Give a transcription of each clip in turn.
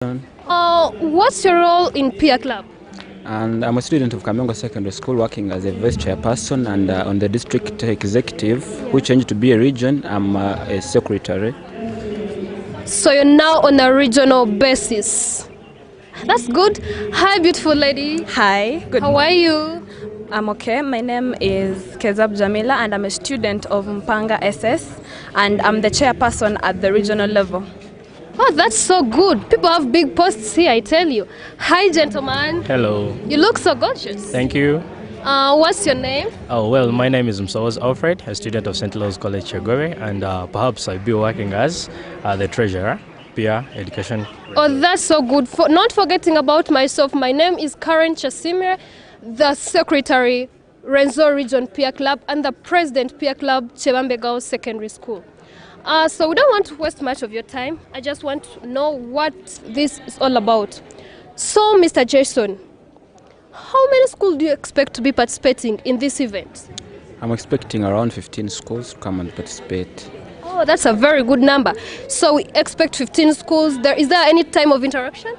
What's your role in peer club? And I'm a student of Kamongo Secondary School working as a vice chairperson and on the district executive, which changed to be a region. I'm a secretary. So you're now on a regional basis. That's good. Hi, beautiful lady. Hi, good How are you? I'm okay. My name is Kezab Jamila and I'm a student of Mpanga SS and I'm the chairperson at the regional level. Oh, that's so good. People have big posts here, I tell you. Hi, gentlemen. Hello. You look so gorgeous. Thank you. What's your name? Oh, well, my name is Msawaz Alfred, a student of St. Louis College, Chagore, and perhaps I'll be working as the treasurer, peer education. Oh, that's so good. Not forgetting about myself, my name is Karen Chasimir, the secretary, Rwenzori Region Peer Club, and the president Peer Club, Chebambegao Secondary School. So we don't want to waste much of your time. I just want to know what this is all about. So, Mr. Jason, how many schools do you expect to be participating in this event? I'm expecting around 15 schools to come and participate. Oh, that's a very good number. So we expect 15 schools. Is there any time of interaction?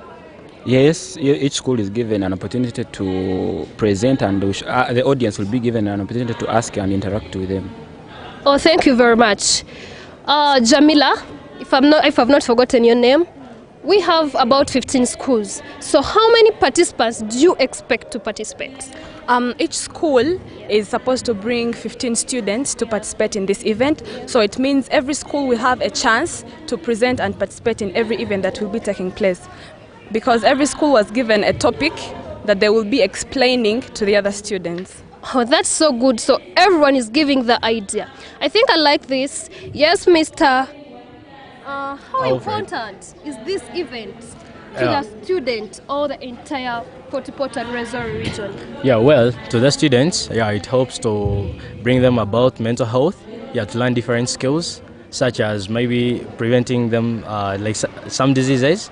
Yes, each school is given an opportunity to present, and the audience will be given an opportunity to ask and interact with them. Oh, thank you very much. Jamila, if I've not forgotten your name, we have about 15 schools. So how many participants do you expect to participate? Each school is supposed to bring 15 students to participate in this event. So it means every school will have a chance to present and participate in every event that will be taking place. Because every school was given a topic that they will be explaining to the other students. Oh, that's so good. So everyone is giving the idea. I think I like this. Yes, Mr. How important is this event to the student or the entire Potipot and Rwenzori region? Yeah, well, to the students, it helps to bring them about mental health, to learn different skills, such as maybe preventing them like some diseases.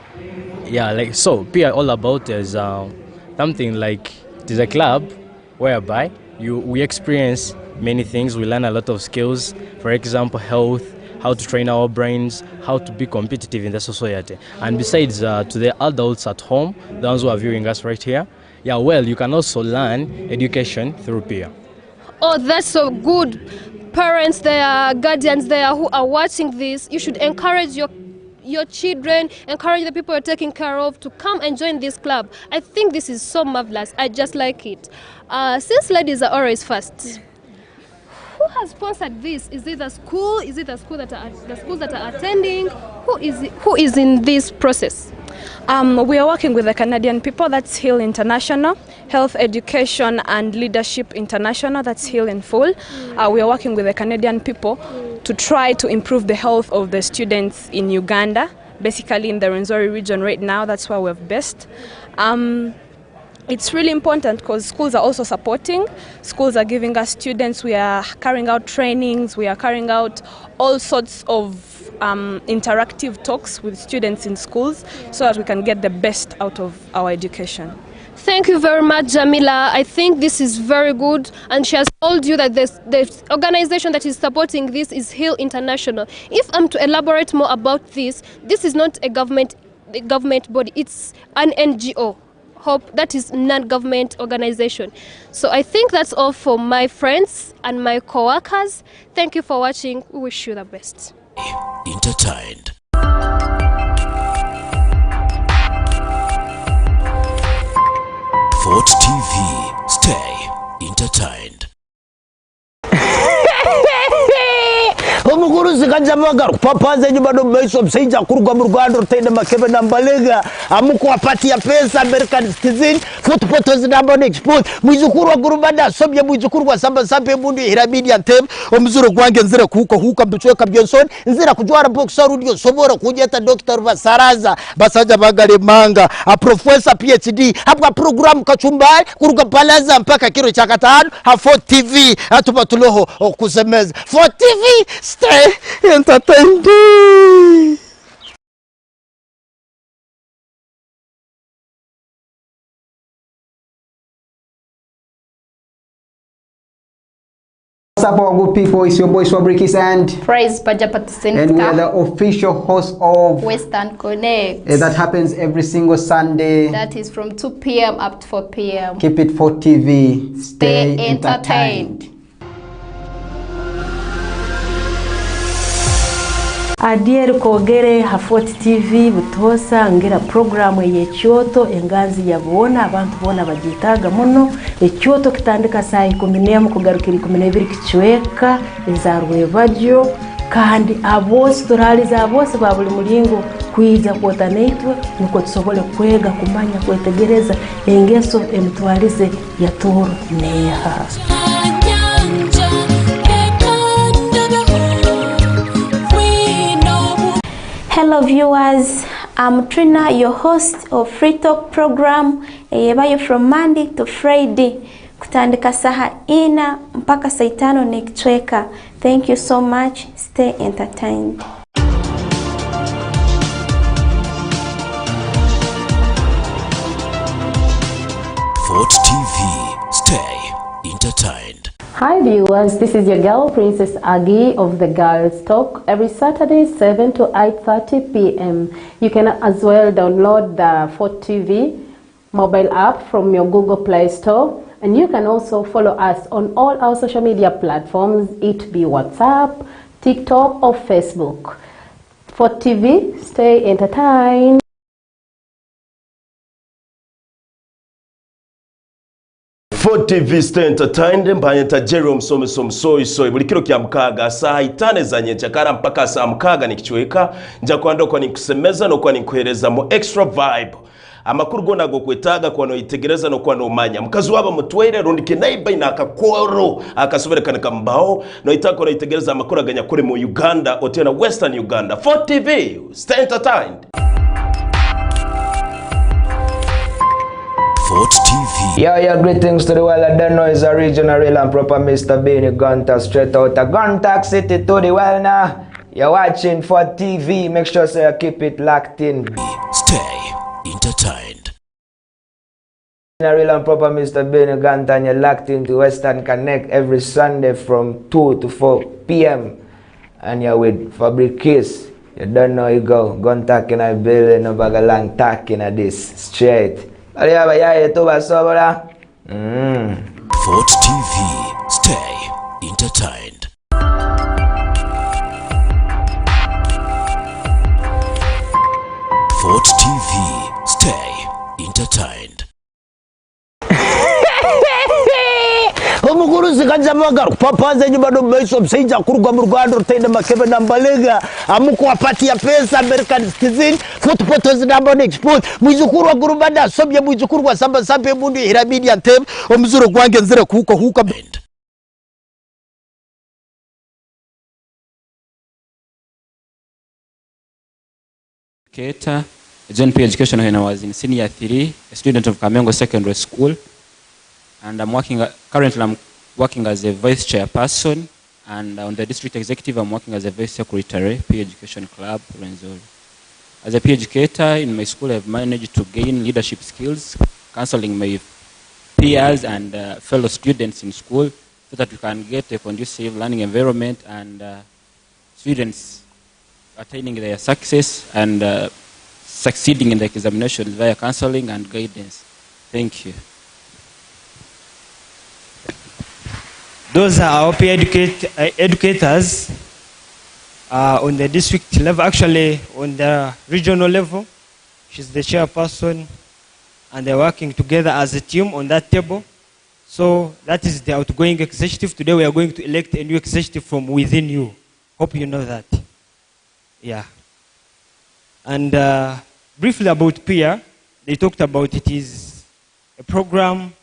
So peer all about is something like it is a club whereby we experience many things. We learn a lot of skills, for example, health, how to train our brains, how to be competitive in the society. And besides, to the adults at home, the ones who are viewing us right here, you can also learn education through peer. Oh, that's so good. Parents there, guardians there who are watching this, you should encourage your children, encourage the people you're taking care of to come and join this club. I think this is so marvelous. I just like it. Since ladies are always first, who has sponsored this? Is it the school? Is it the schools that are attending? Who is in this process? We are working with the Canadian people, that's HEAL International, Health Education and Leadership International, that's HEAL in full. We are working with the Canadian people to try to improve the health of the students in Uganda, basically in the Rwenzori region right now, that's where we're based. It's really important because schools are also supporting. Schools are giving us students. We are carrying out trainings. We are carrying out all sorts of interactive talks with students in schools so that we can get the best out of our education. Thank you very much, Jamila. I think this is very good, and she has told you that the organization that is supporting this is HEAL International. If I'm to elaborate more about this is not a government body, it's an NGO. Hope that is non-government organization. So I think that's all for my friends and my co-workers. Thank you for watching. We wish you the best. Entertained. Fort TV. Stay entertained. Omukuru zikajamaga kupapaza nyuma no maiso msija kurugwa mu Rwanda rutende makebe na mbalega amuko apati ya pesa American citizen footphotos number export mwijukuru wa gurubanda sobye mwijukuru wa samba sampe mundu hiramedia tem omuzuro gwange nzira kuko huka mbichweka Bionson nzira kujwara box audio sobora kujeta Dr. Vasaraza basaja bagale manga a professor PhD habwa program kachumbari kuruga balaza mpaka kiro cha 5 ha Fort TV atuba tuloho okusemeza Fort TV. Stay entertained. up, our good people? It's your boy Swabrikis and Praise Pajapati and we are the official host of Western Connect. That happens every single Sunday. That is from 2 p.m. up to 4 p.m. Keep it for TV. Stay entertained. Adier kogere hafoti TV butosa ngira programu y'ekyoto enganzi yabona abantu bona bagitaga muno ekyoto kitandika saa 10 kugarukira 12 kichweka ezarwe bajyo kandi abose turaliza abose babuli mulingo kwiza kwota neitwe nuko tusobole kwega kumanya kwetegereza engeso emtwalize ya toro neha. Hello viewers, I'm Trina, your host of Free Talk program eyebayo from Monday to Friday kutandika saha ina mpaka saa 5 nekitweka. Thank you so much. Stay entertained. Fort TV. Stay entertained. Hi viewers, this is your girl Princess Agi of the Girls Talk every Saturday 7 to 8:30 p.m. You can as well download the Fort TV mobile app from your Google Play Store, and you can also follow us on all our social media platforms, it be WhatsApp, TikTok or Facebook. Fort TV, stay entertained. Fort TV stay entertained mbayenta Jerome soy buli kiro kya mkaga saa 5 za nyenchakara mpaka saa mkaga nikichweka nja kwando kwa nikusemeza no kwa nikuhereza mo extra vibe amakuru gona go kwetaga kwa no itegereza no kwa no manya mukazi waba mutwere rundike naiba ina akakoro akasoberekana kambao no itako no itegereza amakuru aganya kure mu Uganda otena Western Uganda. Fort TV stay entertained. Fort TV. Yeah, greetings to the world. I don't know it's a regional real and proper Mr. Benny Gunter straight out of Gunter City to the well now. You're watching Fort TV. Make sure so you keep it locked in. Stay entertained. Real and proper Mr. Benny Gunter and you're locked into Western Connect every Sunday from 2 to 4 p.m. And you're with Fabricus. You don't know you go. Gunter in a building, no bag of long talking at this straight. Fort TV. Stay entertained. Fort TV. Stay entertained. Omukuru zikajamaga kupapaza nyumba ndo maiso msija kuruga mu Rwanda rutende makebe na mbalega amuko apatia pesa American citizen footphotos number export mwijukuru wa gurubanda sobye mwijukuru wa samba sampe mundu hirabidi antem omuzuro gwange nzire kuko huka Keta John P education when I was in senior 3, a student of Kamengo Secondary School. And currently I'm working as a vice chairperson, and on the district executive I'm working as a vice secretary, P Education Club, Rwenzori. As a P educator in my school, I've managed to gain leadership skills, counseling my peers and fellow students in school so that we can get a conducive learning environment and students attaining their success and succeeding in the examinations via counseling and guidance. Thank you. Those are our peer educators on the district level, actually on the regional level. She's the chairperson and they're working together as a team on that table. So that is the outgoing executive. Today we are going to elect a new executive from within you. Hope you know that. Yeah. And briefly about peer, they talked about it is a program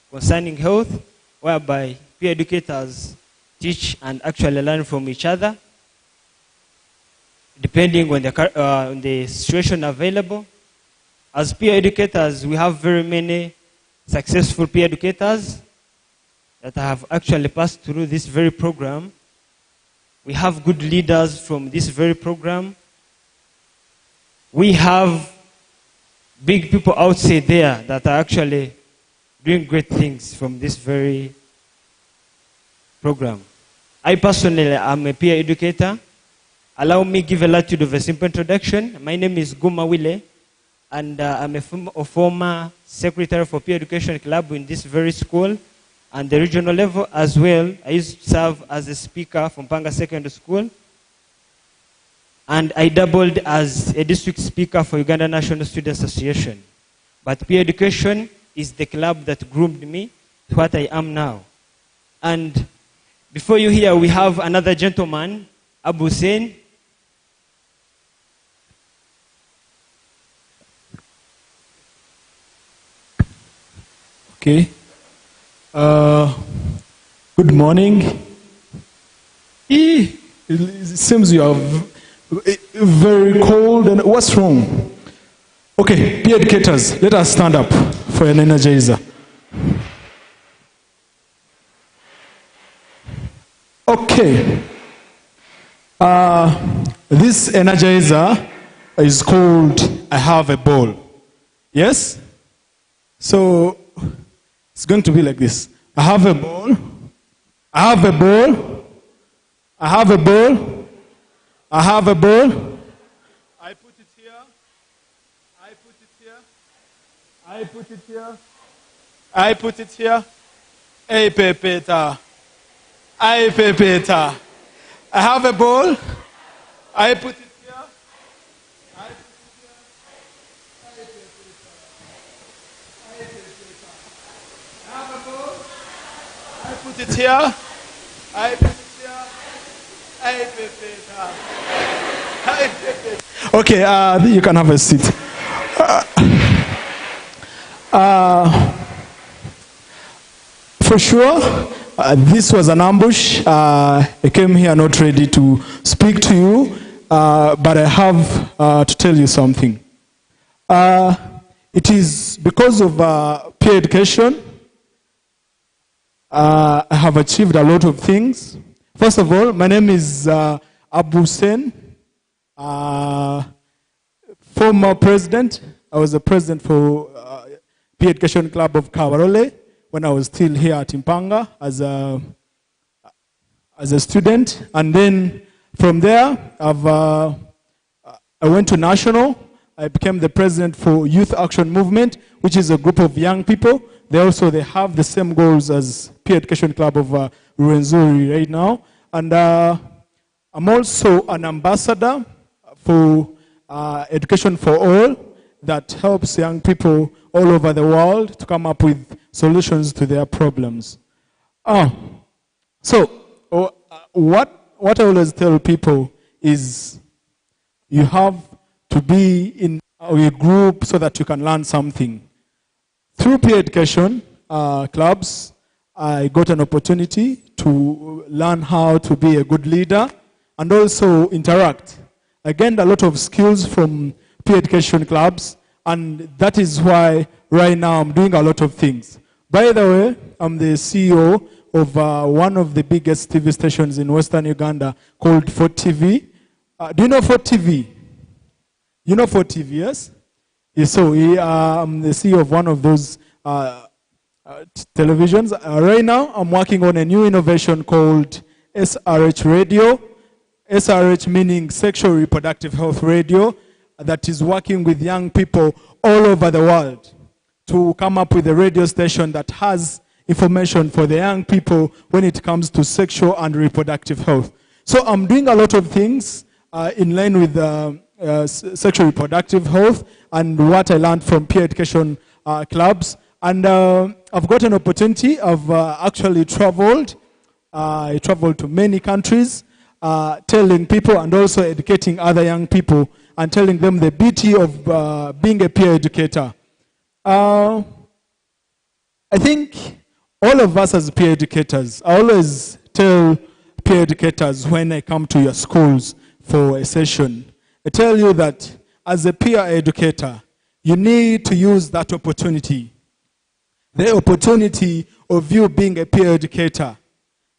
concerning health whereby peer educators teach and actually learn from each other depending on the situation available. As peer educators, we have very many successful peer educators that have actually passed through this very program. We have good leaders from this very program. We have big people outside there that are actually doing great things from this very program. I personally am a peer educator. Allow me give a latitude of a simple introduction. My name is Guma Wile, and I'm a former secretary for peer education club in this very school and the regional level as well. I used to serve as a speaker from Panga Secondary School, and I doubled as a district speaker for Uganda National Student Association. But peer education is the club that groomed me to what I am now. And before you hear, we have another gentleman, Abu Hussein. Okay. Good morning. It seems you are very cold. And what's wrong? Okay, peer educators, let us stand up for an energizer. Okay. This energizer is called I Have a Ball. Yes? So it's going to be like this. I have a ball. I have a ball. I have a ball. I have a ball. I put it here. I put it here. I put it here. I put it here. Hey, pepeta. I pepeta. I have a ball. I put it here. I put it here. I pepeta. I pepeta. I have a ball. I put it here. I put it here. I pepeta. I pepeta. Okay, you can have a seat. For sure, this was an ambush. I came here not ready to speak to you, but I have to tell you something. It is because of peer education, I have achieved a lot of things. First of all, my name is Abu Hussein, former president. I was the president for Peer Education Club of Kabarole when I was still here at Impanga as a student. And then from there, I went to national. I became the president for Youth Action Movement, which is a group of young people. They have the same goals as Peer Education Club of Rwenzori right now. And I'm also an ambassador for Education for All that helps young people all over the world to come up with solutions to their problems. So what I always tell people is you have to be in a group so that you can learn something. Through peer education clubs, I got an opportunity to learn how to be a good leader and also interact. I gained a lot of skills from peer education clubs, and that is why right now I'm doing a lot of things. By the way, I'm the CEO of one of the biggest TV stations in Western Uganda called Fort TV. Do you know Fort TV? You know Fort TV, yes? So I'm the CEO of one of those televisions. Right now, I'm working on a new innovation called SRH Radio. SRH meaning Sexual Reproductive Health Radio, that is working with young people all over the world to come up with a radio station that has information for the young people when it comes to sexual and reproductive health. So I'm doing a lot of things in line with sexual reproductive health and what I learned from peer education clubs. And I've got an opportunity. I've actually traveled. I traveled to many countries, telling people and also educating other young people and telling them the beauty of being a peer educator. I think all of us as peer educators, I always tell peer educators when I come to your schools for a session, I tell you that as a peer educator, you need to use that opportunity. The opportunity of you being a peer educator.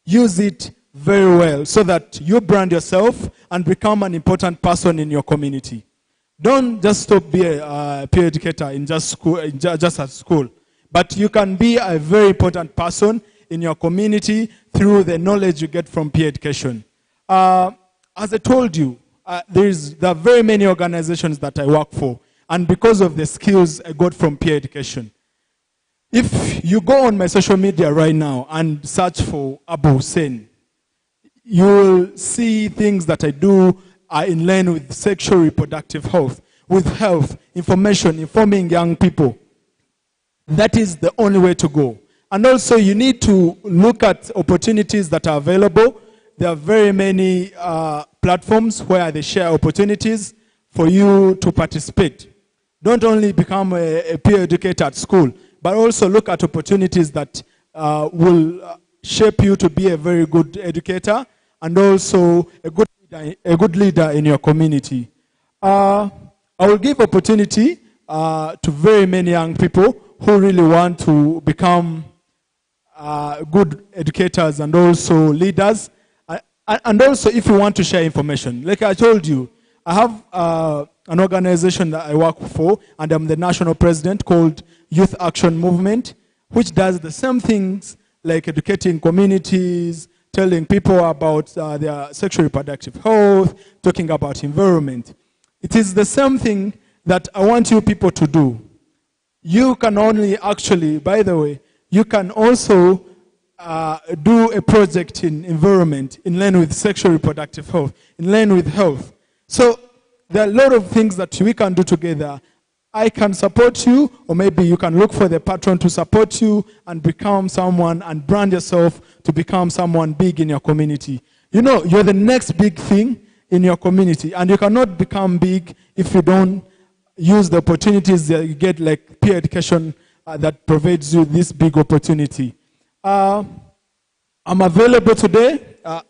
Use it very well so that you brand yourself and become an important person in your community. Don't just stop being a peer educator in just at school, but you can be a very important person in your community through the knowledge you get from peer education. As I told you, there are very many organizations that I work for, and because of the skills I got from peer education. If you go on my social media right now and search for Abu Hussein, you will see things that I do in line with sexual reproductive health, with health, information, informing young people. That is the only way to go. And also you need to look at opportunities that are available. There are very many platforms where they share opportunities for you to participate. Don't only become a peer educator at school, but also look at opportunities that will shape you to be a very good educator and also a good leader in your community. I will give opportunity to very many young people who really want to become good educators and also leaders. And also if you want to share information. Like I told you, I have an organization that I work for, and I'm the national president, called Youth Action Movement, which does the same things like educating communities, telling people about their sexual reproductive health, talking about environment. It is the same thing that I want you people to do. You can only actually, by the way, you can also do a project in environment in line with sexual reproductive health, in line with health. So there are a lot of things that we can do together. I can support you, or maybe you can look for the patron to support you and become someone and brand yourself to become someone big in your community. You know, you're the next big thing in your community, and you cannot become big if you don't use the opportunities that you get, like peer education that provides you this big opportunity. I'm available today.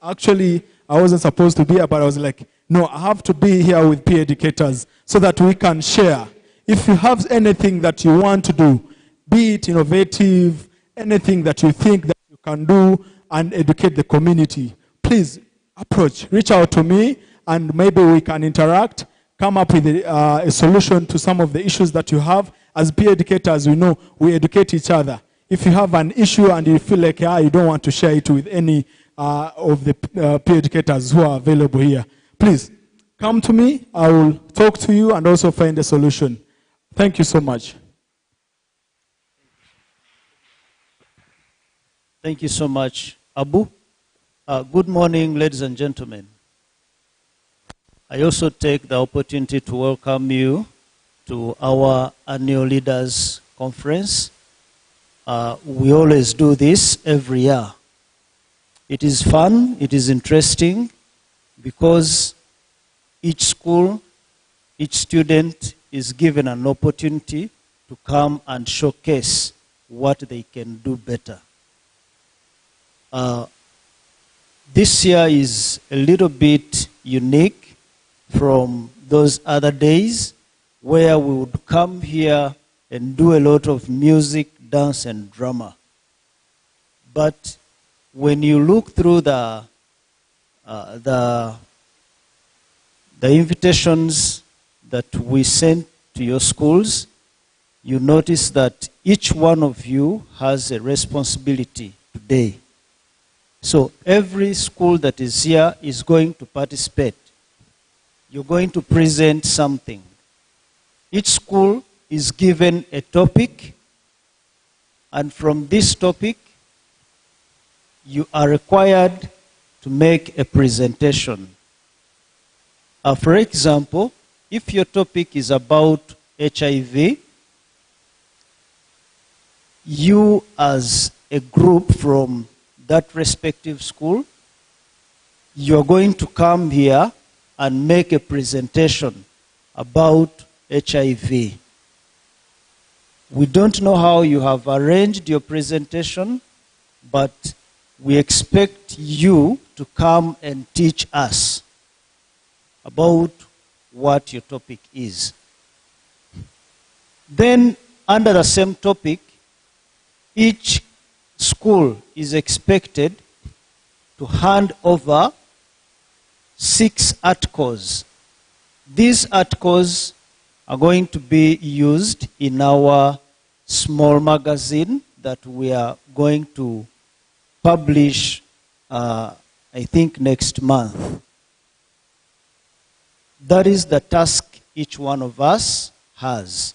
Actually, I wasn't supposed to be here, but I was like, no, I have to be here with peer educators so that we can share. If you have anything that you want to do, be it innovative, anything that you think that you can do and educate the community, please reach out to me, and maybe we can interact, come up with a solution to some of the issues that you have. As peer educators, we know we educate each other. If you have an issue and you feel like you don't want to share it with any of the peer educators who are available here, please come to me. I will talk to you and also find a solution. Thank you so much. Thank you so much, Abu. Good morning, ladies and gentlemen. I also take the opportunity to welcome you to our annual Leaders Conference. We always do this every year. It is fun, it is interesting, because each school, each student is given an opportunity to come and showcase what they can do better. This year is a little bit unique from those other days where we would come here and do a lot of music, dance, and drama. But when you look through the invitations that we sent to your schools, you notice that each one of you has a responsibility today. So every school that is here is going to participate. You're going to present something. Each school is given a topic, and from this topic, you are required to make a presentation. For example, if your topic is about HIV, you as a group from that respective school, you're going to come here and make a presentation about HIV. We don't know how you have arranged your presentation, but we expect you to come and teach us about what your topic is. Then, under the same topic, each school is expected to hand over 6 articles. These articles are going to be used in our small magazine that we are going to publish I think next month. That is the task each one of us has.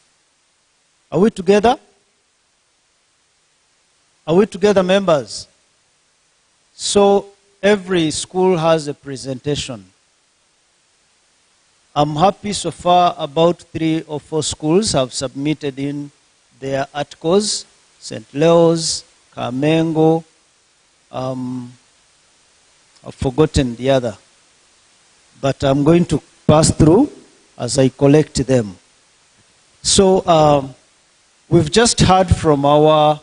Are we together? Are we together, members? So every school has a presentation. I'm happy so far about 3 or 4 schools have submitted in their articles. St. Leo's, Kamengo, I've forgotten the other. But I'm going to pass through as I collect them. So we've just heard from our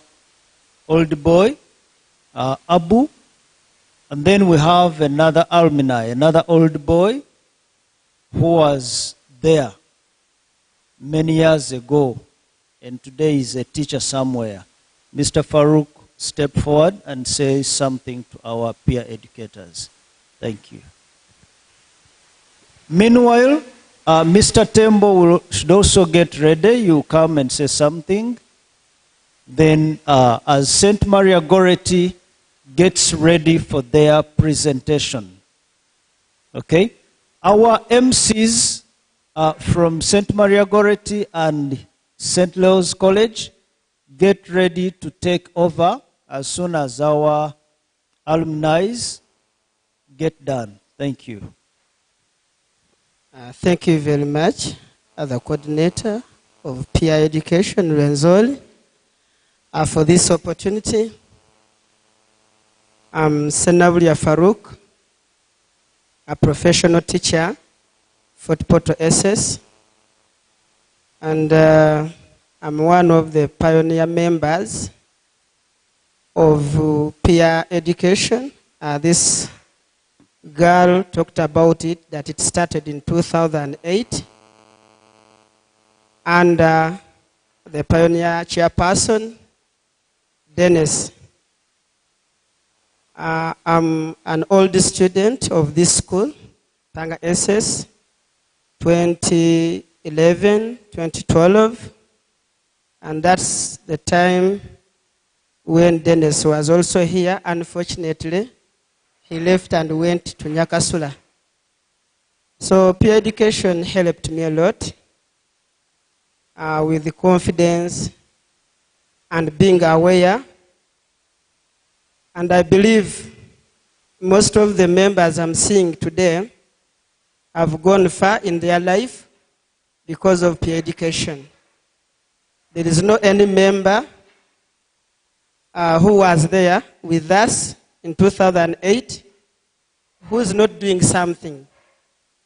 old boy, Abu, and then we have another alumni, another old boy who was there many years ago and today is a teacher somewhere. Mr. Farouk, step forward and say something to our peer educators. Thank you. Meanwhile, Mr. Tembo should also get ready. You come and say something. Then as St. Maria Goretti gets ready for their presentation. Okay? Our MCs from St. Maria Goretti and St. Leo's College get ready to take over as soon as our alumni get done. Thank you. Thank you very much, the coordinator of peer education, Rwenzori, for this opportunity. I'm Senabulia Farouk, a professional teacher for Poto SS, and I'm one of the pioneer members of peer education. This girl talked about it, that it started in 2008, and the pioneer chairperson, Dennis. I'm an old student of this school, Tanga SS, 2011, 2012, and that's the time when Dennis was also here. Unfortunately, he left and went to Nyakasula. So peer education helped me a lot with the confidence and being aware. And I believe most of the members I'm seeing today have gone far in their life because of peer education. There is no any member who was there with us in 2008 who is not doing something.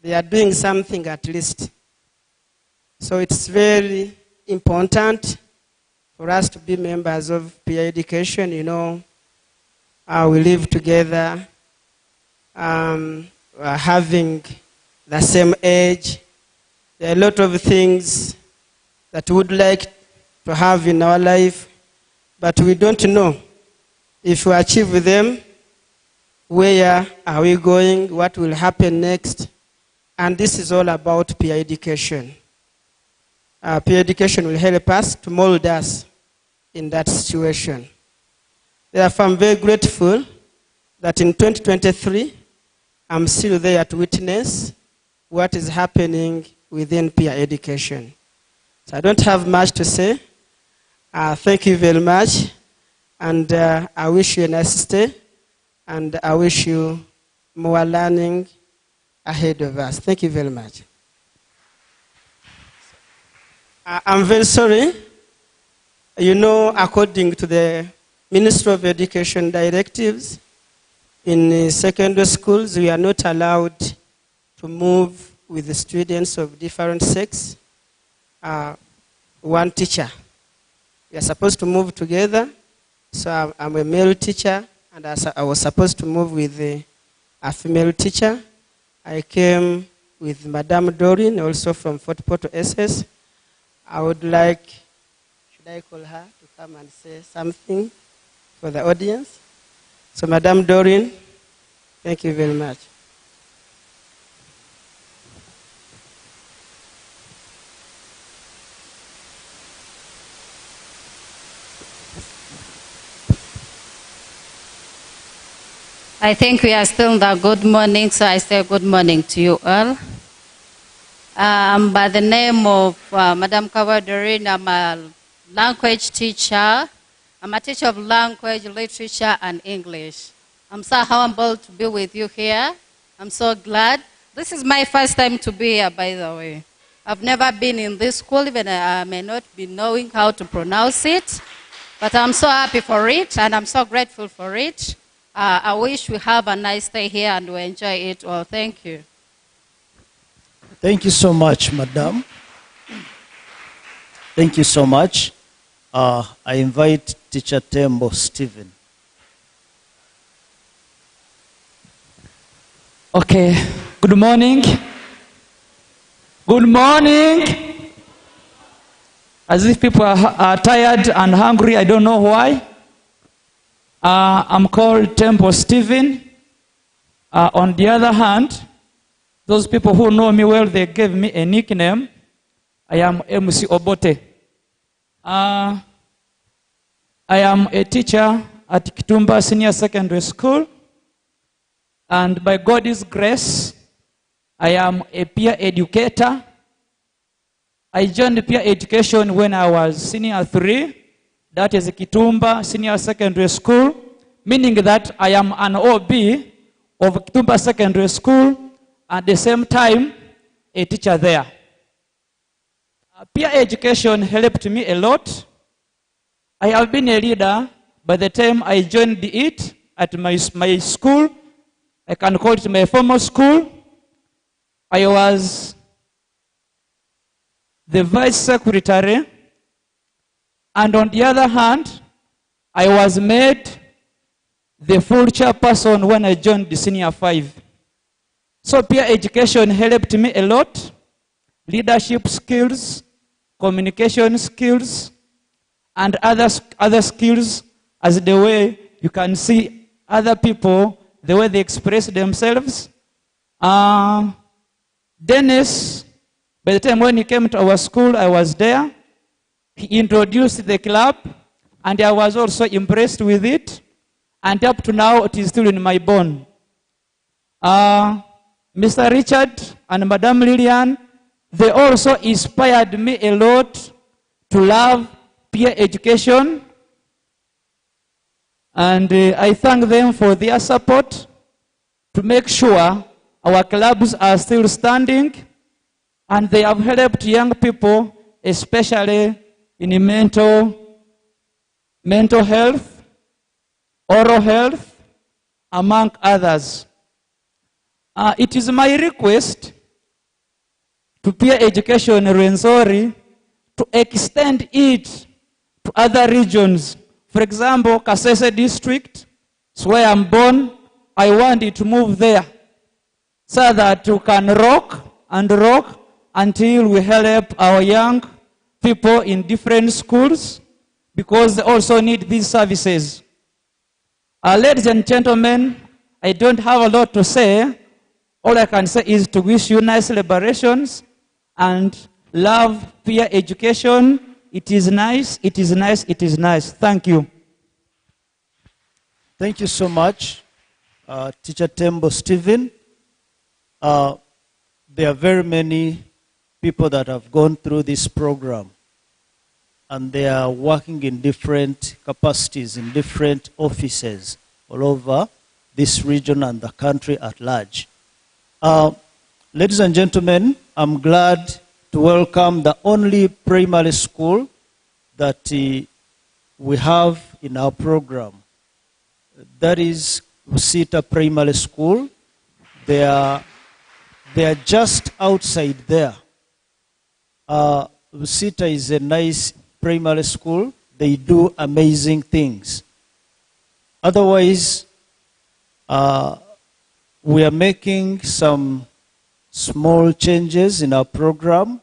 They are doing something at least. So it's very important for us to be members of peer education. You know, we live together, having the same age. There are a lot of things that we would like to have in our life, but we don't know if we achieve them, where are we going, what will happen next. And this is all about peer education. Peer education will help us to mold us in that situation. Therefore, I'm very grateful that in 2023, I'm still there to witness what is happening within peer education. So I don't have much to say. Thank you very much. And I wish you a nice stay. And I wish you more learning ahead of us. Thank you very much. I'm very sorry. You know, according to the Ministry of Education directives, in secondary schools, we are not allowed to move with the students of different sex. One teacher. We are supposed to move together. So I'm a male teacher, and I was supposed to move with a female teacher. I came with Madame Doreen, also from Fort Porto SS. I would like, should I call her to come and say something for the audience? So Madame Doreen, thank you very much. I think we are still in the good morning, so I say good morning to you all. By the name of Madam Kawadorin, I'm a language teacher. I'm a teacher of language, literature, and English. I'm so humbled to be with you here. I'm so glad. This is my first time to be here, by the way. I've never been in this school, even I may not be knowing how to pronounce it. But I'm so happy for it, and I'm so grateful for it. I wish we have a nice day here and we enjoy it all. Thank you. Thank you so much, Madam. Thank you so much. I invite Teacher Tembo Stephen. Okay, good morning. Good morning. As if people are tired and hungry, I don't know why. I'm called Temple Stephen. On the other hand, those people who know me well, they gave me a nickname. I am MC Obote. I am a teacher at Kitumba Senior Secondary School. And by God's grace, I am a peer educator. I joined peer education when I was senior 3. That is Kitumba Senior Secondary School, meaning that I am an OB of Kitumba Secondary School, at the same time, a teacher there. Peer education helped me a lot. I have been a leader by the time I joined it at my school. I can call it my former school. I was the vice secretary. And on the other hand, I was made the full chairperson when I joined the senior 5. So peer education helped me a lot. Leadership skills, communication skills, and other skills as the way you can see other people, the way they express themselves. Dennis, by the time when he came to our school, I was there. He introduced the club, and I was also impressed with it. And up to now, it is still in my bone. Mr. Richard and Madam Lillian, they also inspired me a lot to love peer education. And I thank them for their support to make sure our clubs are still standing. And they have helped young people, especially in mental health, oral health, among others. It is my request to peer education in Rwenzori to extend it to other regions. For example, Kasese district is where I'm born. I want it to move there so that we can rock until we help our young people in different schools, because they also need these services. Ladies and gentlemen, I don't have a lot to say. All I can say is to wish you nice celebrations and love peer education. It is nice, it is nice, it is nice. Thank you. Thank you so much, Teacher Tembo Stephen. There are very many people that have gone through this program, and they are working in different capacities, in different offices all over this region and the country at large. Ladies and gentlemen, I'm glad to welcome the only primary school that we have in our program. That is Usita Primary School. They are just outside there. Usita is a nice primary school. They do amazing things. Otherwise, we are making some small changes in our program,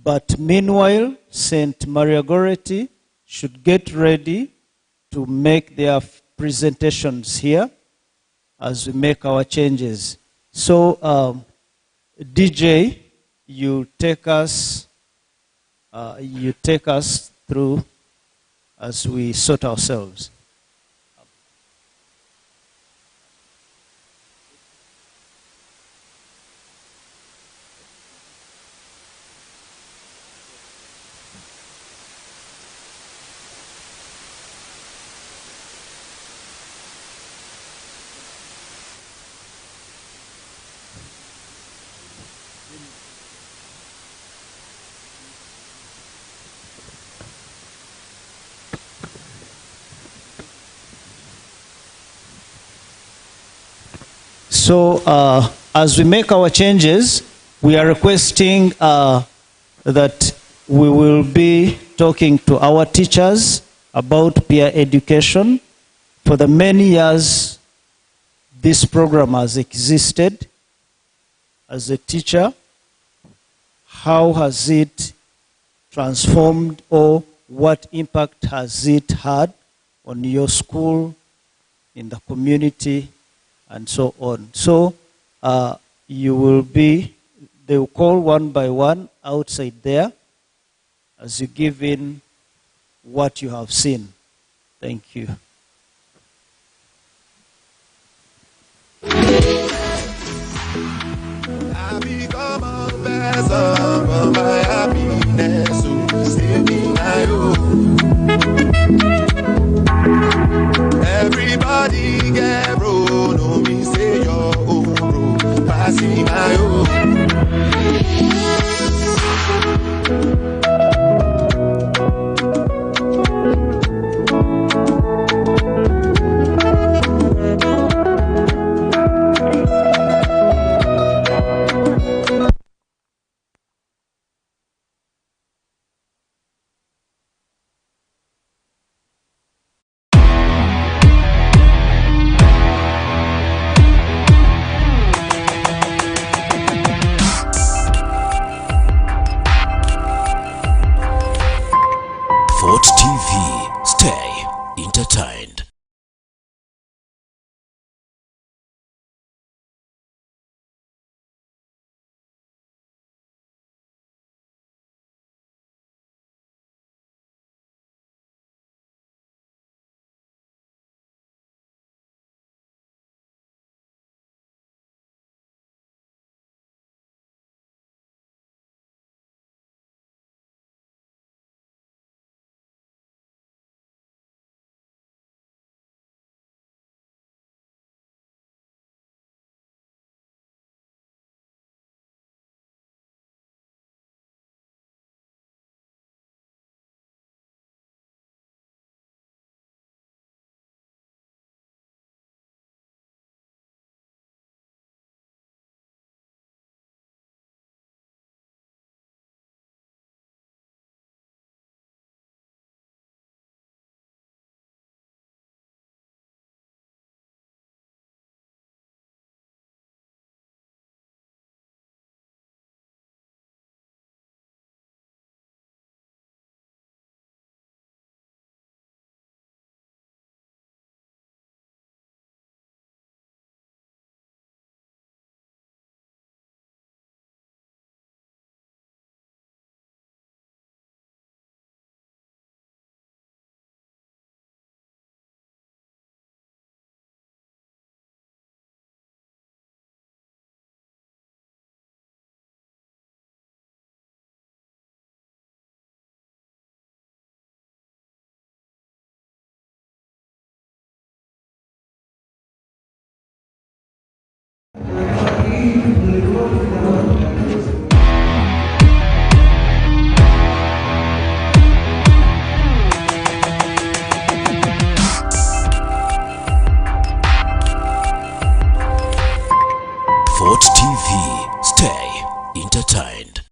but meanwhile, St. Maria Goretti should get ready to make their presentations here as we make our changes. So, DJ, you take us through as we sort ourselves. So as we make our changes, we are requesting that we will be talking to our teachers about peer education. For the many years this program has existed, as a teacher, how has it transformed, or what impact has it had on your school, in the community, and so on? So you will be, they will call one by one outside there as you give in what you have seen. Thank you. For my happiness, so stay me my own. Everybody get bro, no me say your own bro, pass me my own. Fort TV, stay entertained. Fort TV, stay entertained.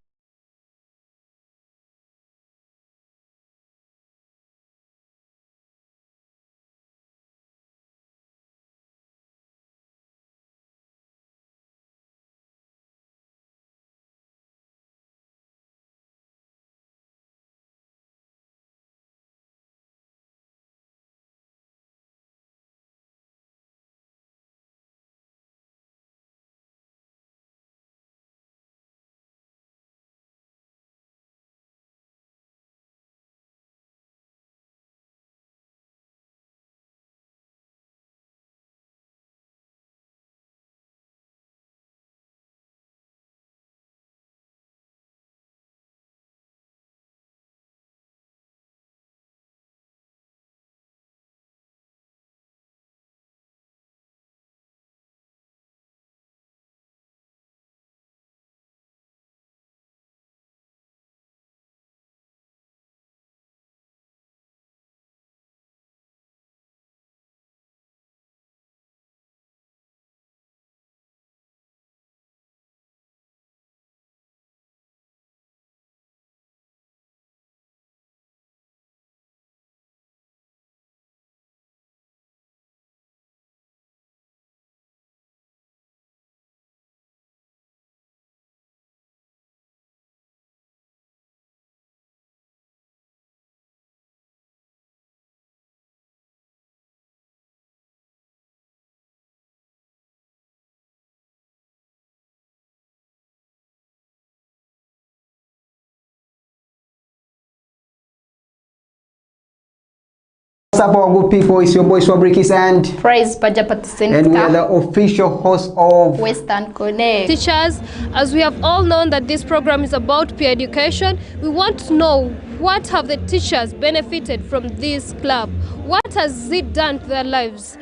What's up, all good people? It's your boy Swabrikis and Praise Pajapati and we are the official host of Western Connect. Teachers, as we have all known that this program is about peer education, we want to know what have the teachers benefited from this club? What has it done to their lives?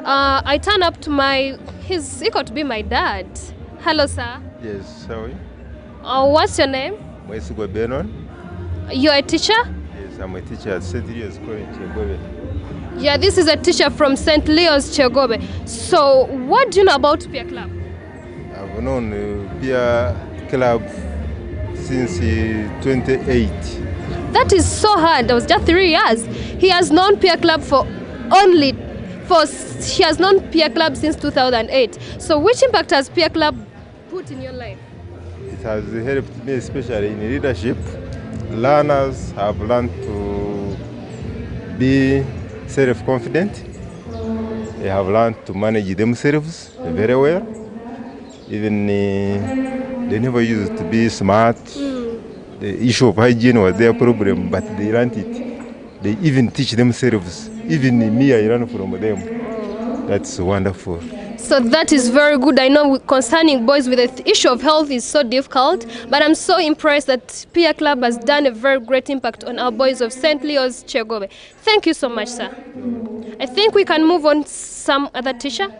I turn up to he's equal to be my dad. Hello, sir. Yes, how are you? What's your name? Mwesigo Benon. You're a teacher? Yes, I'm a teacher at St. Leo's College in Chegobe. Yeah, this is a teacher from St. Leo's Chegobe. So, what do you know about peer club? I've known peer club since 28. That is so hard. That was just 3 years. He has known peer club he has known peer club since 2008. So which impact has peer club put in your life? It has helped me especially in leadership. Learners have learned to be self-confident. They have learned to manage themselves very well. Even they never used to be smart. The issue of hygiene was their problem, but they learned it. They even teach themselves. Even me, I learn from them. That's wonderful. So that is very good. I know concerning boys with the issue of health is so difficult, but I'm so impressed that peer club has done a very great impact on our boys of St. Leo's Chegobe. Thank you so much, sir. I think we can move on to some other teacher.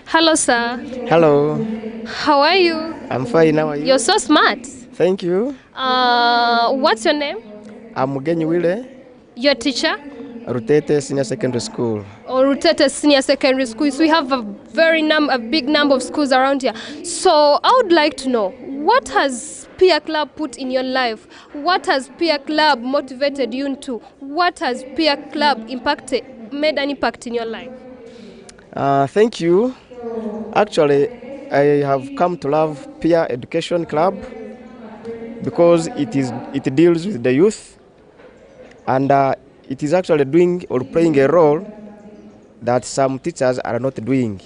Hello, sir. Hello. How are you? I'm fine. How are you? You're so smart. Thank you. What's your name? I'm Mugenyi Wile. You're a teacher? Rutete Senior Secondary School. Or Rutete Senior Secondary School. So we have a big number of schools around here. So I would like to know, what has peer club put in your life? What has peer club motivated you into? What has peer club made an impact in your life? Thank you. Actually, I have come to love peer education club because it deals with the youth, and it is actually doing or playing a role that some teachers are not doing.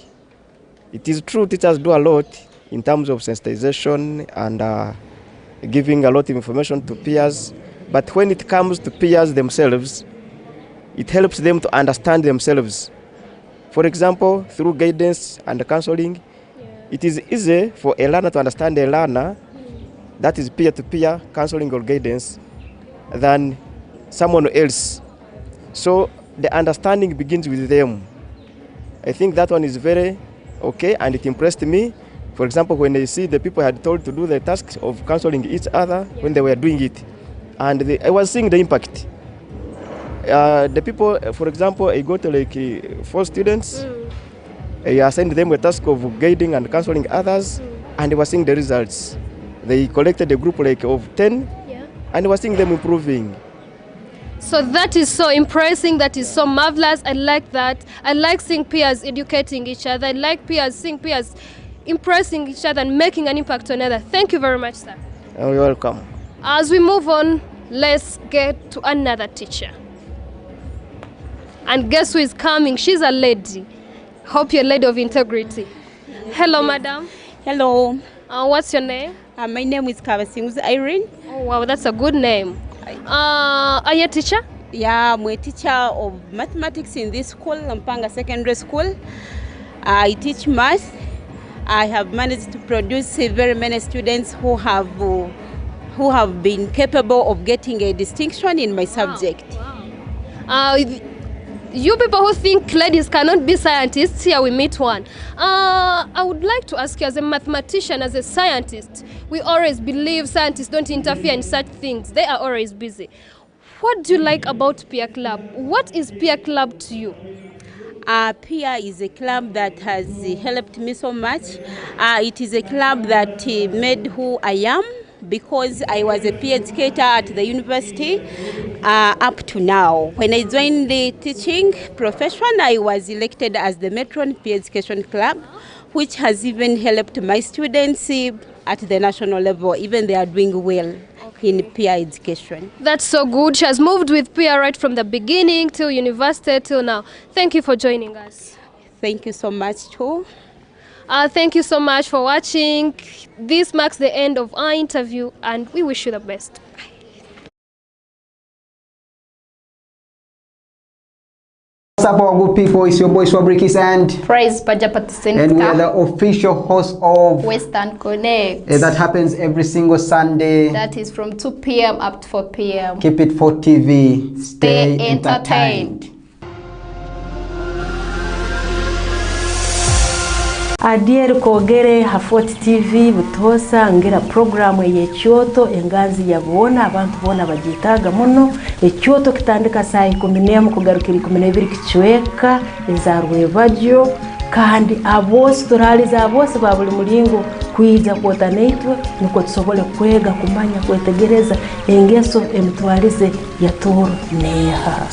It is true teachers do a lot in terms of sensitization and giving a lot of information to peers, but when it comes to peers themselves, it helps them to understand themselves. For example, through guidance and counseling, it is easy for a learner to understand a learner, that is peer-to-peer counseling or guidance, than someone else. So the understanding begins with them. I think that one is very okay, and it impressed me. For example, when they see the people had told to do the task of counseling each other when they were doing it, and I was seeing the impact. The people, for example, I got like 4 students. I assigned them a task of guiding and counseling others, and I was seeing the results. They collected a group like of 10, and I was seeing them improving. So that is so impressive, that is so marvelous. I like that. I like seeing peers educating each other. I like seeing peers impressing each other and making an impact on others. Thank you very much, sir. You're welcome. As we move on, let's get to another teacher. And guess who is coming? She's a lady. Hope you're a lady of integrity. Hello, madam. Hello. What's your name? My name is Kabasingu's Irene. Oh, wow, that's a good name. Are you a teacher? Yeah, I'm a teacher of mathematics in this school, Lampanga Secondary School. I teach math. I have managed to produce very many students who have been capable of getting a distinction in my subject. Wow. You people who think ladies cannot be scientists, here we meet one. I would like to ask you, as a mathematician, as a scientist, we always believe scientists don't interfere in such things. They are always busy. What do you like about peer club? What is peer club to you? Peer is a club that has helped me so much. It is a club that made who I am, because I was a peer educator at the university up to now. When I joined the teaching profession, I was elected as the Metron Peer Education Club, which has even helped my students at the national level. Even they are doing well in peer education. That's so good. She has moved with peer right from the beginning till university till now. Thank you for joining us. Thank you so much too. Thank you so much for watching. This marks the end of our interview, and we wish you the best. Bye. up, our good people? It's your boy Swabrikis and Praise Pajapati and we are the official host of Western Connect. That happens every single Sunday. That is from 2 p.m. up to 4 p.m. Keep it for TV. Stay entertained. Adier kogere hafoti TV butosa ngira programu y'ekyoto enganzi yabona abantu bona bagitaga muno ekyoto kitandika saa 10 kugarukira 12 kichweka ezarwe bajyo kandi abose turaliza abose babuli mulingo kwiza kwota neitwe nuko tusobole kwega kumanya kwetegereza engeso emtwalize ya toro neha.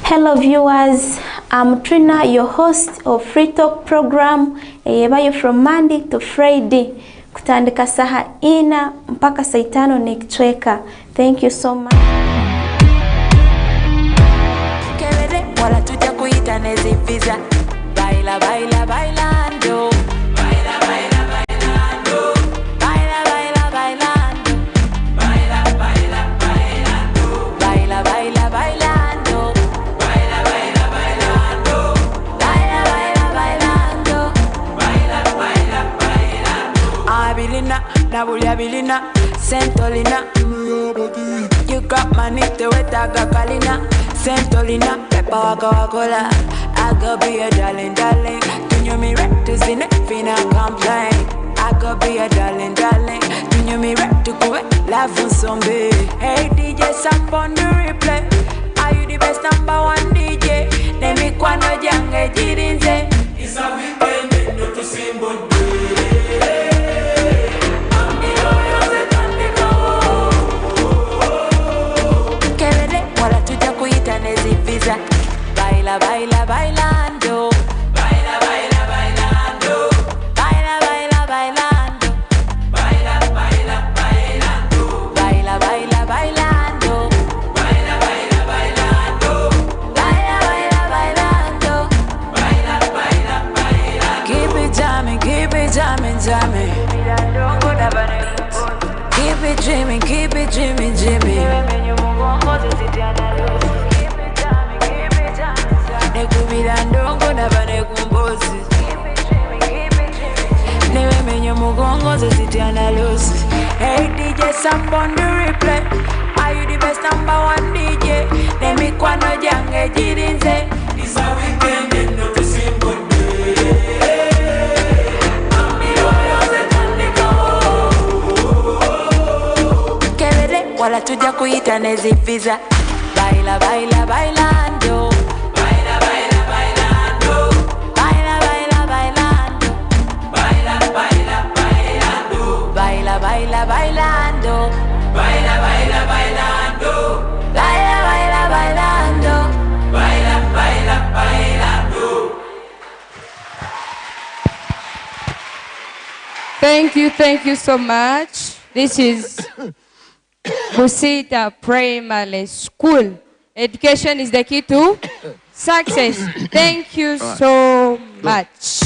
Hello viewers, I'm Trina, your host of Free Talk program eyebayo from Monday to Friday kutandika saha 4 mpaka saa 5 nekichweka. Thank you so much. Kebede wala tuja kuita nezipiza baila baila bailando baila baila bailando baila baila bailando baila baila bailando baila baila bailando baila baila bailando baila baila bailando baila baila bailando abilina nabuliabilina sentolina you got money to wetaga kalina Sentolina, pepper waka wakola. I could be a darling, darling. Can you me right to sin it? Finna complain. I could be a darling, darling. Can you me right to go it? Laugh on zombie. Hey DJ, stop on the replay. Are you the best #1 DJ? Let me kwano jange jirinze. It's a weekend, no to simbo. Baila, baila, bailando. Baila, baila, bailando. Baila, baila, bailando. Baila, baila, bailando. Baila, baila, bailando. Baila, baila, bailando. Baila, baila, bailando. Baila, baila, bailando. Keep it jamming, jamming. Keep it dreaming, dreaming. Nekubirandongo nabane kumbozi Newe menyo mugongo zezitiana losi. Hey DJ, stop on the replay. Are you the best #1 DJ? Let me kwano jange jirinze. It's a weekend, no to simple day. Kebede wala tuja kuita nezipiza. Baila, baila, bailando. Baila, bailando. Baila, baila, bailando. Baila, baila, bailando. Baila, baila, bailando. Thank you so much. This is Busita Primary School. Education is the key to success. Thank you so much.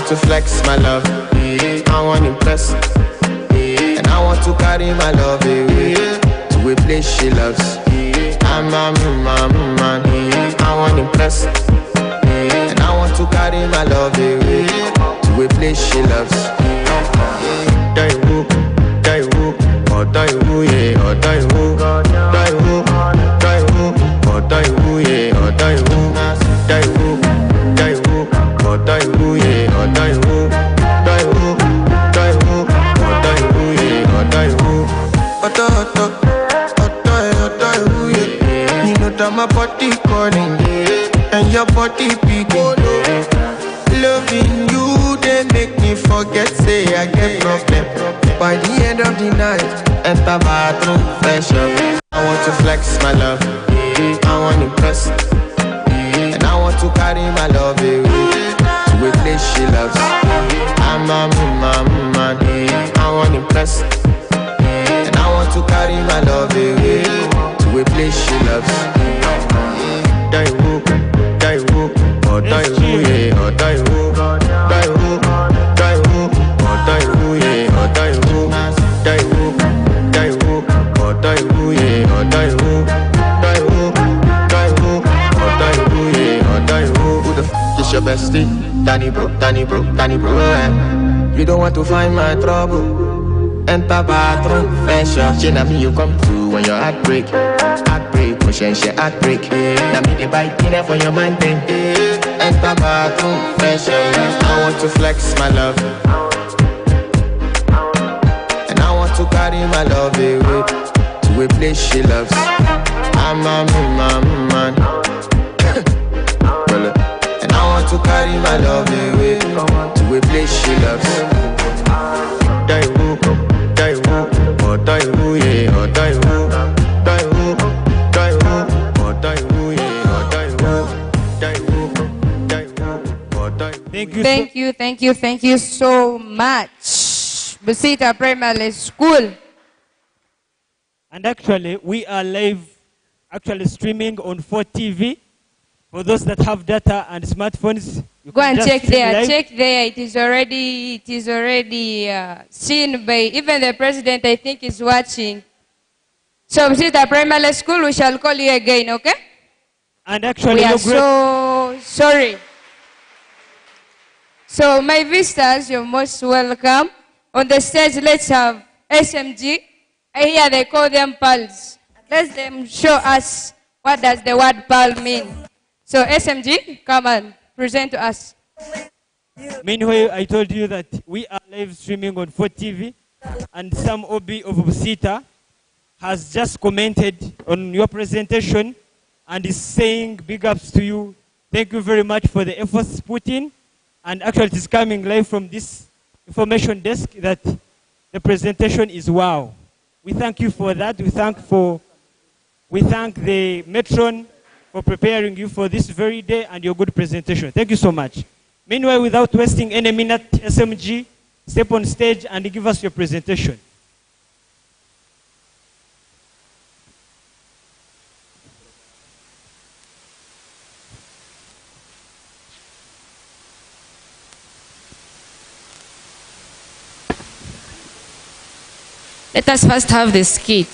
To flex my love, I want to impress, and I want to carry my love away to a place she loves. I'm a man, I want to impress, and I want to carry my love away to a place she loves. Die woo, oh die woo, yeah, oh die woo, die woo, oh die woo, yeah, oh die woo, die woo, oh die woo, yeah. My body calling, and your body beating. Loving you, they make me forget, say I get problem. By the end of the night, enter bathroom fresh up. I want to flex my love, I want to impress, and I want to carry my love away to a place she loves. I'm a man, I want to impress. die who, yeah, or die who, die who, die who, or die who, yeah, or die who, die who, die who, or die who, yeah, or die who, die who, die who, or die who, yeah, or die who. Who the f is your bestie? Danny bro, Danny bro, Danny bro. You don't want to find my trouble. Enter bathroom, fresh up. She na me you come to when your heart break. Heartbreak, pushing she heartbreak. Now me the bite dinner for your man thing. Enter bathroom, fresh up. I want to flex my love, and I want to carry my love away to a place she loves. I'm a man. And I want to carry my love away to a place she loves. Die who, die who, or die who, yeah, or die who, die who, die who, or die who, yeah, or die who, die who, die who, or die who. Thank you so much. Busita Primary School. And actually, we are live, actually streaming on 4TV. For those that have data and smartphones, you Go can and just check stream there. live. Check there. It is already seen by even the president. I think is watching. So, Busita Primary School, we shall call you again, okay? And actually, we are you're great. so sorry. So, my visitors, you're most welcome. On the stage, let's have SMG. I hear they call them pearls. Let them show us what does the word pearl mean. So, SMG, come and present to us. Meanwhile, I told you that we are live streaming on 4TV, and some OB of Busita has just commented on your presentation and is saying big ups to you. Thank you very much for the efforts put in. And actually, it is coming live from this information desk that the presentation is wow. We thank you for that. We thank the matron for preparing you for this very day and your good presentation. Thank you so much. Meanwhile, without wasting any minute, SMG, step on stage and give us your presentation. Let us first have the skit.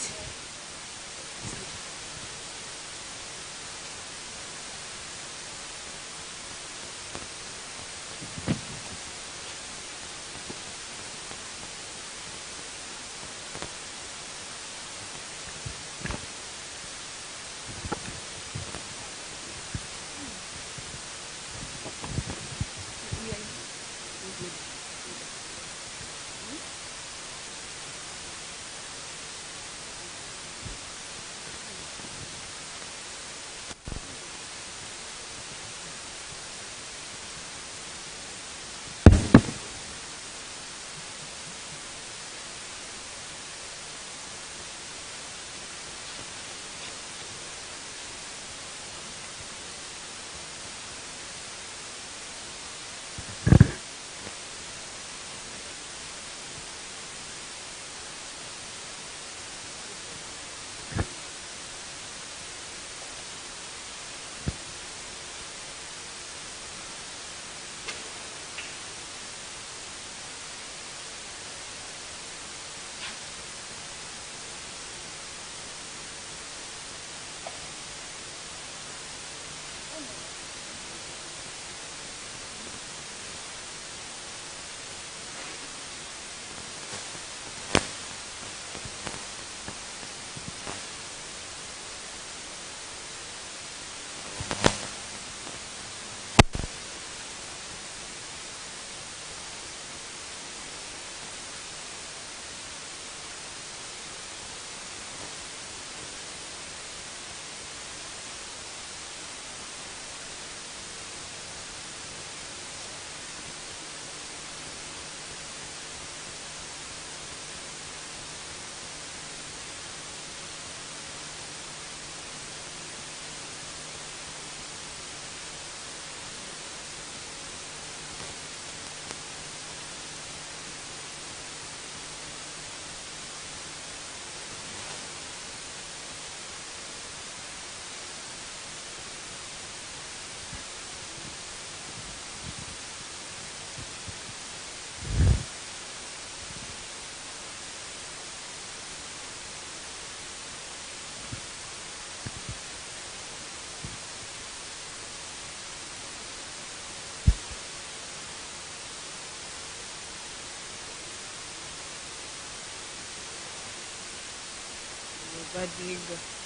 Badigo.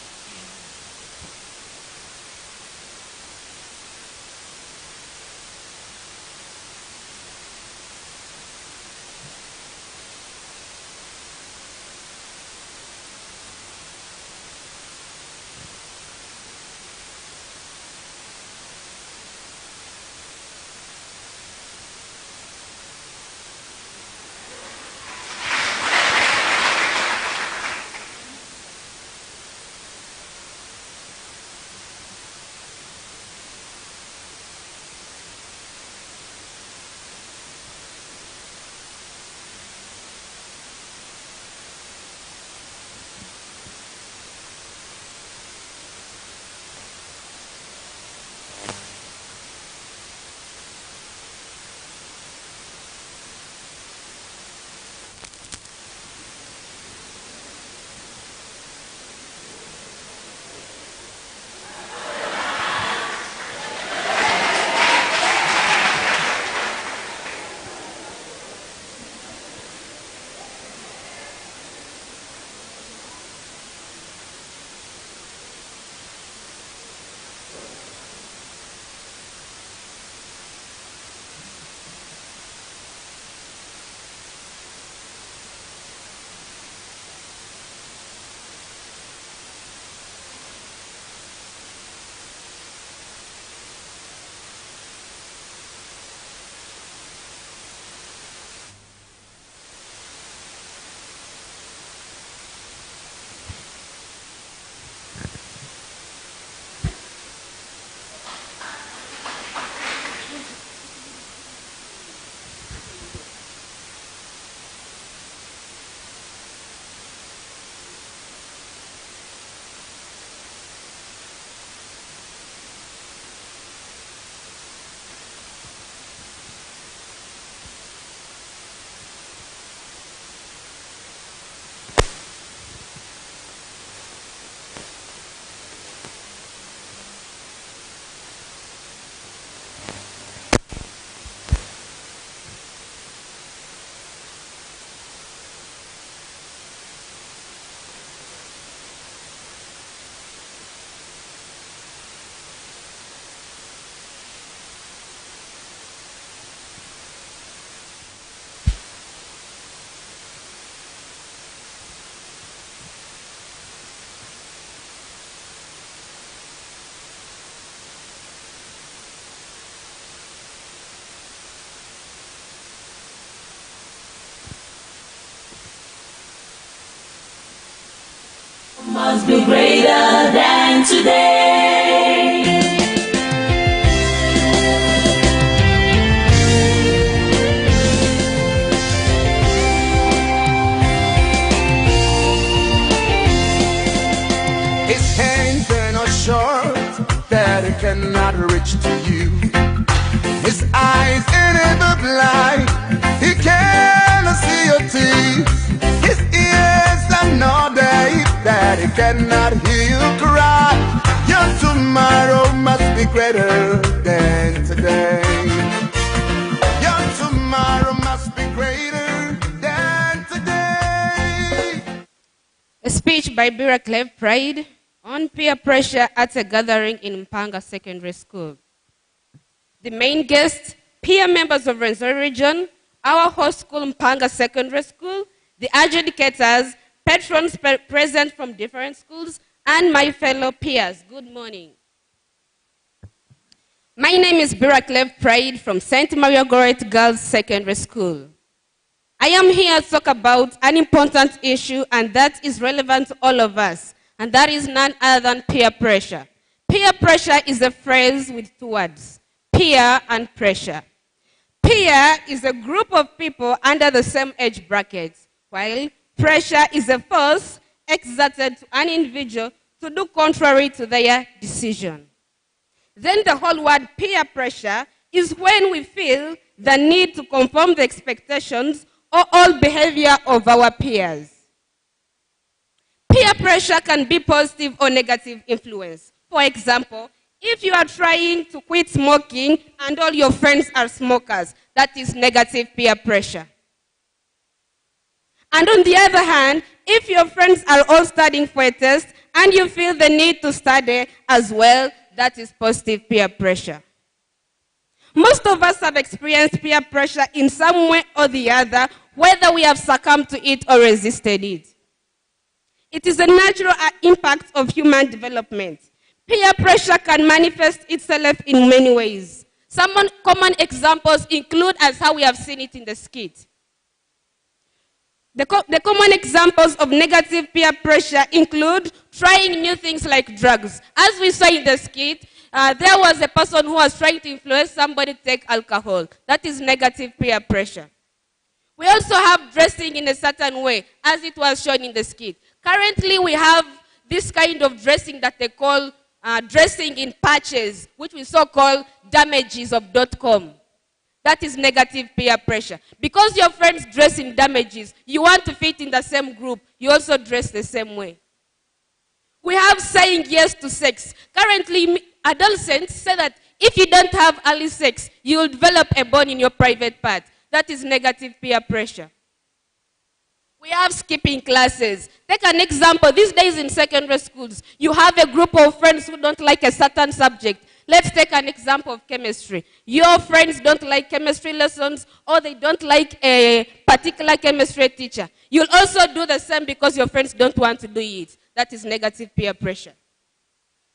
Must be greater than today. His hands are not short that it cannot reach to you. His eyes are never blind, he cannot see your teeth. His ears are not deaf that he cannot hear you cry. Your tomorrow must be greater than today. Your tomorrow must be greater than today. A speech by Biraclev Pride on peer pressure at a gathering in Mpanga Secondary School. The main guests, peer members of Rwenzori region, our host school Mpanga Secondary School, the adjudicators, patrons present from different schools, and my fellow peers. Good morning. My name is Biraclev Pride from St. Maria Goretti Girls Secondary School. I am here to talk about an important issue, and that is relevant to all of us, and that is none other than peer pressure. Peer pressure is a phrase with two words, peer and pressure. Peer is a group of people under the same age bracket, while pressure is a force exerted to an individual to do contrary to their decision. Then the whole word peer pressure is when we feel the need to conform the expectations or all behavior of our peers. Peer pressure can be positive or negative influence. For example, if you are trying to quit smoking and all your friends are smokers, that is negative peer pressure. And on the other hand, if your friends are all studying for a test and you feel the need to study as well, that is positive peer pressure. Most of us have experienced peer pressure in some way or the other, whether we have succumbed to it or resisted it. It is a natural impact of human development. Peer pressure can manifest itself in many ways. Some common examples include as how we have seen it in the skit. The common examples of negative peer pressure include trying new things like drugs. As we saw in the skit, there was a person who was trying to influence somebody to take alcohol. That is negative peer pressure. We also have dressing in a certain way, as it was shown in the skit. Currently, we have this kind of dressing that they call dressing in patches, which we so call damages of .com. That is negative peer pressure. Because your friends dress in damages, you want to fit in the same group, you also dress the same way. We have saying yes to sex. Currently, adolescents say that if you don't have early sex, you will develop a bone in your private part. That is negative peer pressure. We have skipping classes. Take an example. These days in secondary schools, you have a group of friends who don't like a certain subject. Let's take an example of chemistry. Your friends don't like chemistry lessons, or they don't like a particular chemistry teacher. You'll also do the same because your friends don't want to do it. That is negative peer pressure.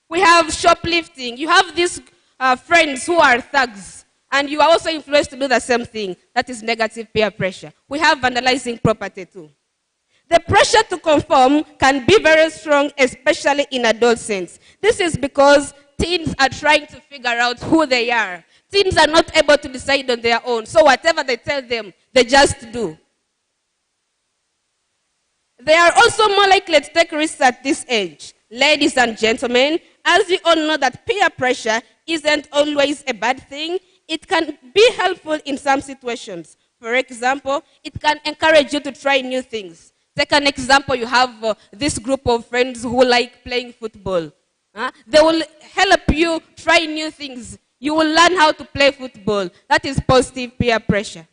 We have shoplifting. You have these friends who are thugs, and you are also influenced to do the same thing. That is negative peer pressure. We have vandalizing property too. The pressure to conform can be very strong, especially in adolescents. This is because teens are trying to figure out who they are. Teens are not able to decide on their own, so whatever they tell them, they just do. They are also more likely to take risks at this age. Ladies and gentlemen, as you all know that peer pressure isn't always a bad thing, it can be helpful in some situations. For example, it can encourage you to try new things. Take an example, you have this group of friends who like playing football. They will help you try new things. You will learn how to play football. That is positive peer pressure.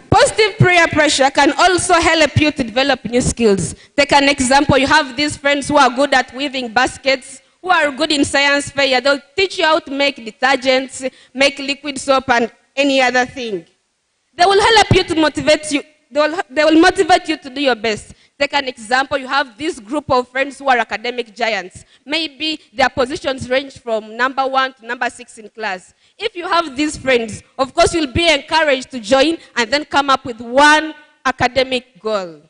Positive peer pressure can also help you to develop new skills. Take an example, you have these friends who are good at weaving baskets, who are good in science fair. They'll teach you how to make detergents, make liquid soap, and any other thing. They will help you to motivate you. They will motivate you to do your best. Take an example, you have this group of friends who are academic giants. Maybe their positions range from number 1 to number 6 in class. If you have these friends, of course you'll be encouraged to join and then come up with one academic goal.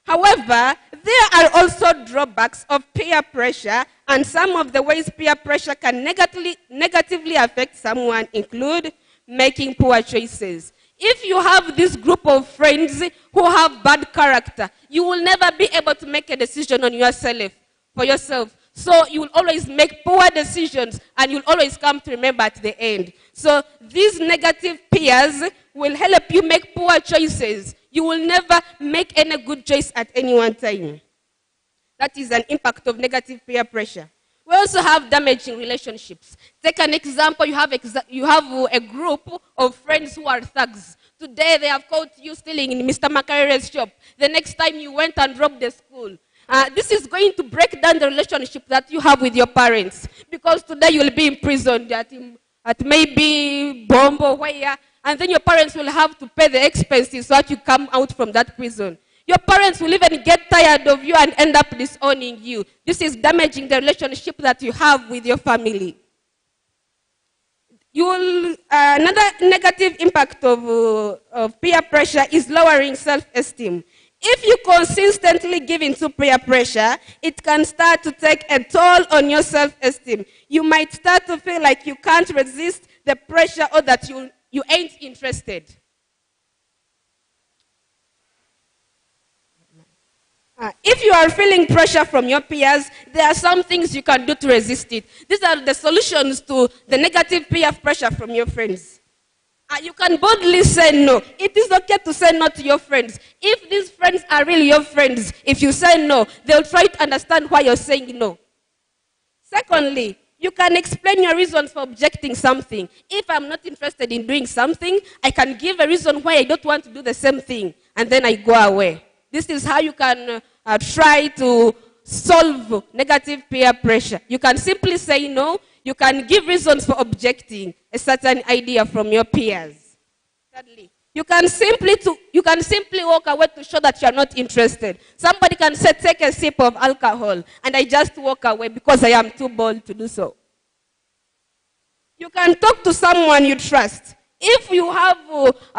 However, there are also drawbacks of peer pressure, and some of the ways peer pressure can negatively affect someone include making poor choices. If you have this group of friends who have bad character, you will never be able to make a decision on yourself, for yourself. So you will always make poor decisions, and you'll always come to remember at the end. So these negative peers will help you make poor choices. You will never make any good choice at any one time. That is an impact of negative peer pressure. We also have damaging relationships. Take an example, you have a group of friends who are thugs. Today they have caught you stealing in Mr. Makarere's shop. The next time you went and robbed the school. This is going to break down the relationship that you have with your parents. Because today you will be imprisoned at maybe Bombo, where, and then your parents will have to pay the expenses so that you come out from that prison. Your parents will even get tired of you and end up disowning you. This is damaging the relationship that you have with your family. Another negative impact of peer pressure is lowering self-esteem. If you consistently give into peer pressure, it can start to take a toll on your self-esteem. You might start to feel like you can't resist the pressure, or that you ain't interested. If you are feeling pressure from your peers, there are some things you can do to resist it. These are the solutions to the negative peer pressure from your friends. You can boldly say no. It is okay to say no to your friends. If these friends are really your friends, if you say no, they'll try to understand why you're saying no. Secondly, You can explain your reasons for objecting something. If I'm not interested in doing something, I can give a reason why I don't want to do the same thing, and then I go away. This is how you can try to solve negative peer pressure. You can simply say no. You can give reasons for objecting a certain idea from your peers. Thirdly, you can simply walk away to show that you are not interested. Somebody can say, take a sip of alcohol, and I just walk away because I am too bold to do so. You can talk to someone you trust. If you have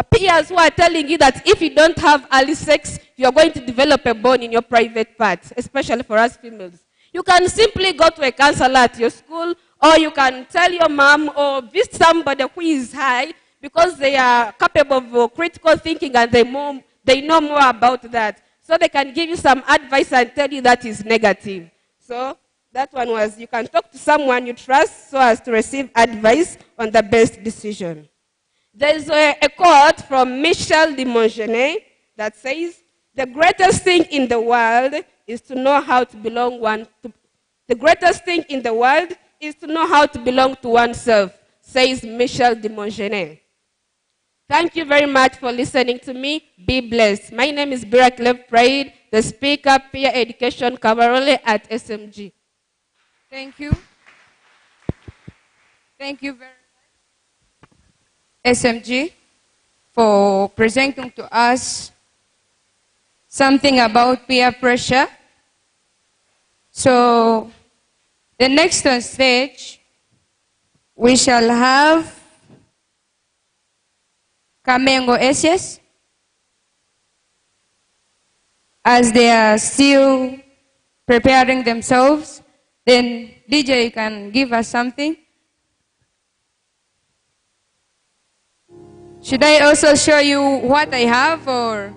peers who are telling you that if you don't have early sex, you are going to develop a bone in your private parts, especially for us females, you can simply go to a counselor at your school, or you can tell your mom or visit somebody who is high, because they are capable of critical thinking and they know more about that. So they can give you some advice and tell you that is negative. So that one was, you can talk to someone you trust so as to receive advice on the best decision. There's a quote from Michel de Montgenet that says, the greatest thing in the world is to know how to belong the greatest thing in the world is to know how to belong to oneself, says Michel de Montgenet. Thank you very much for listening to me. Be blessed. My name is Biraclef Pride, the speaker, peer education cabarole at SMG. Thank you. Thank you very much, SMG, for presenting to us something about peer pressure. So, the next on stage, we shall have Kamengo SS, as they are still preparing themselves. Then DJ can give us something. Should I also show you what I have, or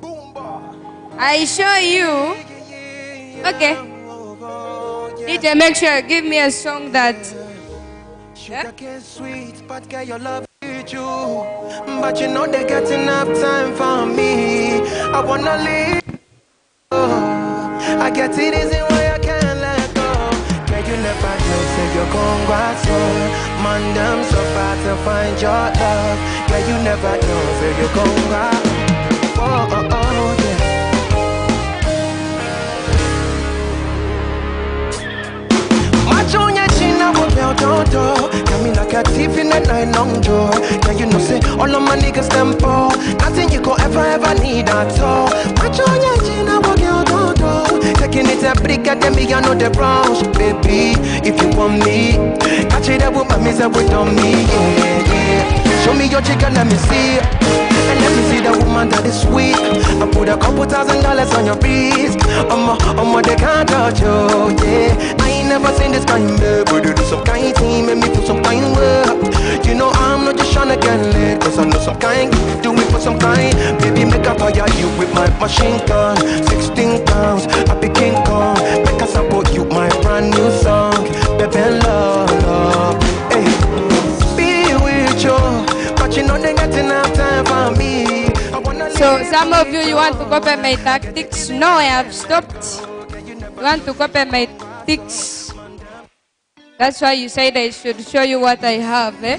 I show you? Okay. DJ, make sure give me a song that. Yeah? Sweet, but girl, your love you. But you know they got enough time for me. I wanna leave. I get it easy way I can't let go. Girl, you never know, say you're gon' go so. Man, them so far to find your love. Girl, you never know, say you're gon' go. Oh, oh, oh, yeah. Machonya china wo bel dodo. Coming like a thief in the night long door. Yeah, you know say all of my niggas them poor. Nothing you could ever need at all. Machonya china wo bel dodo. Taking it a brick at them, I know the bronze, baby. If you want me, catch it up with my miss up with on me, yeah, yeah. Show me your chicken, let me see. And let me see the woman that is sweet. I put a couple $1,000 on your wrist. They can't touch you, yeah. I ain't never seen this kind, but you do some kind thing, make me feel some kind way. You know I'm not just tryna get laid, cause I know some kind, do it for some kind. Baby, make a fire you with my machine gun. 16 pounds, I be King Kong. Make a support you, my brand new song. Baby, love, love, hey. Be with you, but you know they got enough time for me. So some of you want to copy my tactics. No, I have stopped. You want to copy my tactics. That's why you said I should show you what I have. Eh?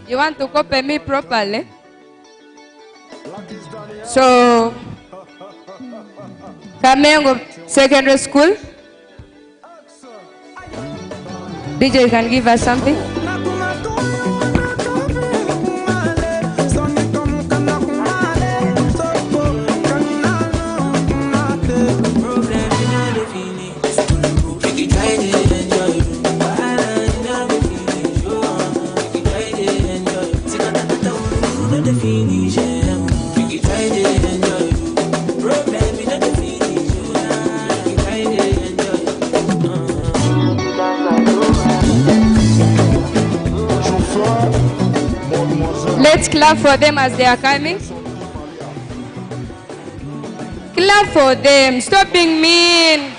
You want to copy me properly. So, Kamengo Secondary School. DJ can give us something. Let's clap for them as they are coming. Clap for them. Stop being mean.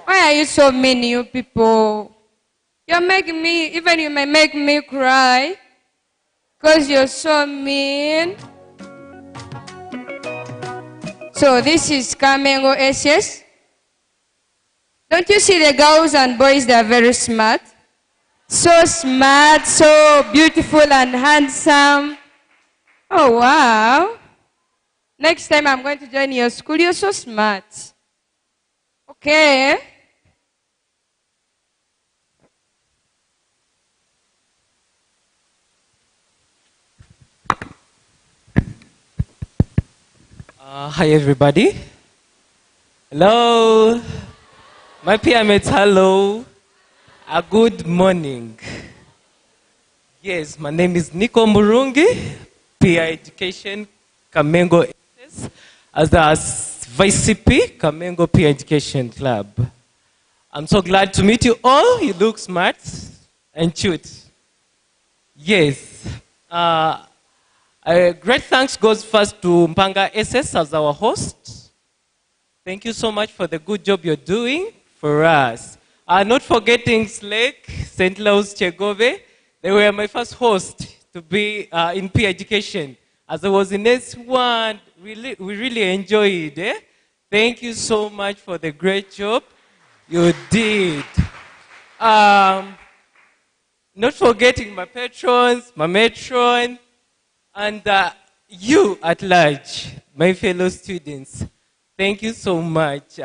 Why are you so mean, you people? You're making me, even you may make me cry. Because you're so mean. So this is Kamengo SS. Don't you see the girls and boys, they are very smart? So smart, so beautiful and handsome. Oh, wow. Next time I'm going to join your school. You're so smart. Okay. Hi, everybody. Hello. My peer mates, hello. A good morning. Yes, my name is Nico Murungi, peer education, Kamengo SS, as the Vice CP, Kamengo Peer Education Club. I'm so glad to meet you all. You look smart and cute. Yes. Great thanks goes first to Mpanga SS as our host. Thank you so much for the good job you're doing for us. Not forgetting Slake, St. Louis, Chegove. They were my first host to be in peer education. As I was in S1, we really enjoyed it. Thank you so much for the great job you did. Not forgetting my patrons, my matron, and you at large, my fellow students. Thank you so much.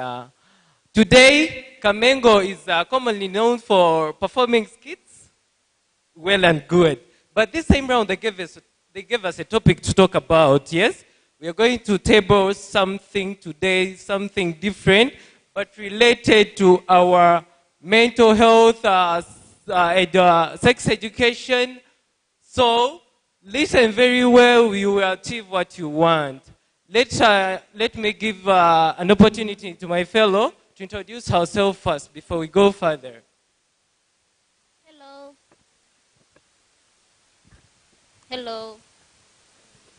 Today, Kamengo is commonly known for performing skits. Well and good. But this time round, they gave us a topic to talk about, yes? We are going to table something today, something different, but related to our mental health and sex education. So, listen very well, you will achieve what you want. Let me give an opportunity to my fellow to introduce herself first before we go further. Hello.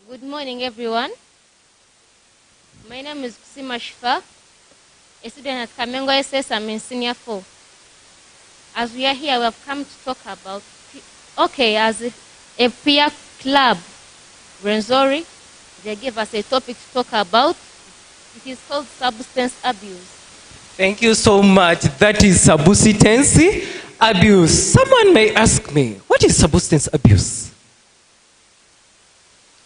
Good morning, everyone. My name is Kusima Shifa, a student at Kamengo SS. I'm in Senior 4. As we are here, we have come to talk about, as a peer club, Rwenzori, they gave us a topic to talk about. It is called substance abuse. Thank you so much. That is substance abuse. Someone may ask me, what is substance abuse?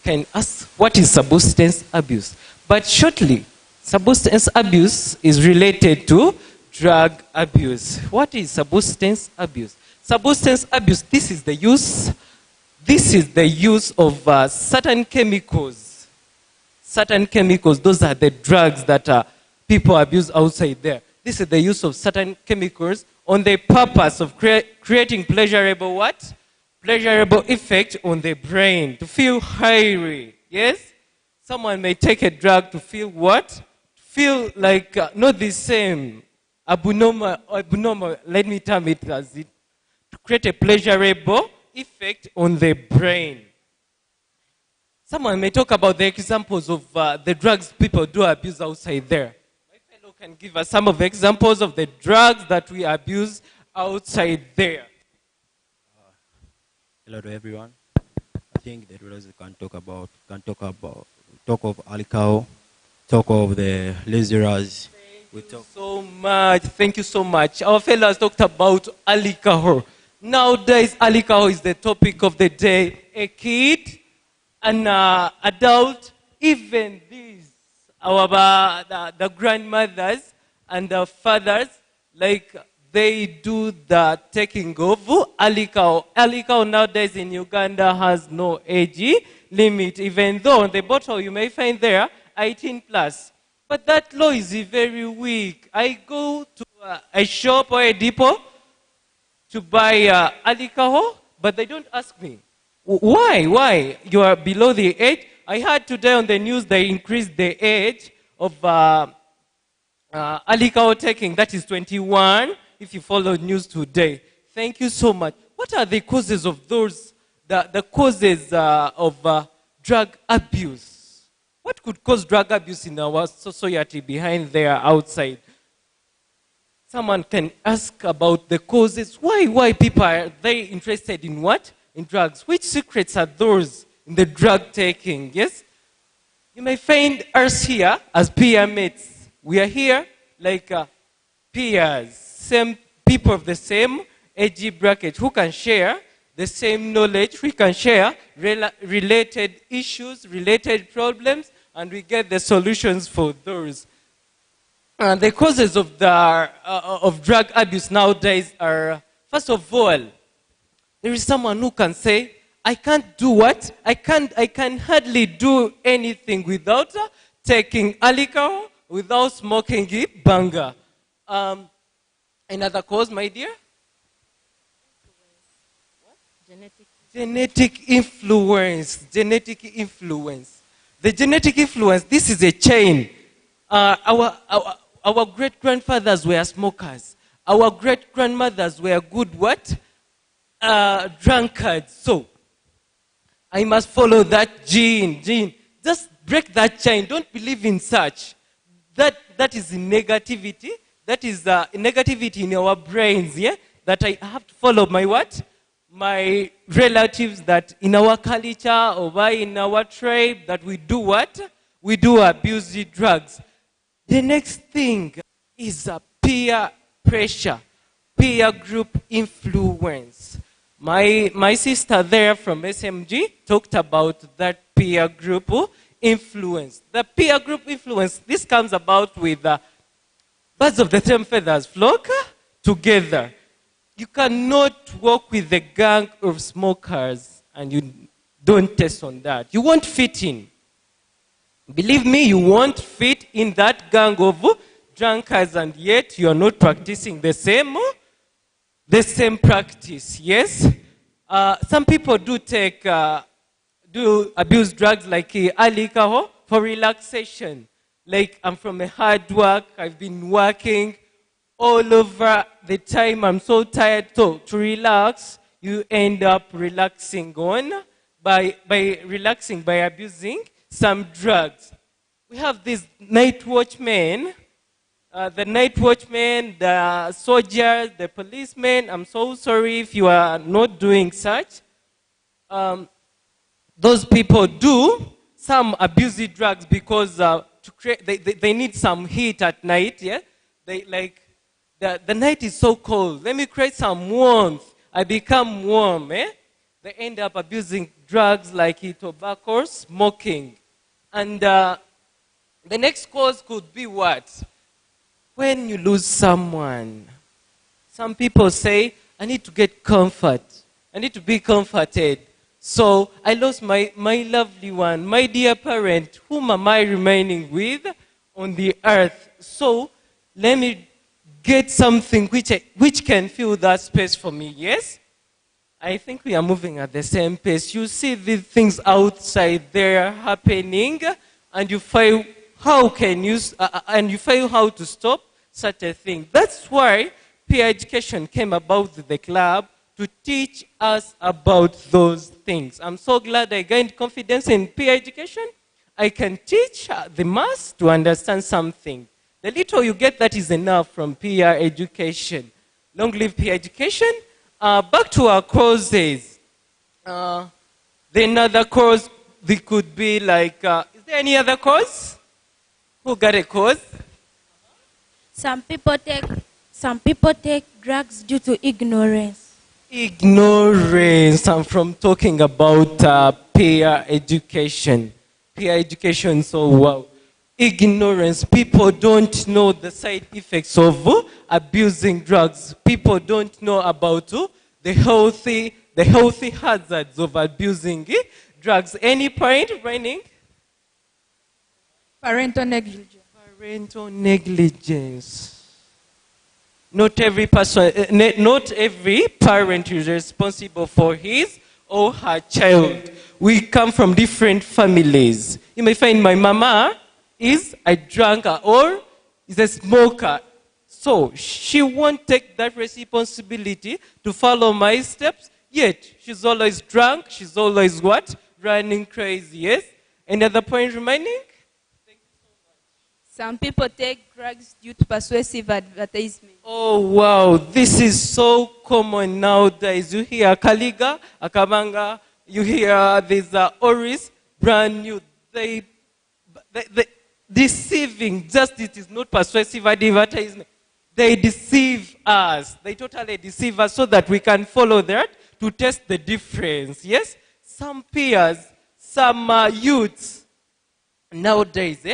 Can ask, what is substance abuse? But shortly, substance abuse is related to drug abuse. What is substance abuse? Substance abuse, this is the use of certain chemicals. Certain chemicals, those are the drugs that people abuse outside there. This is the use of certain chemicals on the purpose of creating pleasurable what? Pleasurable effect on the brain, to feel high. Yes? Someone may take a drug to feel what? Feel like not the same. Abnormal, let me term it as it. To create a pleasurable effect on the brain. Someone may talk about the examples of the drugs people do abuse outside there. My fellow can give us some of the examples of the drugs that we abuse outside there. Hello to everyone. I think the drugs we can talk of alcohol, talk of the lasers. Thank you so much. Thank you so much. Our fellow has talked about alcohol. Nowadays, alcohol is the topic of the day. A kid, an adult, even these, the grandmothers and the fathers, like they do the taking of alcohol. Alcohol nowadays in Uganda has no age limit, even though on the bottle you may find there 18 plus. But that law is very weak. I go to a shop or a depot to buy alcohol, but they don't ask me. Why? You are below the age. I heard today on the news they increased the age of alcohol taking. That is 21, if you follow news today. Thank you so much. What are the causes of those, the causes of drug abuse? What could cause drug abuse in our society behind there, outside? Someone can ask about the causes. Why people are they interested in what? In drugs. Which secrets are those in the drug taking? Yes? You may find us here as peer mates. We are here like peers, same people of the same age bracket who can share the same knowledge, we can share related issues, related problems, and we get the solutions for those. The causes of drug abuse nowadays are, first of all, there is someone who can say, I can't do what? I can hardly do anything without taking alcohol, without smoking it, banga. Another cause, my dear? Genetic influence. Genetic influence. The genetic influence, this is a chain. Our great-grandfathers were smokers. Our great-grandmothers were good what? Drunkards. So, I must follow that gene. Just break that chain. Don't believe in such. That is negativity. That is negativity in our brains, yeah? That I have to follow my what? My relatives, that in our culture or in our tribe, that we do what? We do abuse the drugs. The next thing is peer pressure, peer group influence. My sister there from SMG talked about that peer group influence. The peer group influence, this comes about with birds of the same feathers flock together. You cannot walk with a gang of smokers and you don't test on that. You won't fit in. Believe me, you won't fit in that gang of drunkards, and yet you are not practicing the same practice. Yes? Some people do abuse drugs like alcohol for relaxation. Like, I'm from a hard work, I've been working all over the time, I'm so tired. So to relax, you end up relaxing by abusing some drugs. We have these night watchmen, the soldiers, the policemen. I'm so sorry if you are not doing such. Those people do some abuse the drugs because they need some heat at night. Yeah, the night is so cold. Let me create some warmth. I become warm. They end up abusing drugs like tobacco, smoking. And the next cause could be what? When you lose someone. Some people say, I need to get comfort. I need to be comforted. So I lost my lovely one, my dear parent. Whom am I remaining with on the earth? So let me get something which can fill that space for me, yes? I think we are moving at the same pace. You see these things outside there happening, and you fail how to stop such a thing. That's why peer education came about with the club, to teach us about those things. I'm so glad I gained confidence in peer education. I can teach the mass to understand something. The little you get, that is enough from peer education. Long live peer education. Back to our causes. The another cause, they could be like, is there any other cause? Who got a cause? Some people take drugs due to ignorance. Ignorance. I'm from talking about peer education. Peer education, so wow. Ignorance. People don't know the side effects of abusing drugs. People don't know about the healthy hazards of abusing drugs. Any point remaining? Parental negligence. Parental negligence. Not every parent is responsible for his or her child. We come from different families. You may find my mama is a drunkard or is a smoker. So she won't take that responsibility to follow my steps, yet she's always drunk, she's always what? Running crazy, yes? Any other point remaining? Some people take drugs due to persuasive advertisement. Oh, wow. This is so common nowadays. You hear Kaliga, Akabanga, you hear these Oris, brand new. They deceiving, just it is not persuasive advertisement. They deceive us. They totally deceive us so that we can follow that to test the difference. Yes? Some peers, some youths nowadays,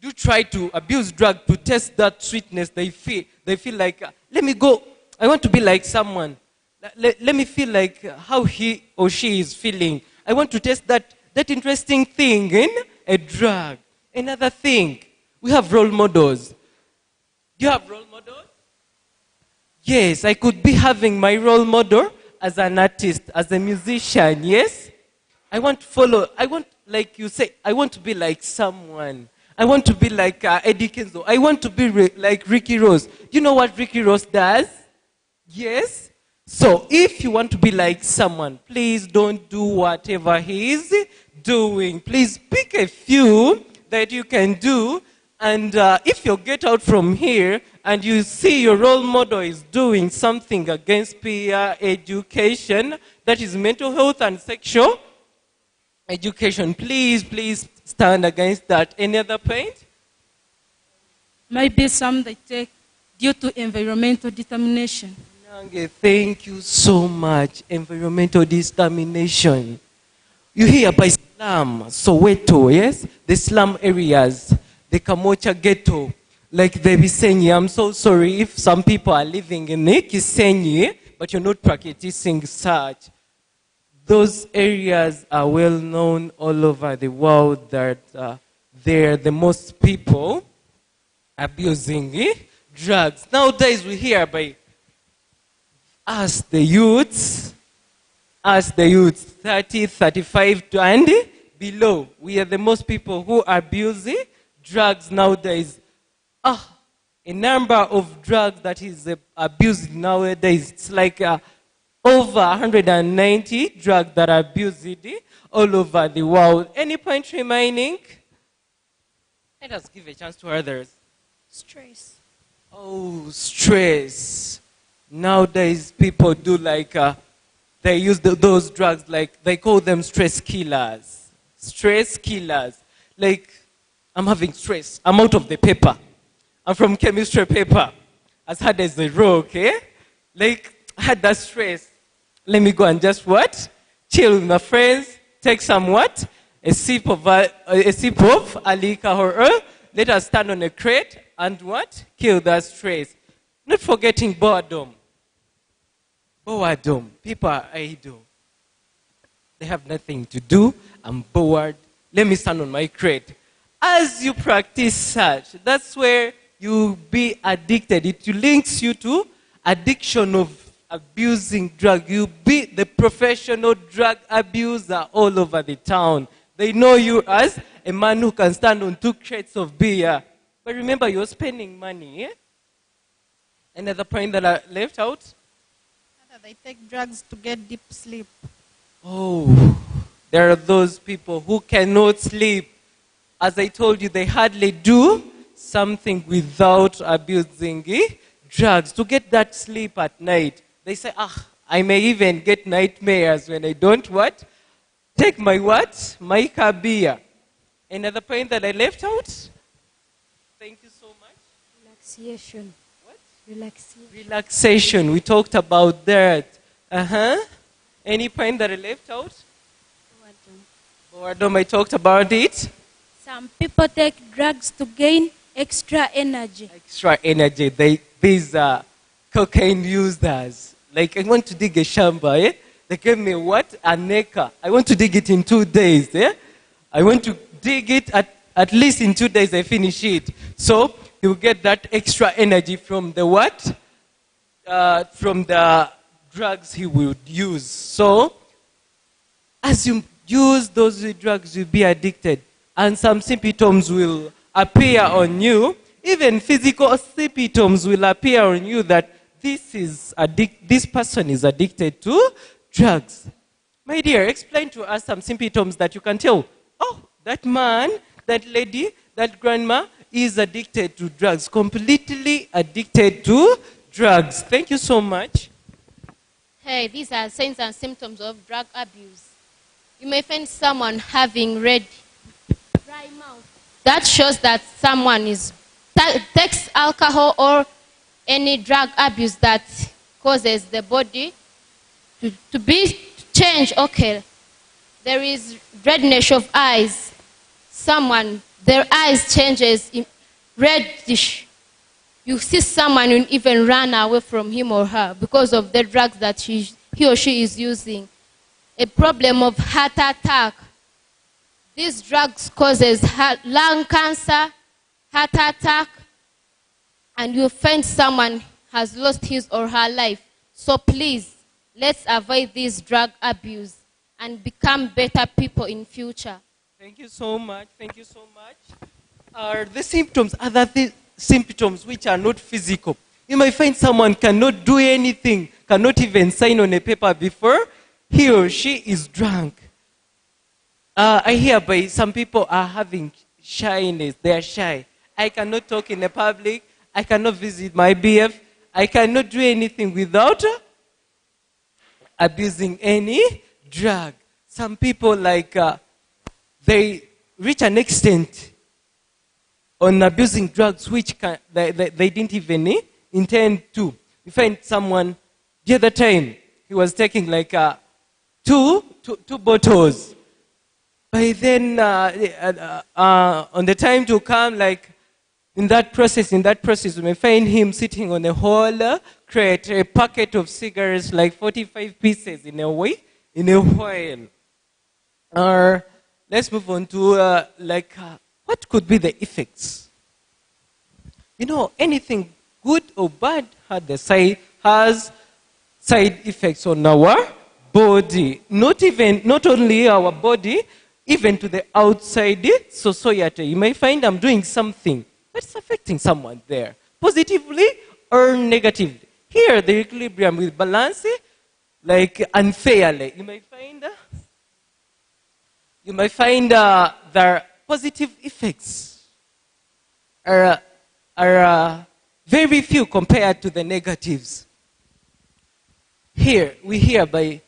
do try to abuse drug to test that sweetness they feel. They feel like, let me go. I want to be like someone. Let me feel like how he or she is feeling. I want to test that interesting thing in a drug. Another thing, we have role models. Do you have role models? Yes, I could be having my role model as an artist, as a musician, yes? I want to follow, like you say, I want to be like someone. I want to be like Eddie Kenzo. I want to be like Ricky Ross. Do you know what Ricky Ross does? Yes? So if you want to be like someone, please don't do whatever he is doing. Please pick a few that you can do. And if you get out from here and you see your role model is doing something against peer education, that is mental health and sexual education, please stand against that. Any other point? Maybe some they take due to environmental determination. Thank you so much. Environmental determination. You hear by slum, Soweto, yes? The slum areas, the Kamocha ghetto, like the Bisenyi. I'm so sorry if some people are living in Kisenyi, but you're not practicing such. Those areas are well known all over the world that they're the most people abusing drugs. Nowadays we hear by us the youths, 30, 35 and below. We are the most people who abuse drugs nowadays. A number of drugs that is abused nowadays. It's like over 190 drugs that are abused all over the world. Any point remaining? Let us give a chance to others. Stress. Oh, stress. Nowadays, people do like, they use those drugs, like, they call them stress killers. Stress killers. Like, I'm having stress. I'm out of the paper. I'm from chemistry paper. As hard as the rock, eh? Like, I had that stress. Let me go and just what? Chill with my friends. Take some what? A sip of alcohol. Let us stand on a crate and what? Kill that stress. Not forgetting boredom. Boredom. People are idle. They have nothing to do. I'm bored. Let me stand on my crate. As you practice such, that's where you be addicted. It links you to addiction of abusing drug. You be the professional drug abuser all over the town. They know you as a man who can stand on 2 crates of beer. But remember, you're spending money. Eh? Another point that I left out? They take drugs to get deep sleep. Oh, there are those people who cannot sleep. As I told you, they hardly do something without abusing drugs to get that sleep at night. They say, I may even get nightmares when I don't what? Take my what? My beer. Another point that I left out? Thank you so much. Relaxation. Relaxation. We talked about that. Any point that I left out? Boredom. I talked about it. Some people take drugs to gain extra energy. Extra energy. These are cocaine users. Like, I want to dig a shamba, eh? They gave me what? An acre. I want to dig it in 2 days, eh? I want to dig it at least in 2 days I finish it. So, you get that extra energy from the what? From the drugs he would use. So, as you use those drugs, you'll be addicted. And some symptoms will appear on you. Even physical symptoms will appear on you that this person is addicted to drugs. My dear, explain to us some symptoms that you can tell. Oh, that man, that lady, that grandma is addicted to drugs, completely addicted to drugs. Thank you so much. Hey, these are signs and symptoms of drug abuse. You may find someone having red, dry mouth. That shows that someone takes alcohol or any drug abuse that causes the body to be changed. Okay, there is redness of eyes. Someone, their eyes changes in reddish. You see someone will even run away from him or her because of the drugs that he or she is using. A problem of heart attack. These drugs causes lung cancer, heart attack, and you find someone has lost his or her life. So please, let's avoid this drug abuse and become better people in future. Thank you so much. Thank you so much. Are the symptoms other symptoms which are not physical? You might find someone cannot do anything, cannot even sign on a paper before he or she is drunk. I hear by some people are having shyness. They are shy. I cannot talk in the public. I cannot visit my BF. I cannot do anything without abusing any drug. Some people they reach an extent on abusing drugs which they didn't even intend to. You find someone, the other time, he was taking two bottles. By then, on the time to come, in that process, you may find him sitting on a whole crate, a packet of cigarettes, like 45 pieces in a while. Let's move on to what could be the effects? You know, anything good or bad has side effects on our body. Not only our body, even to the outside society. You may find I'm doing something, but it's affecting someone there, positively or negatively. Here, the equilibrium with balance, unfairly. You may find the positive effects are very few compared to the negatives. Here, we hear by,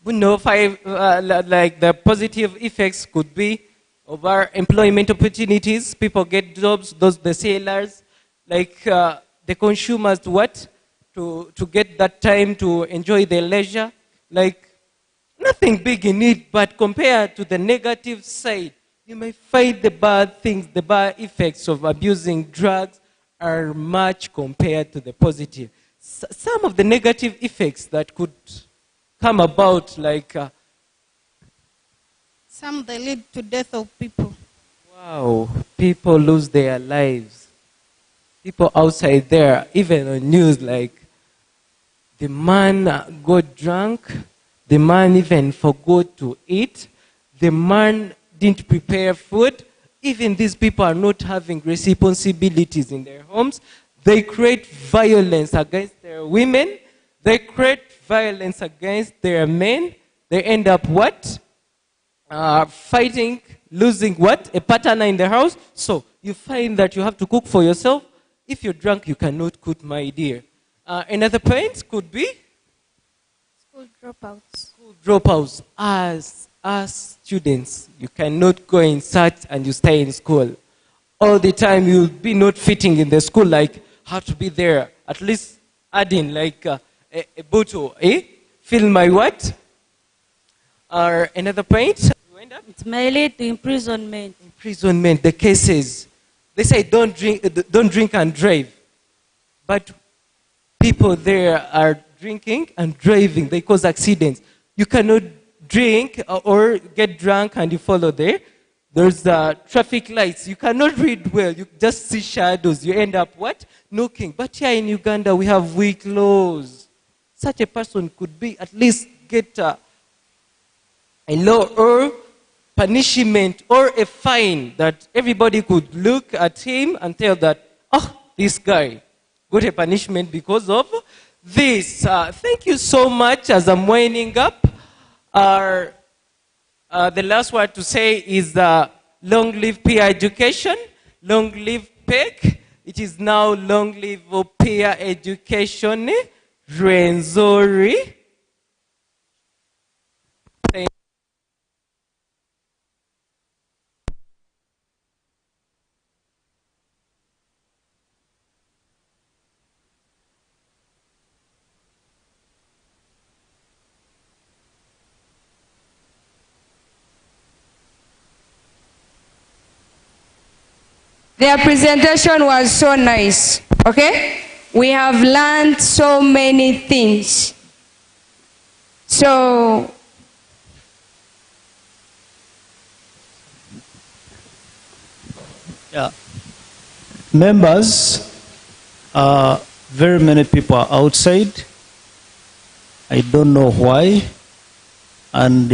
the positive effects could be over employment opportunities. People get jobs, the sailors, the consumers, to get that time to enjoy their leisure. Nothing big in it, but compared to the negative side, you may find the bad things, the bad effects of abusing drugs are much compared to the positive. Some of the negative effects that could come about, some they lead to death of people. Wow, people lose their lives. People outside there, even on news, the man got drunk, the man even forgot to eat, the man didn't prepare food. Even these people are not having responsibilities in their homes. They create violence against their women. They create violence against their men. They end up fighting, losing a partner in the house. So you find that you have to cook for yourself. If you're drunk, you cannot cook, my dear. Another point could be school dropouts. School dropouts. As students, you cannot go in search and you stay in school. All the time you'll be not fitting in the school, have to be there. At least adding a bottle, Fill my what? Or another point? It may lead to imprisonment. Imprisonment, the cases. They say don't drink and drive. But people there are drinking and driving. They cause accidents. You cannot drink or get drunk and you follow there. There's traffic lights. You cannot read well. You just see shadows. You end up knocking. But here in Uganda, we have weak laws. Such a person could be at least get a law or punishment or a fine that everybody could look at him and tell that, this guy got a punishment because of this. Thank you so much. As I'm winding up, the last word to say is long live peer education, long live PEC. It is now long live peer education. Rwenzori. Their presentation was so nice. Okay? We have learned so many things. So, yeah. Members, very many people are outside. I don't know why. And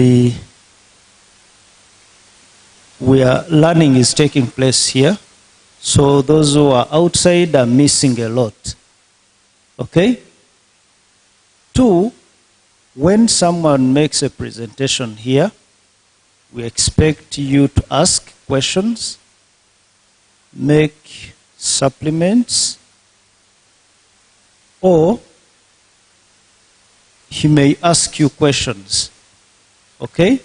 learning is taking place here. So those who are outside are missing a lot. Okay? 2, when someone makes a presentation here, we expect you to ask questions, make supplements, or he may ask you questions. Okay?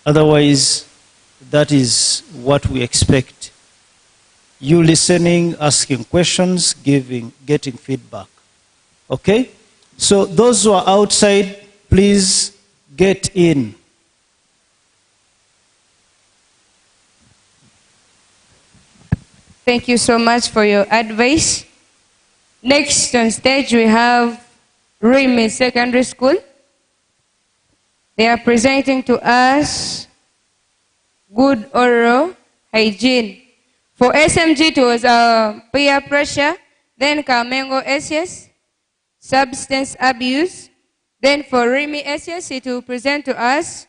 Otherwise, that is what we expect. You listening, asking questions, getting feedback. Okay? So those who are outside, please get in. thank you so much for your advice. Next on stage we have Rimi Secondary School. They are presenting to us good oral hygiene. For SMG it was peer pressure, then Kamengo SS, substance abuse. Then for Rimi SS it will present to us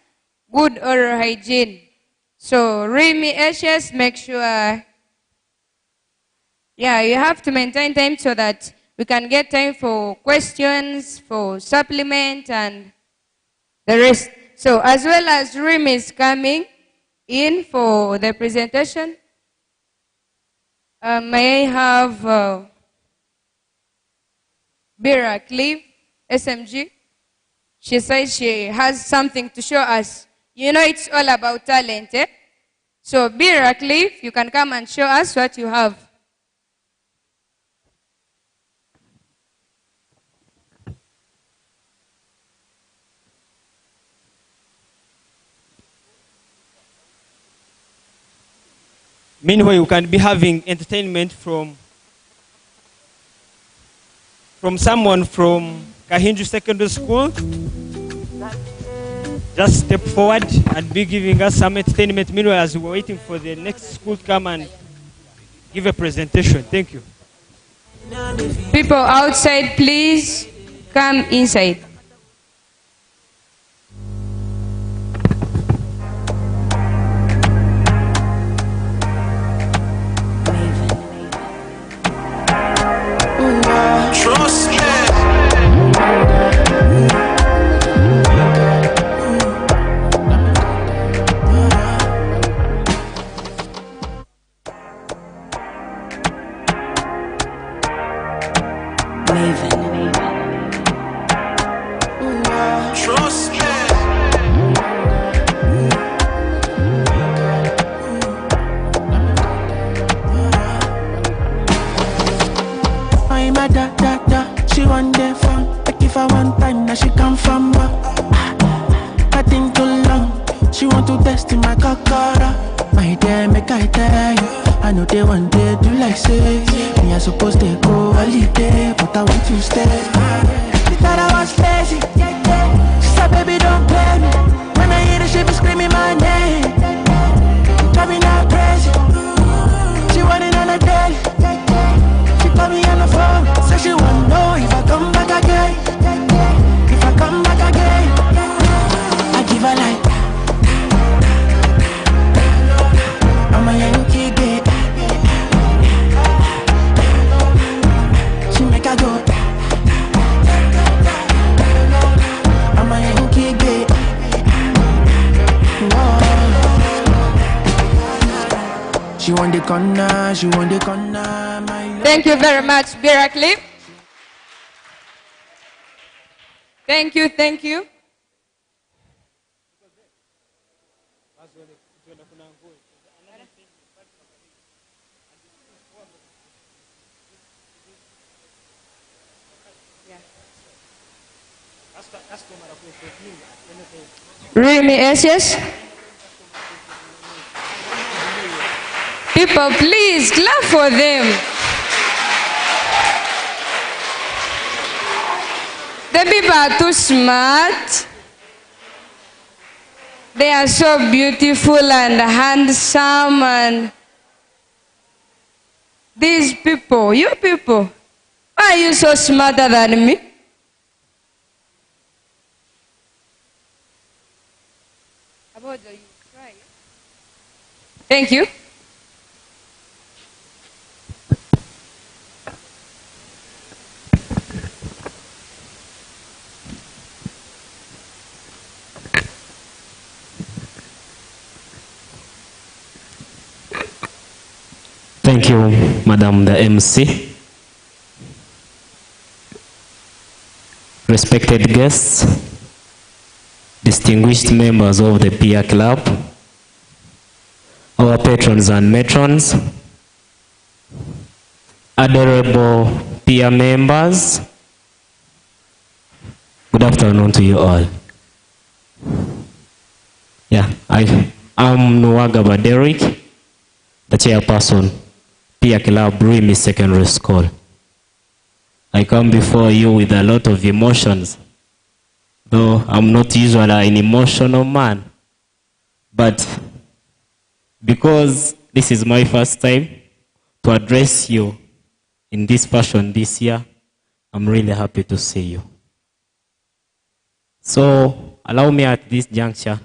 good oral hygiene. So Rimi SS, make sure, you have to maintain time so that we can get time for questions, for supplement and the rest. So as well as Rimi is coming in for the presentation, may I have Bira Cleve, SMG. She says she has something to show us. You know it's all about talent, eh? So Bira Cleve, you can come and show us what you have. Meanwhile, you can be having entertainment from someone from Kahinju Secondary School. Just step forward and be giving us some entertainment. Meanwhile, as we're waiting for the next school to come and give a presentation. Thank you. People outside, please come inside. Trust me. Trust me. I'm a da. She want the fun. Like if I want time, now she come from back. I think too long. She want to test in my kakara. My dear, make I tell you. I know they want to do like say. Me I supposed to go holiday, but I want to stay. She thought I was lazy. She said, baby, don't play me. When I hear the she be screaming my name. Drive me not crazy. She want it on a daily. She call me on the phone. Say she wanna know if I come back again. If I come back again, I give her like I'm a Yankee gay. She make her go. I'm a Yankee gay. She want the corner, she want the corner. Thank you very much, Bira Cleve. Thank you, thank you. Rimi SS. People, please clap for them. The people are too smart. They are so beautiful and handsome, and these people, you people, why are you so smarter than me? Thank you. Thank you, Madam the MC. Respected guests, distinguished members of the peer club, our patrons and matrons, adorable peer members, good afternoon to you all. Yeah, I'm Nwagaba Derek, the chairperson, Peer Club Rimi Secondary School. I come before you with a lot of emotions, though I'm not usually an emotional man. But because this is my first time to address you in this fashion this year, I'm really happy to see you. So allow me at this juncture,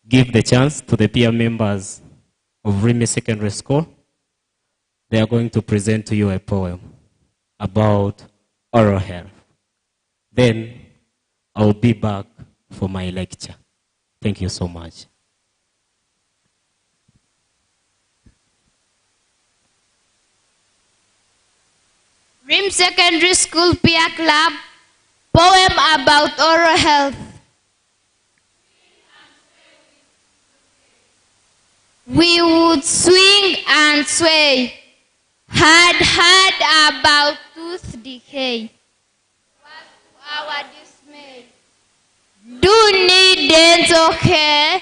give the chance to the peer members of Rimi Secondary School. They are going to present to you a poem about oral health. Then I'll be back for my lecture. Thank you so much. Rim Secondary School Peer Club, poem about oral health. We would swing and sway, had about tooth decay. What our dismay. Do need dental care.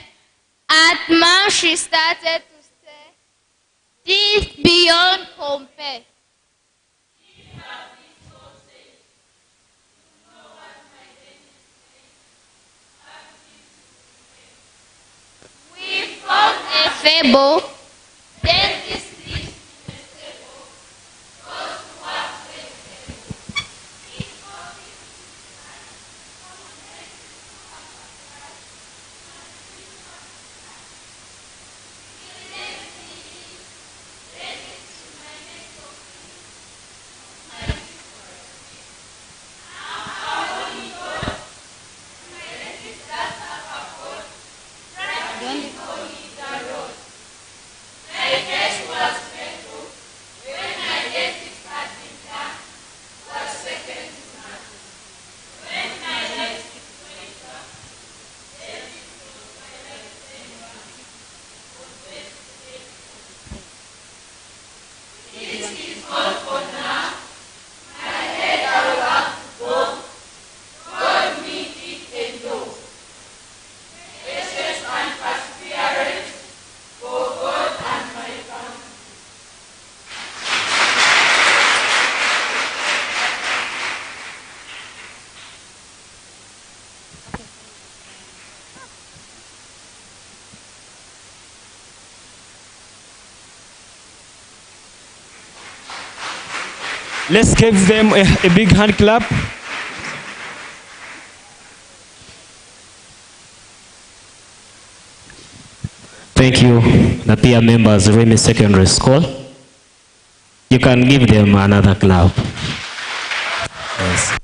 At month she started to stare, teeth beyond compare. We found a fable, dentist is stable, goes to work Let's give them a big hand clap. Thank you, the peer members of Rimi Secondary School. You can give them another clap. Yes.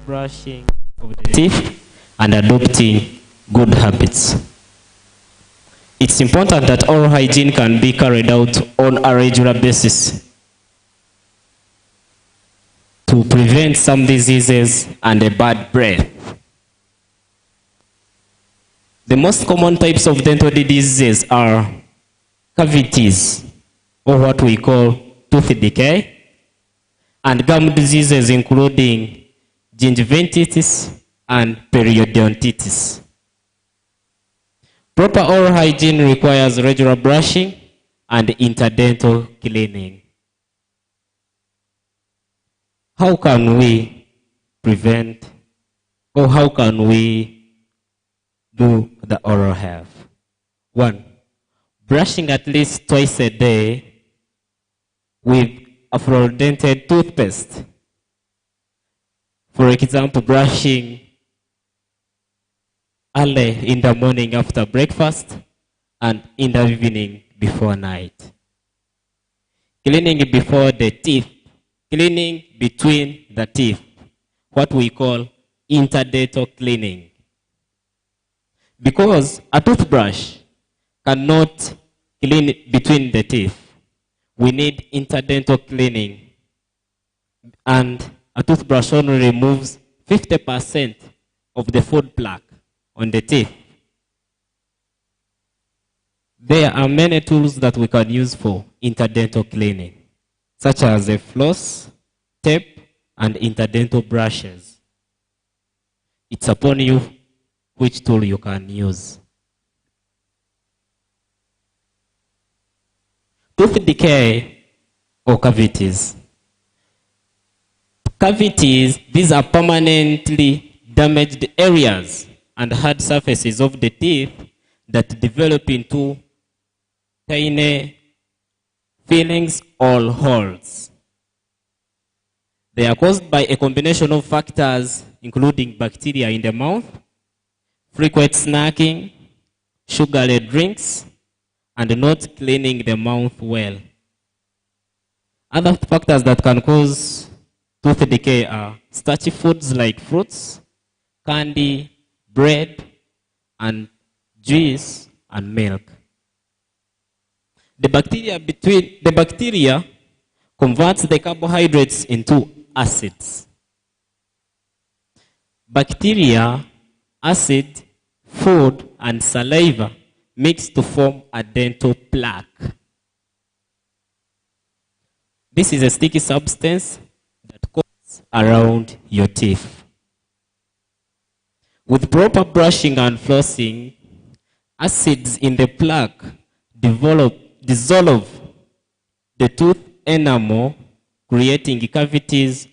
brushing of the teeth and adopting good habits. It's important that oral hygiene can be carried out on a regular basis to prevent some diseases and a bad breath. The most common types of dental diseases are cavities, or what we call tooth decay, and gum diseases including gingivitis and periodontitis. Proper oral hygiene requires regular brushing and interdental cleaning. How can we prevent, or how can we do the oral health? 1. Brushing at least twice a day with a fluoridated toothpaste. For example, brushing early in the morning after breakfast and in the evening before night. Cleaning before the teeth, cleaning between the teeth, what we call interdental cleaning. Because a toothbrush cannot clean between the teeth, we need interdental cleaning. And a toothbrush only removes 50% of the food plaque on the teeth. There are many tools that we can use for interdental cleaning, such as a floss, tape, and interdental brushes. It's upon you which tool you can use. Tooth decay or cavities. Cavities, these are permanently damaged areas and hard surfaces of the teeth that develop into tiny fillings or holes. They are caused by a combination of factors including bacteria in the mouth, frequent snacking, sugary drinks, and not cleaning the mouth well. Other factors that can cause tooth decay are starchy foods like fruits, candy, bread, and juice and milk. The bacteria converts the carbohydrates into acids. Bacteria, acid, food, and saliva mix to form a dental plaque. This is a sticky substance that coats around your teeth. With proper brushing and flossing, acids in the plaque dissolve the tooth enamel, creating cavities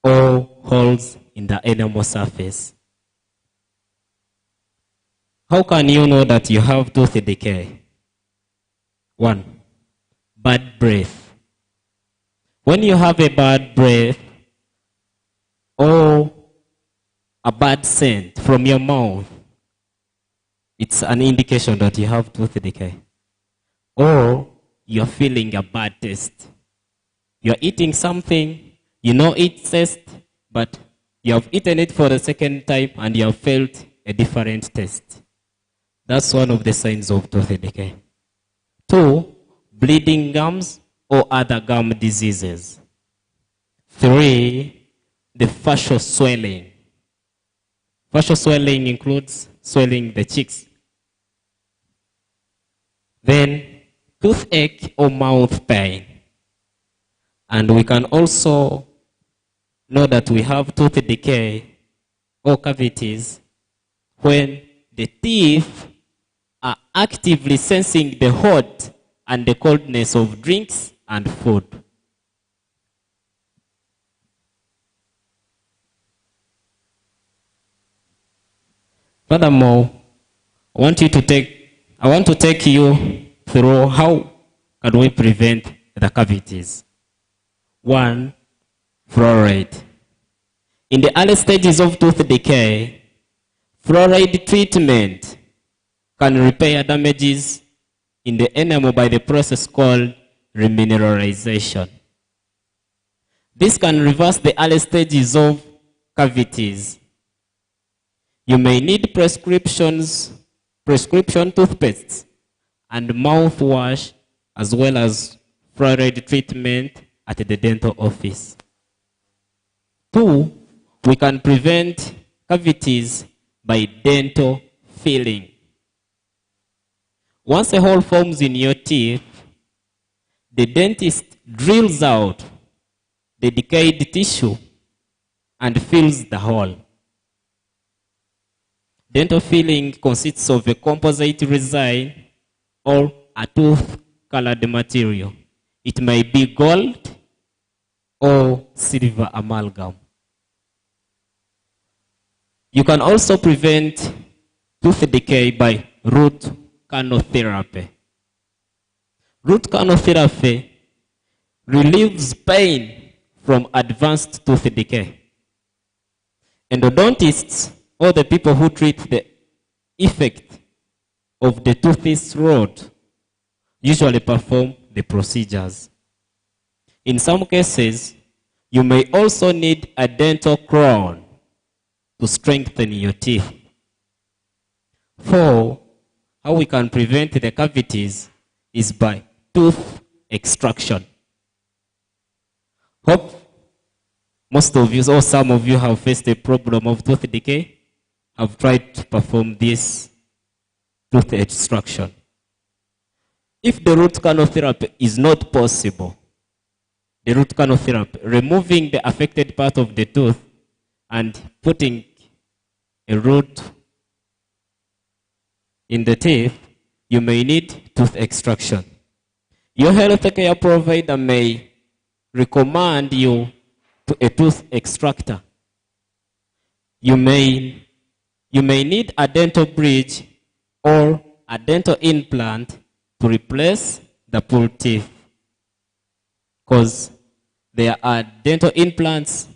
or holes in the enamel surface. How can you know that you have tooth decay? 1. Bad breath. When you have a bad breath or a bad scent from your mouth, it's an indication that you have tooth decay. Or you're feeling a bad taste. You're eating something, you know it tastes, but you have eaten it for the second time and you have felt a different taste. That's one of the signs of tooth decay. 2, bleeding gums or other gum diseases. 3, the facial swelling. Facial swelling includes swelling the cheeks. Then, toothache or mouth pain. And we can also know that we have tooth decay or cavities when the teeth are actively sensing the hot and the coldness of drinks and food. Furthermore, I want to take you through how can we prevent the cavities. 1, fluoride. In the early stages of tooth decay, fluoride treatment can repair damages in the enamel by the process called remineralization. This can reverse the early stages of cavities. You may need prescription toothpastes and mouthwash, as well as fluoride treatment at the dental office. 2, we can prevent cavities by dental filling. Once a hole forms in your teeth, the dentist drills out the decayed tissue and fills the hole. Dental filling consists of a composite resin or a tooth-colored material. It may be gold or silver amalgam. You can also prevent tooth decay by root canal therapy. Root canal therapy relieves pain from advanced tooth decay. Endodontists, or the people who treat the effect of the tooth rot, usually perform the procedures. In some cases, you may also need a dental crown to strengthen your teeth. 4, how we can prevent the cavities is by tooth extraction. Hope most of you or some of you have faced a problem of tooth decay, have tried to perform this tooth extraction. If the root canal therapy is not possible, the root canal therapy, removing the affected part of the tooth and putting a root in the teeth, you may need tooth extraction. Your healthcare provider may recommend you to a tooth extractor. You may need a dental bridge or a dental implant to replace the pulled teeth, because there are dental implants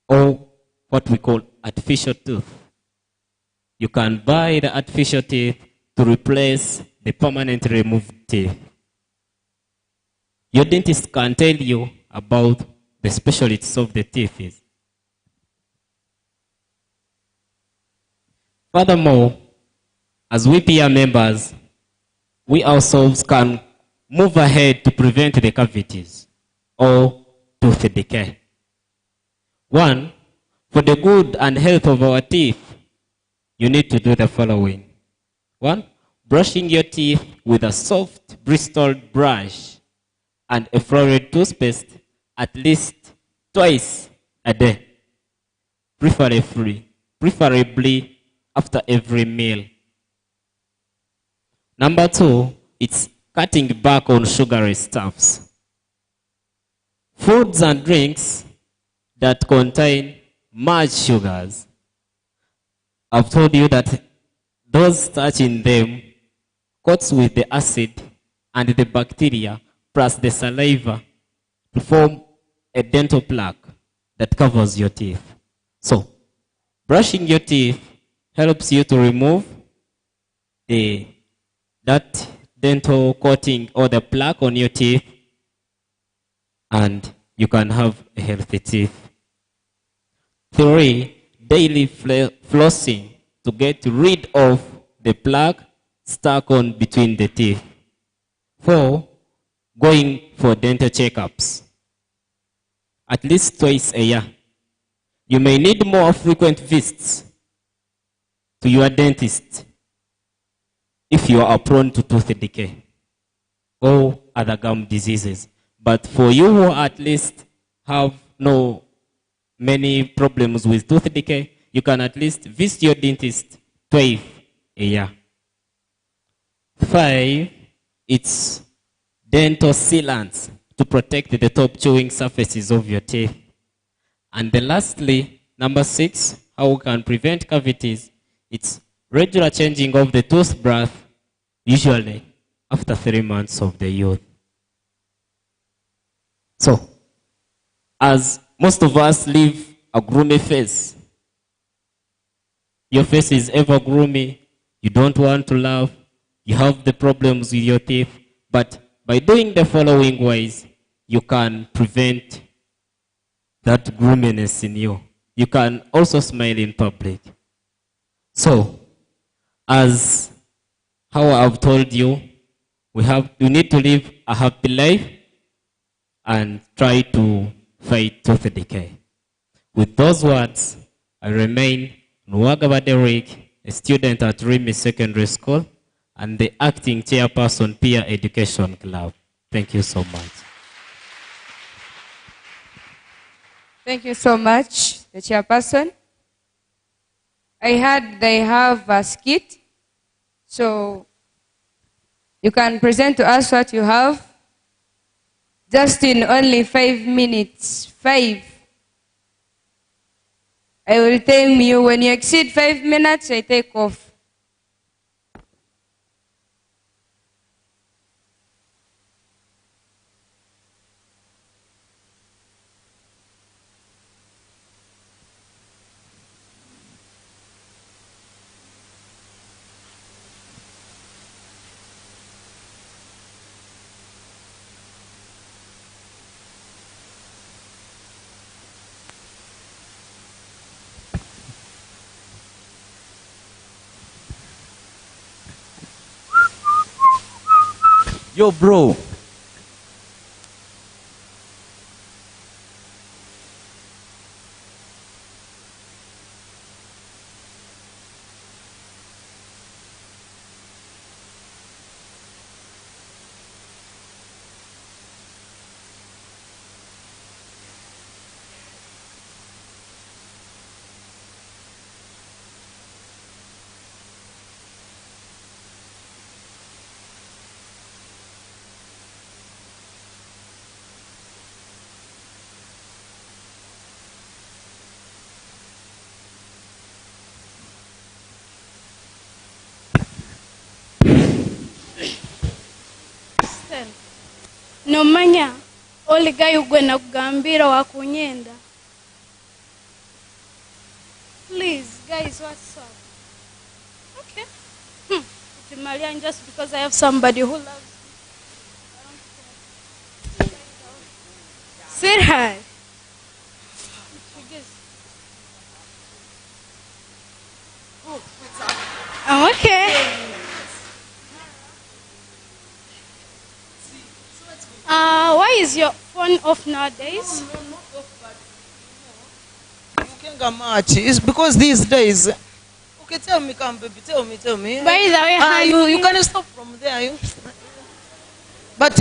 or what we call artificial tooth. You can buy the artificial teeth to replace the permanently removed teeth. Your dentist can tell you about the specialties of the teeth. Furthermore, as we peer members, we ourselves can move ahead to prevent the cavities or tooth decay. 1, for the good and health of our teeth, you need to do the following. 1, brushing your teeth with a soft bristled brush and a fluoride toothpaste at least twice a day, preferably after every meal. Number 2, it's cutting back on sugary stuffs. Foods and drinks that contain much sugars. I've told you that those starch in them coats with the acid and the bacteria plus the saliva to form a dental plaque that covers your teeth. So, brushing your teeth helps you to remove that dental coating or the plaque on your teeth, and you can have a healthy teeth. 3, daily flossing to get rid of the plaque stuck on between the teeth. 4, going for dental checkups at least twice a year. You may need more frequent visits to your dentist if you are prone to tooth decay or other gum diseases. But for you who at least have no many problems with tooth decay, you can at least visit your dentist twice a year. 5, it's dental sealants to protect the top chewing surfaces of your teeth. And then lastly, number 6, how we can prevent cavities. It's regular changing of the toothbrush, usually after 3 months of the youth. So, as most of us live a gloomy face, your face is ever gloomy, you don't want to laugh, you have the problems with your teeth, but by doing the following ways, you can prevent that gloominess in you. you can also smile in public. So, as how I've told you, you need to live a happy life and try to fight tooth decay. With those words, I remain Nwagaba Derek, a student at Rimi Secondary School and the acting chairperson Peer Education Club. Thank you so much. Thank you so much, the chairperson. I heard they have a skit, so you can present to us what you have just in only 5 minutes. 5. I will tell you when you exceed 5 minutes, I take off. Yo, bro. nomanya oligayo gwe nakugambira wakunyenda. Please, guys, what's up? Okay. Malian, just because I have somebody who loves me. Say hi. I'm okay. Why is your phone off nowadays? It's because these days. Okay, tell me, come, baby. Tell me. By the way, you can stop from there. But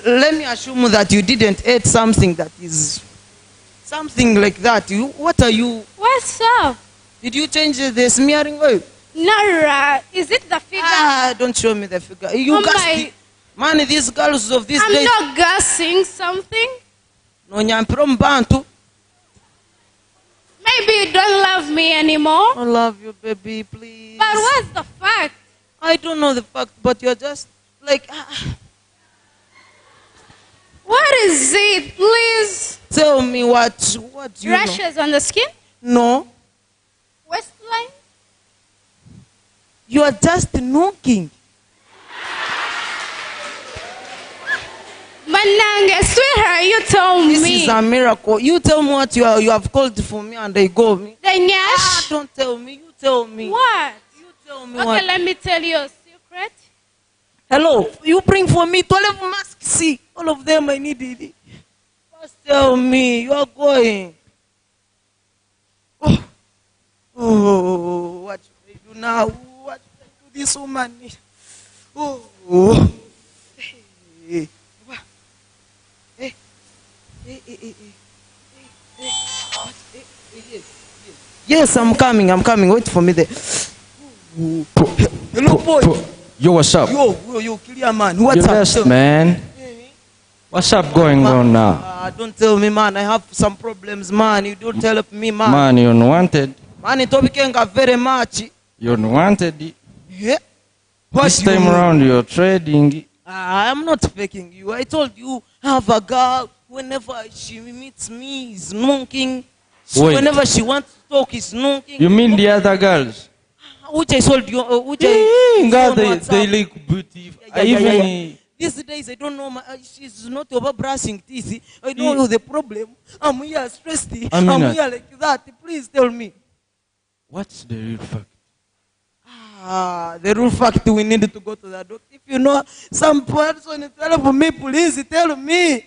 let me assume that you didn't eat something that is something like that. What are you? What's up? Did you change the smearing oil? No, is it the figure? Don't show me the figure. You guys, man, these girls of these days. I'm not guessing something. No, nyampiro mbantu. Maybe you don't love me anymore. I love you, baby, please. But what's the fact? I don't know the fact, but you're just like. What is it, please? Tell me what you know. Rashes on the skin? No. Waistline? You are just knocking. Mananga, sweetheart, you tell me. This is a miracle. You tell me what you have called for me and they go me. The nyash? Don't tell me. You tell me. What? You tell me okay, what. Let me tell you a secret. Hello, you bring for me 12 masks. See, all of them I needed it. Just tell me, you are going. Oh, what should I do now? What should I do this woman? Oh. Hey. Yes, I'm coming. Wait for me there. Hello, boy. Yo, what's up? Yo, clear man. What's up? Yes, man. What's up going on now? Don't tell me, man. I have some problems, man. You don't tell me, man. Man, you're unwanted. Man, it became very much. You're unwanted. Yeah. This time around, you're trading. I'm not faking you. I told you, have a girl. Whenever she meets me, is knocking. Whenever she wants to talk, is knocking. You mean the other girls? Which I told you. God, they look beautiful. These days, I don't know, she's not over brushing teeth. I don't know the problem. I'm here stressed. I'm here like that. Please tell me. What's the real fact? The real fact, we need to go to the doctor. If you know some person, tell me, please tell me.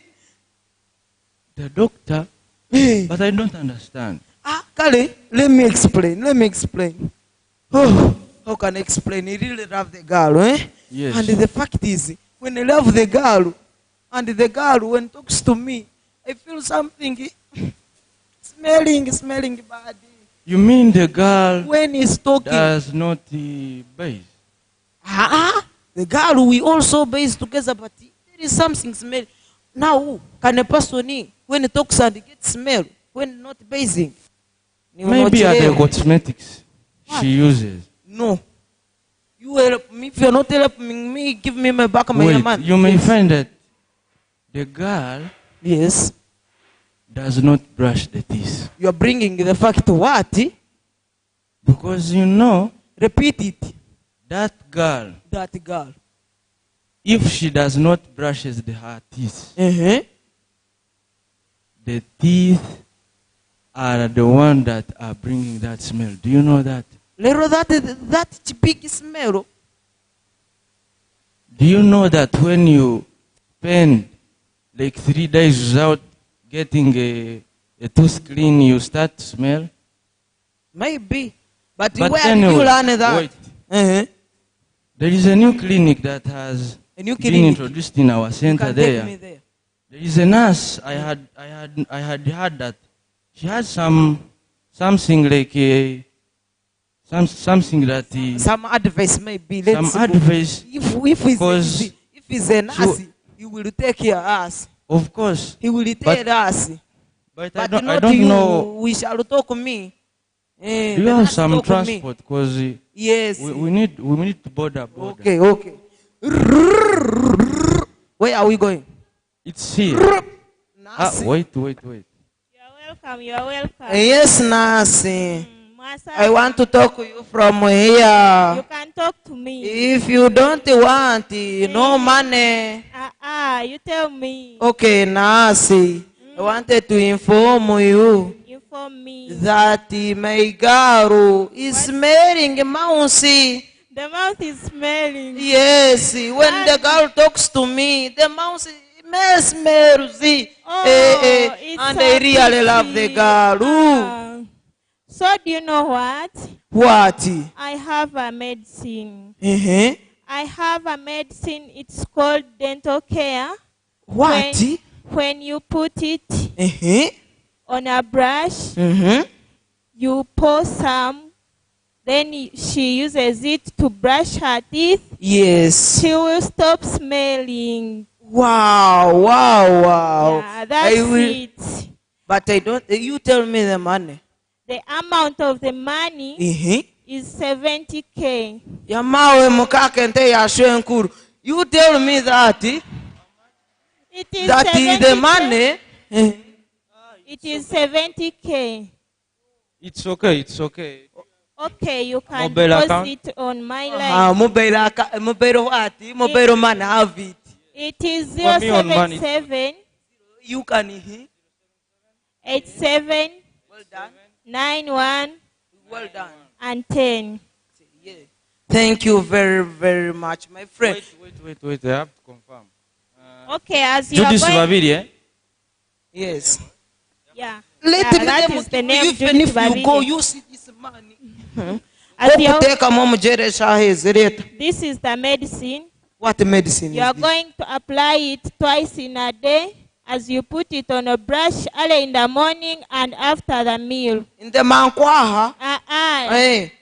The doctor? But I don't understand. Kale, let me explain. Oh, how can I explain? He really love the girl, eh? Yes. And the fact is, when I love the girl, and the girl, when talks to me, I feel something smelling bad. You mean the girl when he's talking does not bathe? The girl we also bathe together, but there is something smelling. Now, can a person when he talks and he gets smell when not bathing? Maybe are the cosmetics she uses. No. You help me. If you're not helping me, give me my back of my man. You may find that the girl does not brush the teeth. You are bringing the fact what? Because you know. Repeat it. That girl. If she does not brush her teeth, the teeth are the one that are bringing that smell. Do you know that? That big smell. Do you know that when you spend like 3 days without getting a tooth clean, you start to smell? Maybe. But where anyway, did you learn that? Wait. There is a new clinic that has been introduced in our center there. There is a nurse. I had heard that she had something like something that some advice maybe. Some advice. If he's a nurse, he will take care of us. Of course. He will tell us. But I don't know. We shall talk to me. Do you have some transport? Because yes, we need to border. Okay. Where are we going? It's here. Wait. You are welcome. Yes, Nasi. I want to talk to you from here. You can talk to me. If you don't want, no money. You tell me. Okay, Nasi. I wanted to inform you. Inform me. That my girl is smelling mousy. The mouth is smelling. Yes, when the girl talks to me, the mouth smells. And I really love the girl. So do you know what? What? I have a medicine. I have a medicine. It's called dental care. What? When you put it on a brush, you pour some. Then she uses it to brush her teeth. Yes. She will stop smelling. Wow. Yeah, that's it. But I don't. You tell me the money. The amount of the money is 70K. You tell me that. It is that is the money. It is 70K. It's okay. Okay, you can mobile post account? it on my line. Mobile what? Mobile money, have it. It is For me on money. 077 You can 87 well done. 91 Well done. and 10. Thank you very, very much, my friend. Wait. I have to confirm. Okay, as you are going... Yes. Yeah. That is the name. Even if you go, you see this money. This is the medicine. What medicine You are going to apply it twice in a day as you put it on a brush early in the morning and after the meal. In the mankwaha?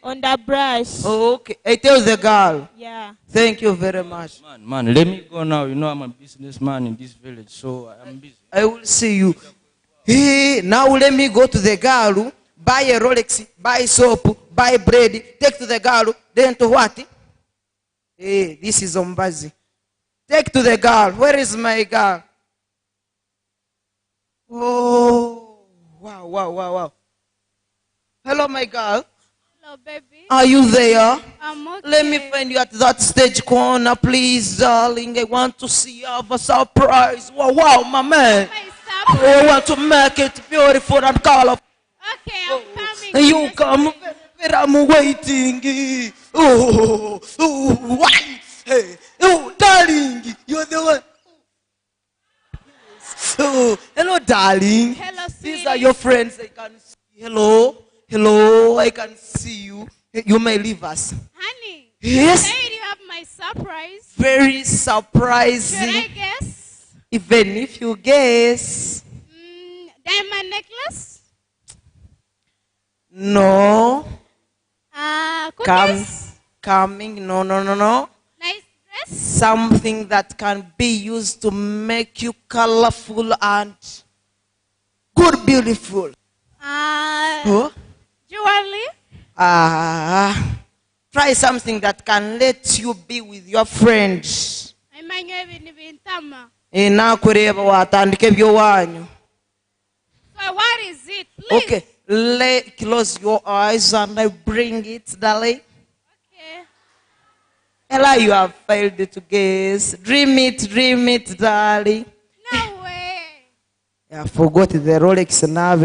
On the brush. Oh, okay. I tell the girl. Yeah. Thank you very much. Man, let me go now. You know I'm a businessman in this village, so I'm busy. I will see you. Hey, now let me go to the girl, buy a Rolex, buy soap, buy bread, take to the girl, then to what? Hey, this is Ombazi. Take to the girl. Where is my girl? Oh, wow. Hello, my girl. Hello, baby. Are you there? I'm okay. Let me find you at that stage corner, please, darling. I want to see you have a surprise. Wow, wow, my man. I want to make it beautiful and colorful. Okay, I'm coming. And you come, but I'm waiting. Oh, oh, why? Hey, oh, darling, you're the one. Oh, hello, darling. Hello, These are your friends. I can see. Hello, hello. I can see you. You may leave us. Honey. Yes. Today you have my surprise. Very surprising. Should I guess? Even if you guess. Diamond necklace? No. Cookies? Coming. No, no, no, no. Nice dress? Something that can be used to make you colorful and good, beautiful. Huh? Jewelry? Try something that can let you be with your friends. Imanye ibintu bintama. Nakureba watandika ebyowanyu. So what is it? Please. Okay, close your eyes and I bring it, darling. Okay. Ella, you have failed to guess. Dream it, darling. No way. I forgot the Rolex now.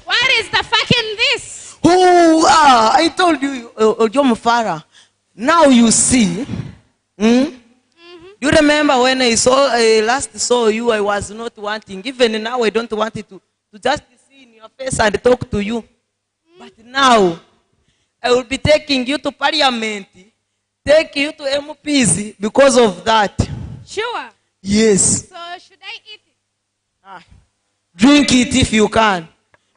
What is the fucking this? Oh, I told you, John Farah. Now you see. You remember when I last saw you, I was not wanting. Even now, I don't want it to just see in your face and talk to you. But now, I will be taking you to Parliament, take you to MPs because of that. Sure. Yes. So should I eat it? Drink it if you can.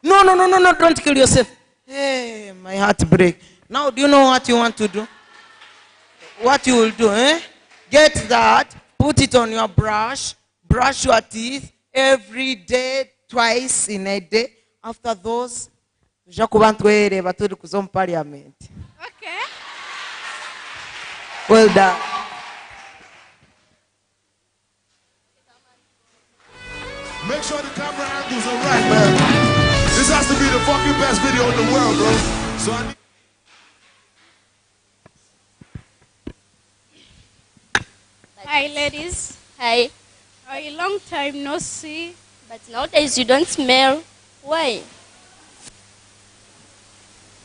No, don't kill yourself. Hey, my heart break. Now, do you know what you want to do? What you will do, eh? Get that, put it on your brush your teeth every day, twice in a day. After those, parliament. Okay. Well done. Make sure the camera angles are right, man. This has to be the fucking best video in the world, bro. So I need... Hi, ladies. Hi. A long time no see. But nowadays you don't smell. Why?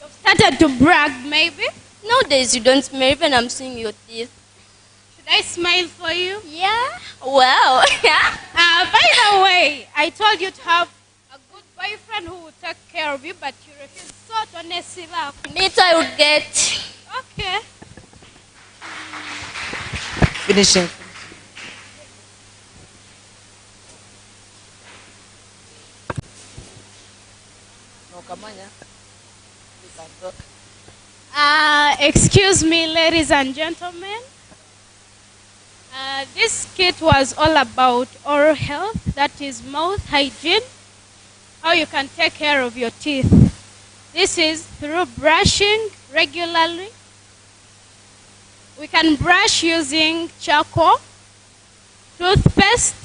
You've started to brag, maybe? Nowadays you don't smell, even I'm seeing your teeth. Should I smile for you? Yeah. Wow. By the way, I told you to have a good boyfriend who will take care of you, but you refuse. So honestly, me too, I would get. Okay. Finishing. No, come on, yeah. You can talk. Excuse me, ladies and gentlemen. This kit was all about oral health, that is mouth hygiene, how you can take care of your teeth. This is through brushing regularly. We can brush using charcoal, toothpaste,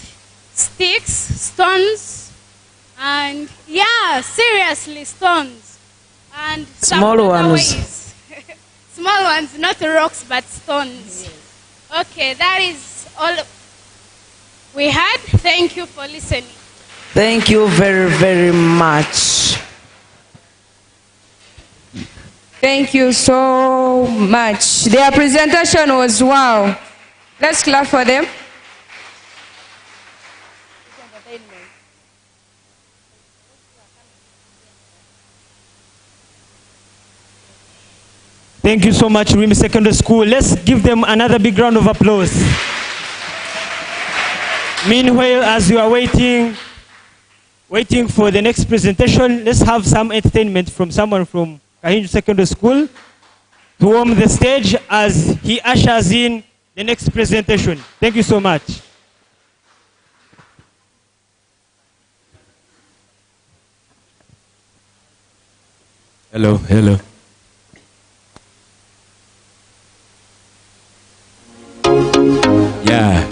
sticks, stones, and yeah, seriously, stones. And some Small other ones. ways. Small ones, not rocks, but stones. Yes. Okay, that is all we had. Thank you for listening. Thank you very, very much. Thank you so much. Their presentation was wow. Let's clap for them. Thank you so much, Rwenzori Secondary School. Let's give them another big round of applause. Meanwhile, as you are waiting for the next presentation, let's have some entertainment from someone from Rwenzori Secondary School to warm the stage as he ushers in the next presentation. Thank you so much. Hello, hello. Yeah.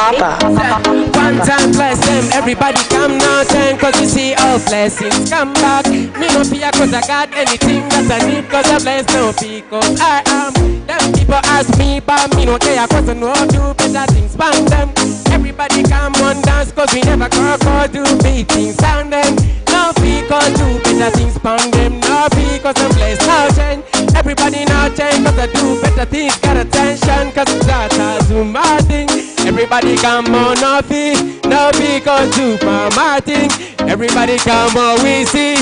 One time bless them, everybody come now, time, cause you see all blessings come back. Me no fear cause I got anything that I need, cause I bless no because I am. Them people ask me, but me no care cause I know do better things from them. Everybody come on dance cause we never go do big things on them. No because do better things from them, no because I'm blessed now change. Everybody now change cause I do better things, got attention cause it's that I do my thing. Everybody come on, no because do my thing. Everybody come on, we see.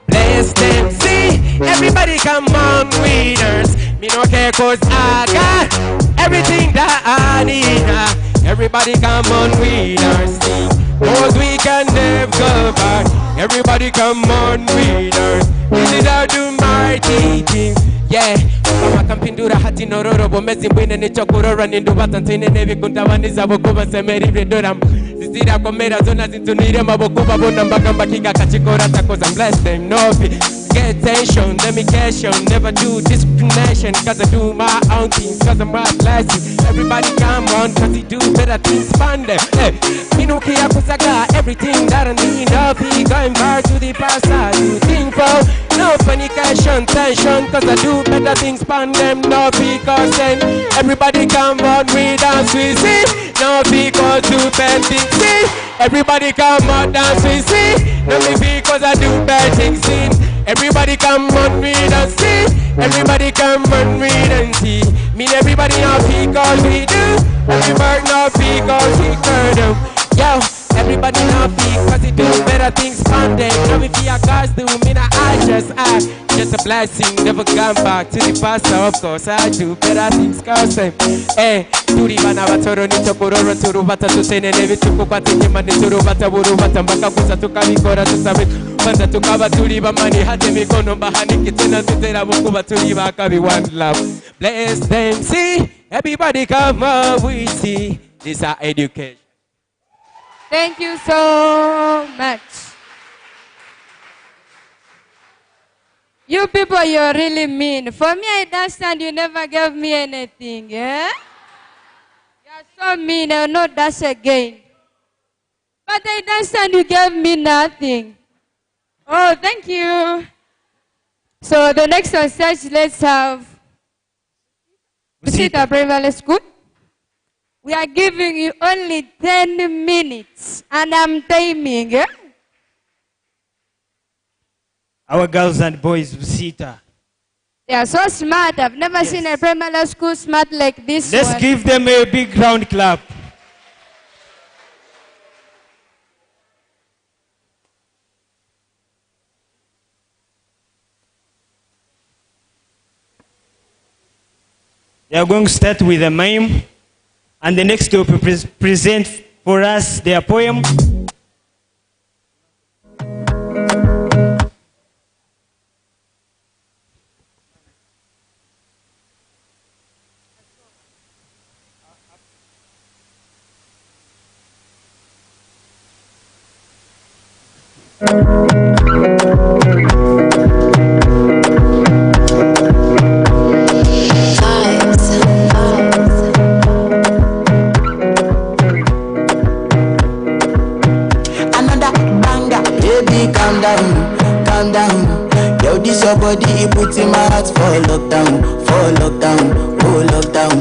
Bless them, see. Everybody come on, winners. Me no care cause I got everything that I need. Everybody come on, winners, see. Cause we can never go back. Everybody come on, winners. This is how do my teaching. Yeah, kama kampindura hati nororo bomezi mbwine nicho kurora nindubata ntine nevi kuntawaniza bokuba semeri vredoram zizira komera zona zintunire mabokuba bona mbagamba kiga kachikora takoza bless them no get tension, dedication, never do discrimination cause I do my own things, cause I'm my blessings. Everybody come on cause he do better things fun them. Hey, Minukia cause I got everything that I need. No be going back to the past I do think for. No fornication, tension cause I do better things fun them. No because then everybody come on we dance we see. No because do bad things see. Everybody come on dance we see. No me because I do bad things see. Everybody come on, read and see. Everybody come on, read and see. Mean everybody now because we do. Everybody now because we can do. Yo, everybody now because they do better things from them. Now if you guys do, me now just a blessing. Never come back to the past. Of course I do better things cause them. Hey, turi bana batoro ni chokororo turu bata tutene nevi tukukwati nyemani turu bata buru bata mbaka kusa tukabikora tusabe. Banda tukaba turi bamani hate mikono bahani kitena tutera bukuba turi bakabi one love. Bless them, see. Everybody come on, we see. This is our education. Thank you so much. You people, you're really mean. For me, I understand you never gave me anything, yeah? You're so mean, I'll not dance again. But I understand you gave me nothing. Oh, thank you. So the next on stage, let's have Visita Primary School. We are giving you only 10 minutes, and I'm timing, yeah? Our girls and boys, Visita. They are so smart. I've never seen a primary school smart like this Let's one. give them a big round clap. They are going to start with a mime, and the next they will present for us their poem. Body put in my heart for lockdown, oh lockdown.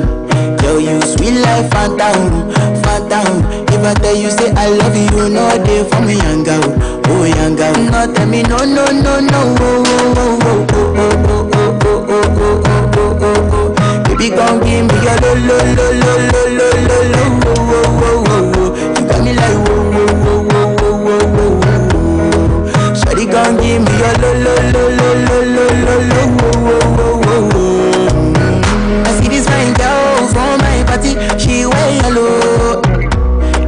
Girl, you sweet life, phantom, phantom. If I tell you say I love you, no day for me, young girl, oh young girl. No tell me no, no, no, no, oh, oh, oh, oh, oh, oh, oh, oh, oh, oh, oh, oh. Baby, come give me your lo, lo, lo, lo, lo, lo, lo, oh, oh, oh, oh. You got me like whoa, whoa, whoa, whoa, whoa, whoa, whoa. Shawty, come give me your lo, lo, lo, lo, lo, lo, lo, lo, oh, oh, oh, oh. I see this fine girl for my party, she wear yellow.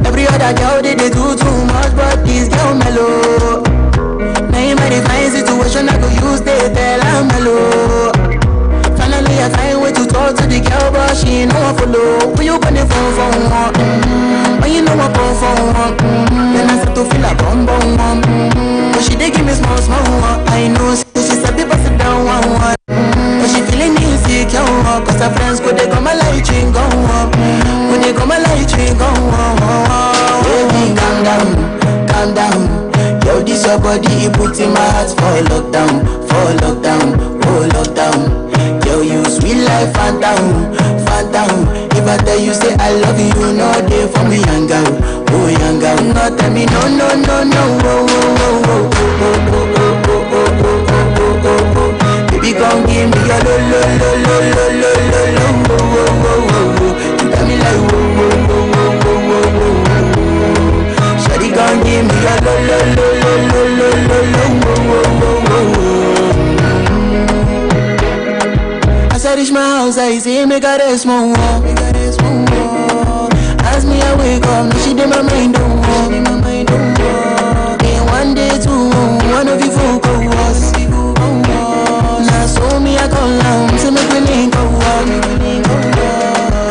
Every other girl they do too much, but this girl mellow. Now in my fine situation, I go use they tell I'm mellow. Finally I find way to talk to the girl, but she ain't no one follow. When you gonna phone for one? When you know I phone for one? Then I start to feel a bum bum bum. But she dey give me small small one. I know she's a bit sit down one one. But she feeling insecure, cause her friends go they come a light ring go your body, you put in my heart for lockdown, oh lockdown. Girl, you sweet life, phantom, phantom. If I tell you say I love you, you know they for me, young girl, oh young girl. No tell me no, no, no, no, oh, oh, oh, oh, oh, oh, oh, oh, oh, oh, oh, oh, oh. Baby, come give me your lo, lo, lo, lo, lo, lo, lo, lo, oh, oh, oh, oh, oh. You got me like oh, oh, oh, oh, oh, oh, oh, oh. Shawty, come give me your lo, lo, lo, lo, lo, lo, lo, lo, oh, oh, oh, oh, oh. As I reach my house, I see me got a small wall. As me I wake up, now she did my mind don't walk. Then one day two, one of you folk go was. Now so me I call down, so make me link go walk.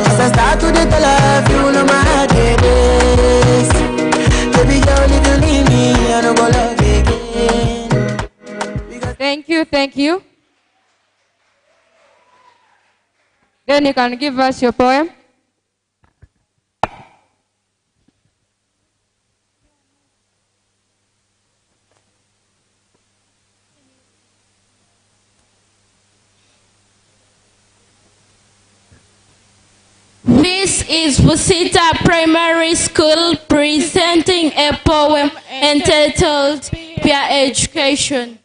As I start to the tell her, you know my heart it is. Baby girl, if you leave me, I don't go love again. Thank you, thank you. Then you can give us your poem. This is Busita Primary School presenting a poem entitled Peer Education.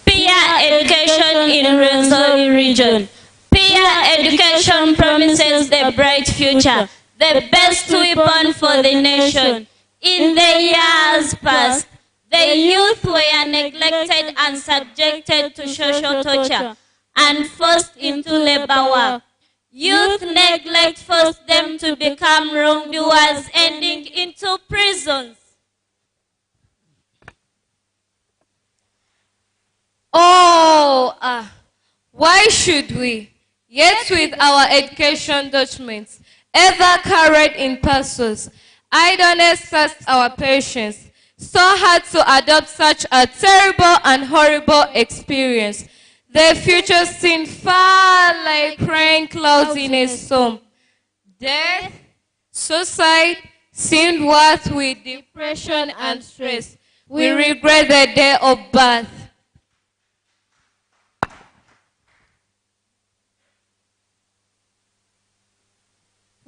Peer education in Rwenzori region. Peer education promises the bright future, the best weapon for the nation. In the years past, the youth were neglected and subjected to social torture and forced into labor work. Youth neglect forced them to become wrongdoers, ending into prisons. Why should we, yet with our education documents, ever carried in parcels, idleness tests our patience, so hard to adopt such a terrible and horrible experience? The future seemed far like crying clouds in a storm. Death, suicide seemed worse with depression and stress. We regret the day of birth.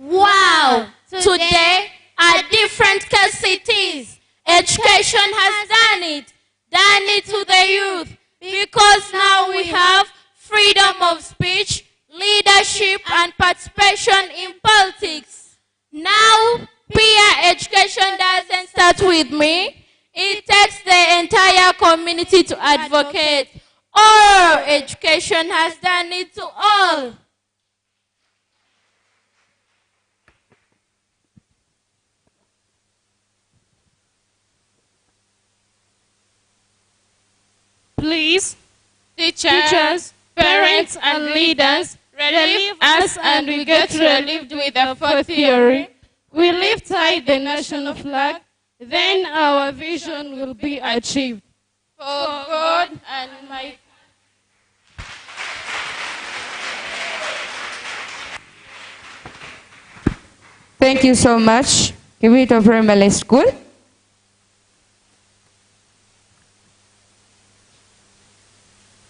Wow! Today, a different case it is. Education has done it to the youth, because now we have freedom of speech, leadership, and participation in politics. Now, peer education doesn't start with me. It takes the entire community to advocate. All education has done it to all. Please, teachers, parents, and leaders, relieve us and we get relieved with the fourth theory. We lift high the national flag, then our vision will be achieved. For God and my... Thank you so much, Kibito Primary School.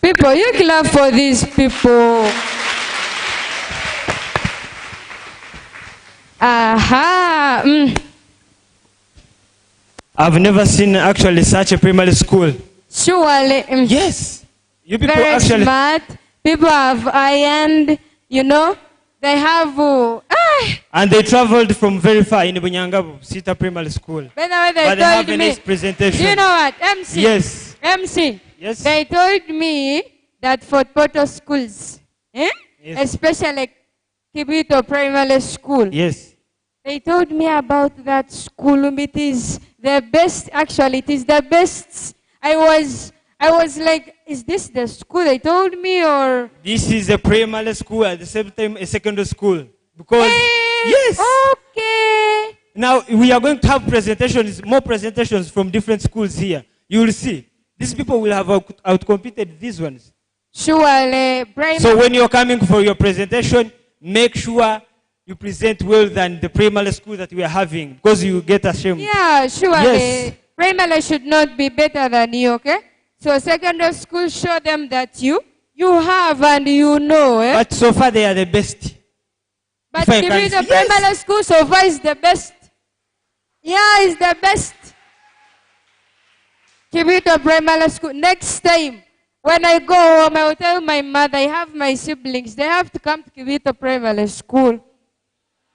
People, you clap for these people. Aha. I've never seen actually such a primary school. Surely. Yes. You people very actually smart. People have ironed, you know. They have... And they traveled from very far in Bunyangabu, Sita Primary School. By the way, but they have a nice presentation. You know what? MC. Yes. MC. Yes. They told me that for Poto schools, Yes. especially Kibito Primary School, yes, they told me about that school. It is the best. Actually, it is the best. I was like, is this the school they told me, or? This is a primary school at the same time a secondary school. Because, yes. Okay. Now we are going to have presentations, more presentations from different schools here. You will see. These people will have outcompeted these ones. Surely, So when you're coming for your presentation, make sure you present well than the primary school that we are having, because you get ashamed. Yeah, surely. Yes. Primary should not be better than you, okay? So secondary school, show them that you have and you know. Eh? But so far they are the best. But If I even can- the primary school so far is the best. Yeah, it's the best. Kibito Primary School. Next time, when I go home, I will tell my mother, I have my siblings. They have to come to Kibito Primary School.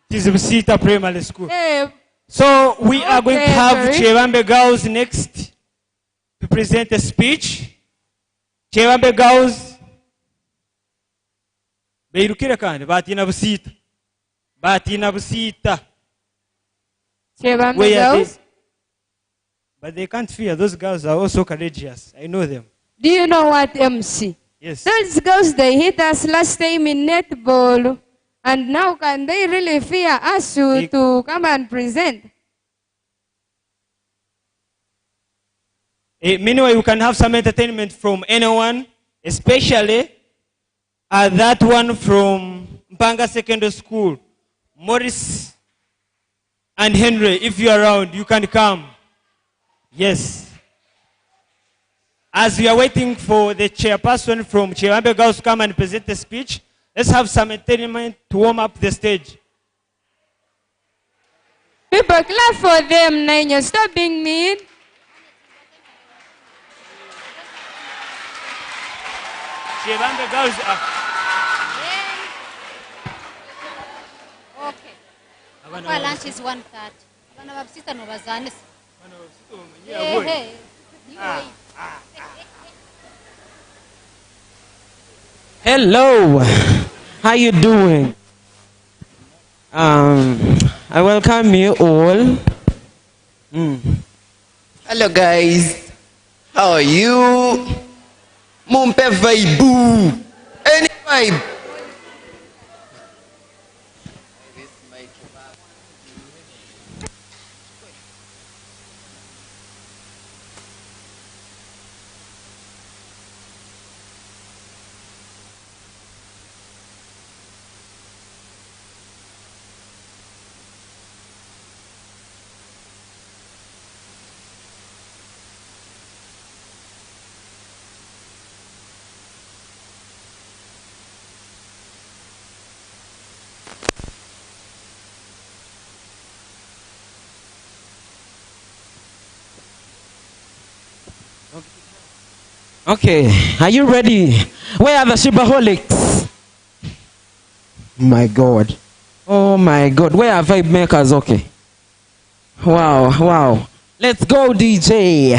It is Busita Primary School. Hey, So we are going to Okay, have sorry. Chewambe Girls next to present a speech. Chewambe Girls. Beirukire kandi batina Busita. Batina Busita. Chewambe Where are girls? they? But they can't fear. Those girls are also courageous. I know them. Do you know what MC? Yes. Those girls, they hit us last time in netball. And now can they really fear us to come and present? Meanwhile, you can have some entertainment from anyone, especially that one from Mpanga Secondary School. Morris and Henry, if you're around, you can come. Yes. As we are waiting for the chairperson from Chewambe Girls to come and present the speech, let's have some entertainment to warm up the stage. People, clap for them, Nanya. Stop being mean. Chewambe Girls are... Okay. Our lunch is 1:30. Bana babusita no bazane. Yeah, Hey. Hello, how you doing? I welcome you all. Hello guys, how are you? Mumpe vibe, any vibe. Okay, are you ready? Where are the Shibaholics? My God. Oh my God. Where are vibe makers? Okay. Wow. Let's go, DJ.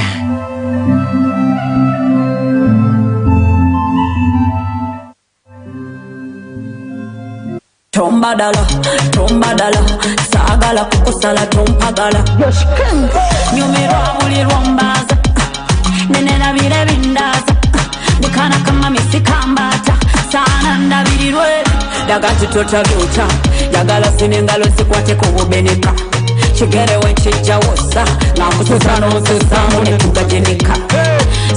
tombadala sagala kukusala tompagala nyumirwa buli lwombaza nenera bire bindaza ndikana kama misikambata sana ndabirirwe dagati totabyota yagala sinengalo sikwate kububeneka kigerewe nkijjawosa nakutusa n'osusamu netugajenika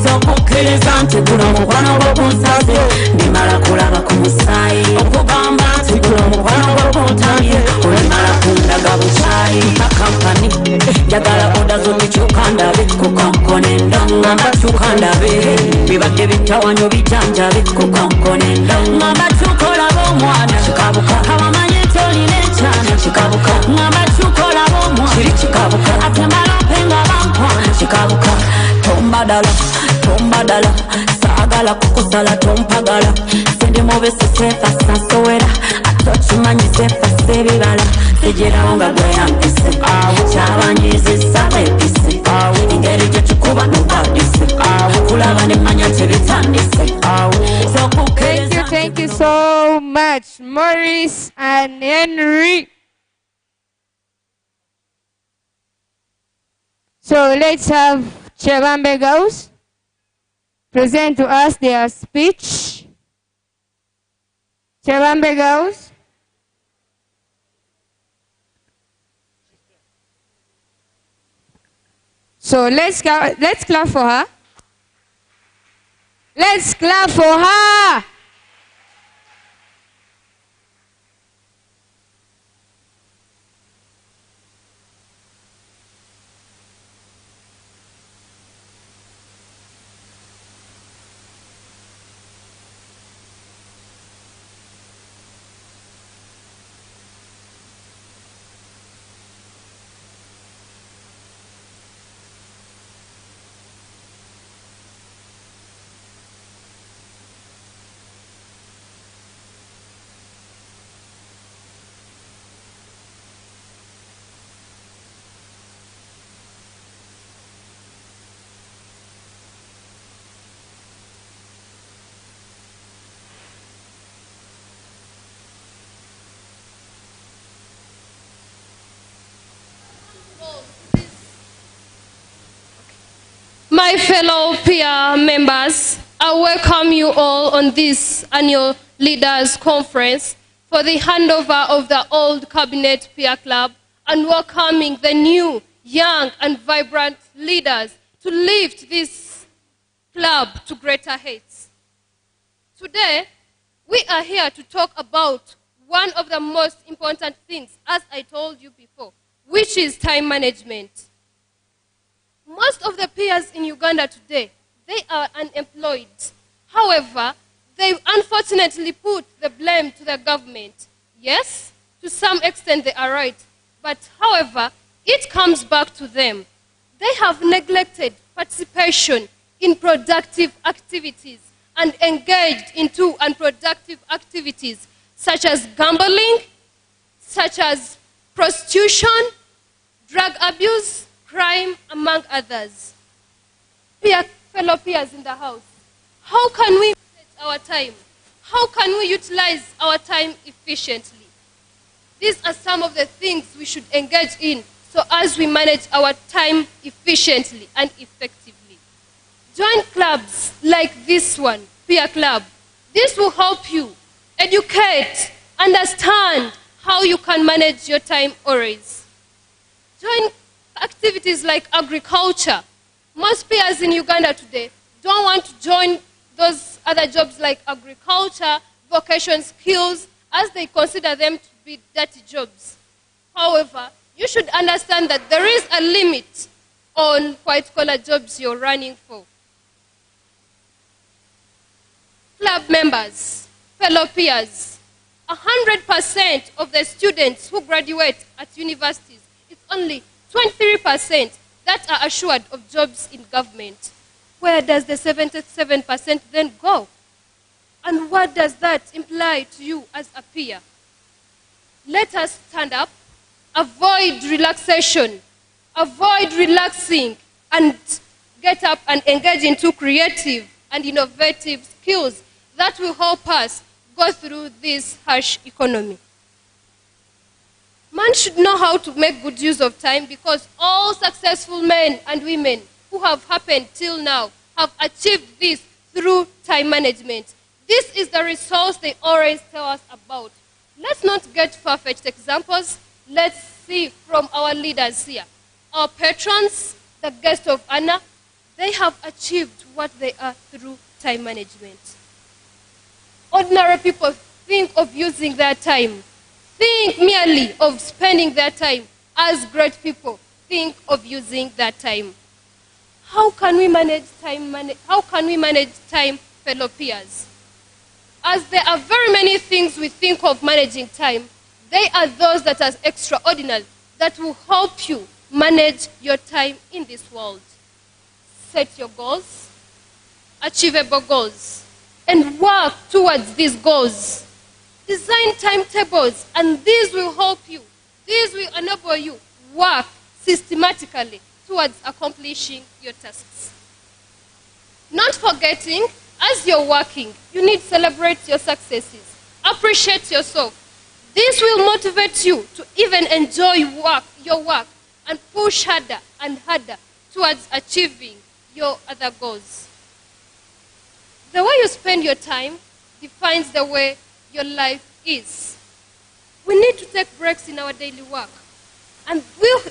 sokukkiriza nti guno mukwano gw'okunsaze ndimala kulaba ku musaayi okugamba nti guno mukwano gw'okuntamye olimala kundaga bukyayi akampani njagala oda zobikyuka ndabe ku kankone ngamba kyuka ndabe bibadde bitawanyo bijanjabe ku kankone ngamba kyukolaba omwana kikabuka awamanye tolina ekyana kikabuka ngamba kyukolaba omwana kiri kikabuka atembala mpenga bankwana kikabuka tombadala sagala kukusala tompagala sendi mubisi sefasa nsowera atokimanyi sefasa ebibala sigirawo nga gweyampise kyabanyizisa bepise engeri gyekikuba nobadise kulaba nemanya nti bitandise Thank you so much, Maurice and Henry. So let's have Chewambe Girls present to us their speech. Chewambe Girls. So let's clap for her. Let's clap for her. My fellow peer members, I welcome you all on this annual Leaders Conference for the handover of the old Cabinet Peer Club and welcoming the new, young and vibrant leaders to lift this club to greater heights. Today, we are here to talk about one of the most important things, as I told you before, which is time management. Most of the peers in Uganda today, they are unemployed. However, they unfortunately put the blame to the government. Yes, to some extent they are right. But however, it comes back to them. They have neglected participation in productive activities and engaged into unproductive activities such as gambling, such as prostitution, drug abuse, crime, among others. Fellow peers in the house, how can we manage our time? How can we utilize our time efficiently? These are some of the things we should engage in so as we manage our time efficiently and effectively. Join clubs like this one, Peer Club. This will help you educate, understand how you can manage your time always. Join activities like agriculture. Most peers in Uganda today don't want to join those other jobs like agriculture, vocation skills, as they consider them to be dirty jobs. However, you should understand that there is a limit on white-collar jobs you're running for. Club members, fellow peers, 100% of the students who graduate at universities, it's only 23% that are assured of jobs in government. Where does the 77% then go? And what does that imply to you as a peer? Let us stand up, avoid relaxation, avoid relaxing, and get up and engage into creative and innovative skills that will help us go through this harsh economy. Man should know how to make good use of time because all successful men and women who have happened till now have achieved this through time management. This is the resource they always tell us about. Let's not get far-fetched examples. Let's see from our leaders here. Our patrons, the guests of honor, they have achieved what they are through time management. Ordinary people think of using their time. Think merely of spending their time as great people think of using their time. How can we manage time, fellow peers? As there are very many things we think of managing time, they are those that are extraordinary that will help you manage your time in this world. Set your goals, achievable goals, and work towards these goals. Design timetables, and these will help you. These will enable you work systematically towards accomplishing your tasks. Not forgetting, as you're working, you need to celebrate your successes. Appreciate yourself. This will motivate you to even enjoy your work and push harder and harder towards achieving your other goals. The way you spend your time defines the way your life is. We need to take breaks in our daily work And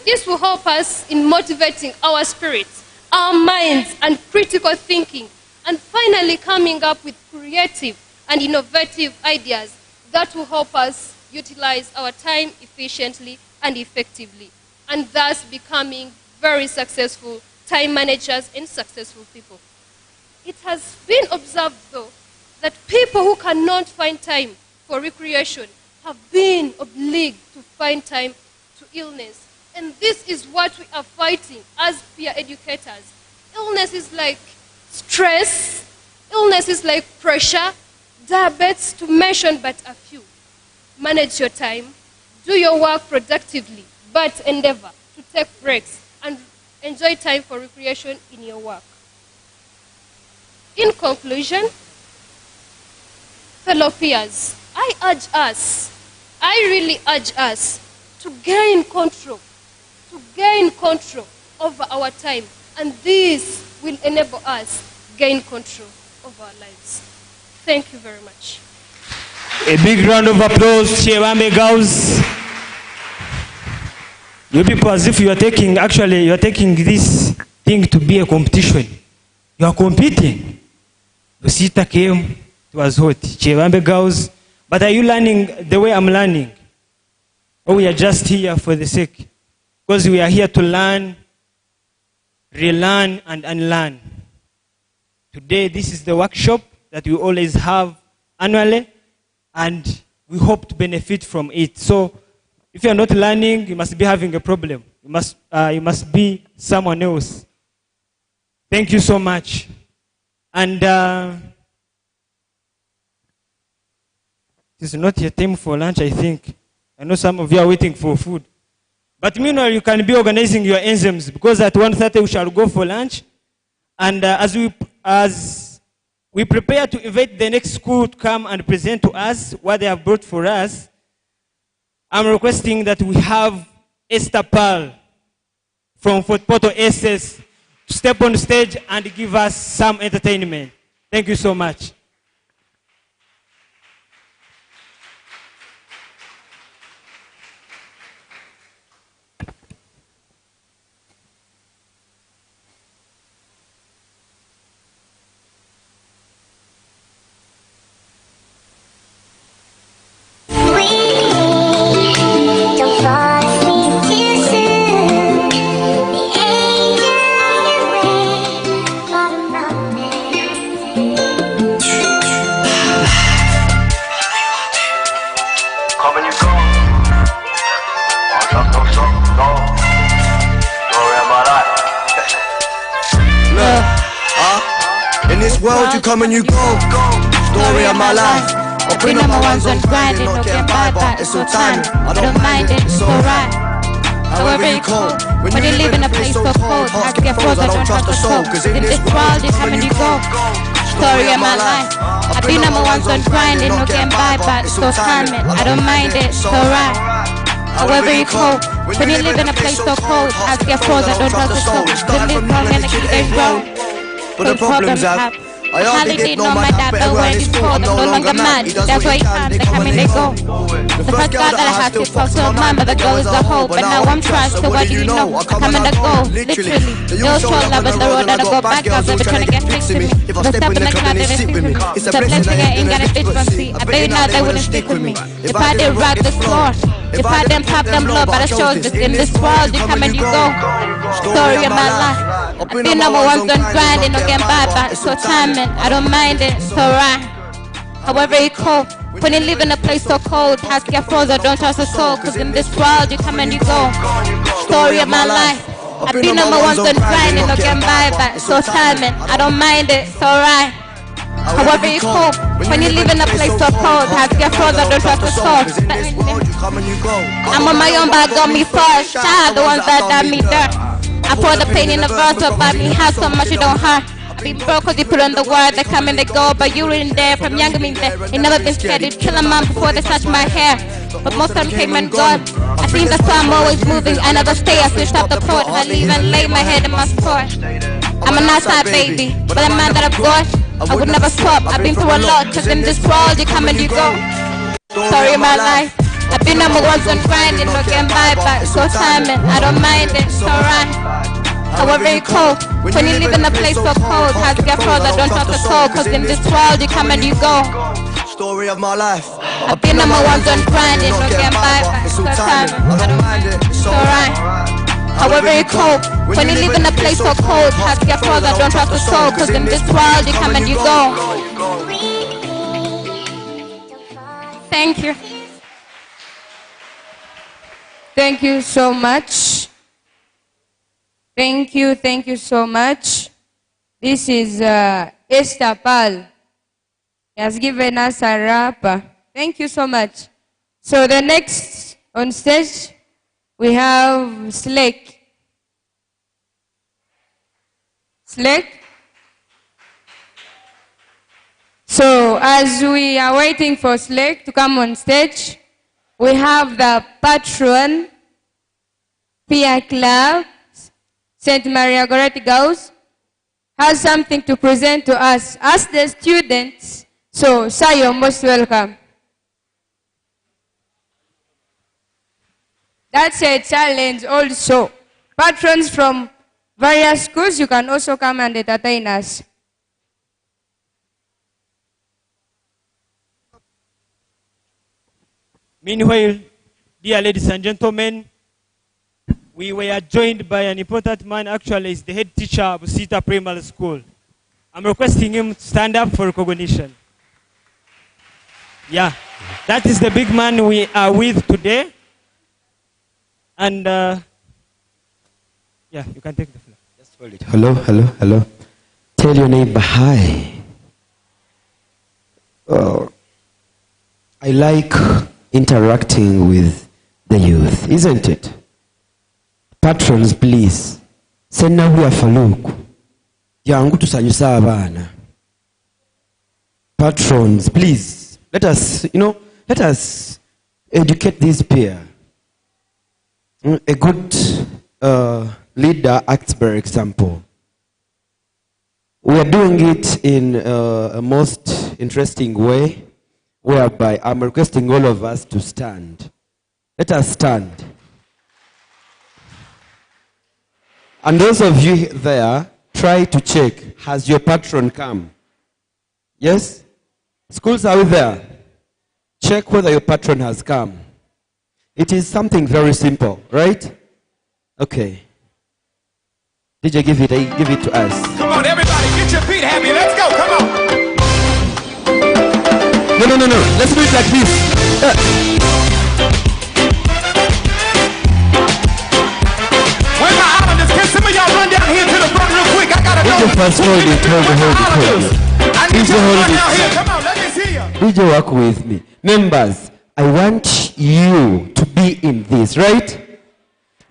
this will help us in motivating our spirits, our minds, and critical thinking, and finally coming up with creative and innovative ideas that will help us utilize our time efficiently and effectively, and thus becoming very successful time managers and successful people. It has been observed, though, that people who cannot find time for recreation have been obliged to find time to illness. And this is what we are fighting as peer educators. Illness is like stress, illness is like pressure, diabetes, to mention but a few. Manage your time, do your work productively, but endeavor to take breaks and enjoy time for recreation in your work. In conclusion, fellow peers, I really urge us to gain control over our time, and this will enable us gain control of our lives. Thank you very much. A big round of applause, Chewambe girls. You people, as if you are taking this thing to be a competition. You are competing. Rosita came, it was hot. Chewambe girls. But are you learning the way I'm learning? Or we are just here for the sake? Because we are here to learn, relearn, and unlearn. Today, this is the workshop that we always have annually, and we hope to benefit from it. So, if you are not learning, you must be having a problem. You must be someone else. Thank you so much. And it's not your time for lunch, I think. I know some of you are waiting for food. But meanwhile, you can be organizing your enzymes, because at 1:30 we shall go for lunch. And as we prepare to invite the next school to come and present to us what they have brought for us, I'm requesting that we have Esther Pearl from Fort Portal SS to step on the stage and give us some entertainment. Thank you so much. World, you come and you go. Story of my life. Open up my ones on grinding, no get by, but it's so timing. I don't mind it, it's alright. However you cold, when you live in a place so cold, I get frozen, I don't trust the soul. Cause in this world, you come and you go. Story of my life. I've been number ones on grinding, no getting by, but it's so timing. I don't mind it, it's alright. However you cold, when you live in a place so cold, I get frozen, I don't trust the soul. Live this wrong and I keep it wrong. But the problems I hardly did know my dad, but when it's cold, I'm no longer mad. That's why you can't, they come and they go. The first girl that I had to talk to a man, but the girl is a hoe. But now I'm trash, so what do you know? I come and I go, literally. No show love on the road that I go back, girls ever trying to get fixed to me. If I step in the club, they stick with me. It's a blessing I ain't got a bitch from see. I bet you now they wouldn't stick with me. If I did rock the floor, if I didn't pop them blow, but I showed this in this world, you come and you go. Story of my life. I've been number ones on grinding, no getting by, but it's so timing. I don't mind it, it's alright. However you cold, when you live in a place so cold, has to get frozen, don't trust the soul. Cause in this world, you come and you go. Story of my life. I've been number ones on grinding, no getting by, but it's so timing. I don't mind it, it's alright. However you cold, when you live in a place so cold, has to get frozen, don't trust the soul. I'm on my own, but I got me first. Child, the ones that done me dirt. I pour the pain in the verse, but by me has so much you don't hurt. I've been broke cause you put on the word, they come and they go, but you in there, from young me there. Ain't never been scared, you'd kill a man before they touch my hair. But most of them came and gone. I think that's why I'm always moving, I never stay, I switched up the port. I leave and lay my head in my sport. I'm a nice side baby, but a man that I've got, I would never swap. I've been through a lot, cause in this world you come and you go. Story of my life. I've been on my ones on grinding, no getting buyback. So timing, I don't mind it, it's alright. However you cold, when you live in a place so cold, have to get further, don't have to soul. Cause in this world you come and you go. Story of my life. I've been on my ones on grinding, no getting buyback. So timing, I don't mind it, it's alright. However you cold, when you live in a place so cold, have to get further, don't have to soul. Cause in this world you come and you go. Thank you. Thank you so much. Thank you so much. This is Esther Pal. He has given us a rapper. Thank you so much. So the next on stage, we have Slake. Slake? So as we are waiting for Slake to come on stage, we have the patron, Peer Club, St. Maria Goretti Girls, has something to present to us as the students. So, sir, you're most welcome. That's a challenge also. Patrons from various schools, you can also come and entertain us. Meanwhile, dear ladies and gentlemen, we were joined by an important man. Actually, is the head teacher of Busita Primary School. I'm requesting him to stand up for recognition. Yeah, that is the big man we are with today. And yeah, you can take the floor. Just hold it. Hello, hello, hello. Tell your neighbor hi. I like interacting with the youth, isn't it? Patrons, please. Send Senna Faluku. Yangu tusanyusa abana. Patrons, please. Let us, let us educate this peer. A good leader acts by example. We are doing it in a most interesting way, whereby I'm requesting all of us to stand. Let us stand. And those of you there, try to check, has your patron come? Yes? Schools are there. Check whether your patron has come. It is something very simple, right? Okay. DJ, give it to us. Come on, everybody, get your feet happy. Let's go, come on. No. Let's do it like this. Where's my islanders? Can some of y'all run down here to the front real quick? I gotta know. Hold it. I need you to run down here. Come on, let me see you. DJ, work with me. Members, I want you to be in this, right?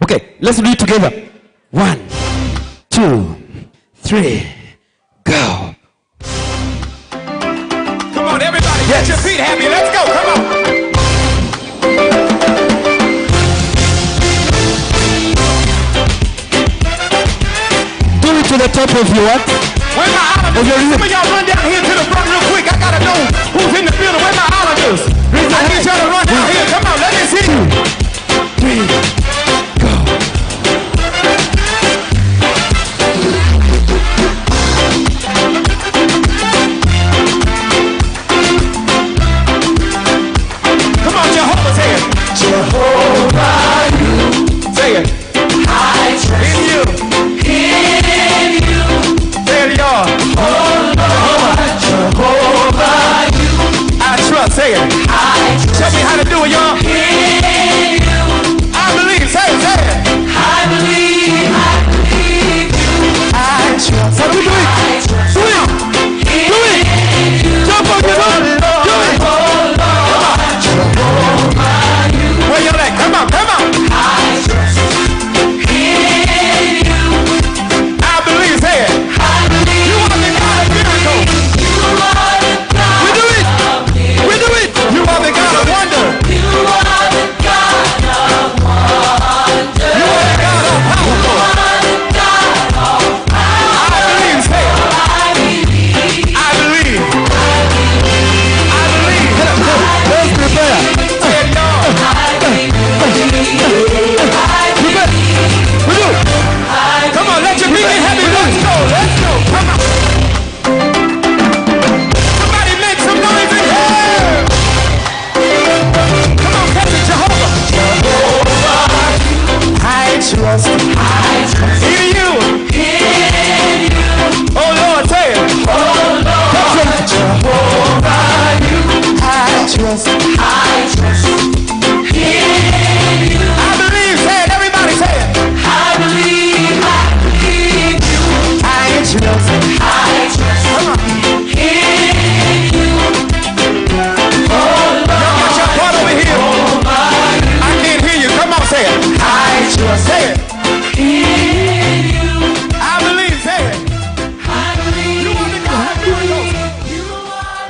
Okay, let's do it together. 1, 2, 3, go. Come on, everybody, get your feet happy. Let's go, come on. Do it to the top of your what? Where's my islanders? Some of y'all run down here to the front real quick. I gotta know who's in the building. Where's my islanders? I need y'all to run down here. Come on, let me see you. 2, 3, go. Come on, Jehovah, say it. Jehovah, you. Say it. I trust in you. In you. Say it, y'all. Oh, Lord.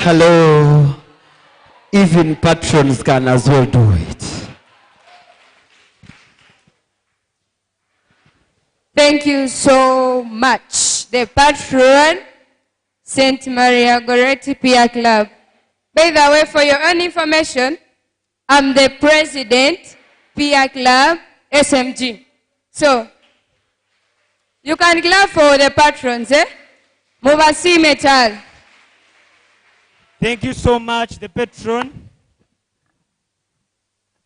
Hello. Even patrons can as well do it. Thank you so much. The patron, St. Maria Goretti Peer Club. By the way, for your own information, I'm the president, Peer Club, SMG. So, you can clap for the patrons, eh? Mubasi Metal. Thank you so much, the patron.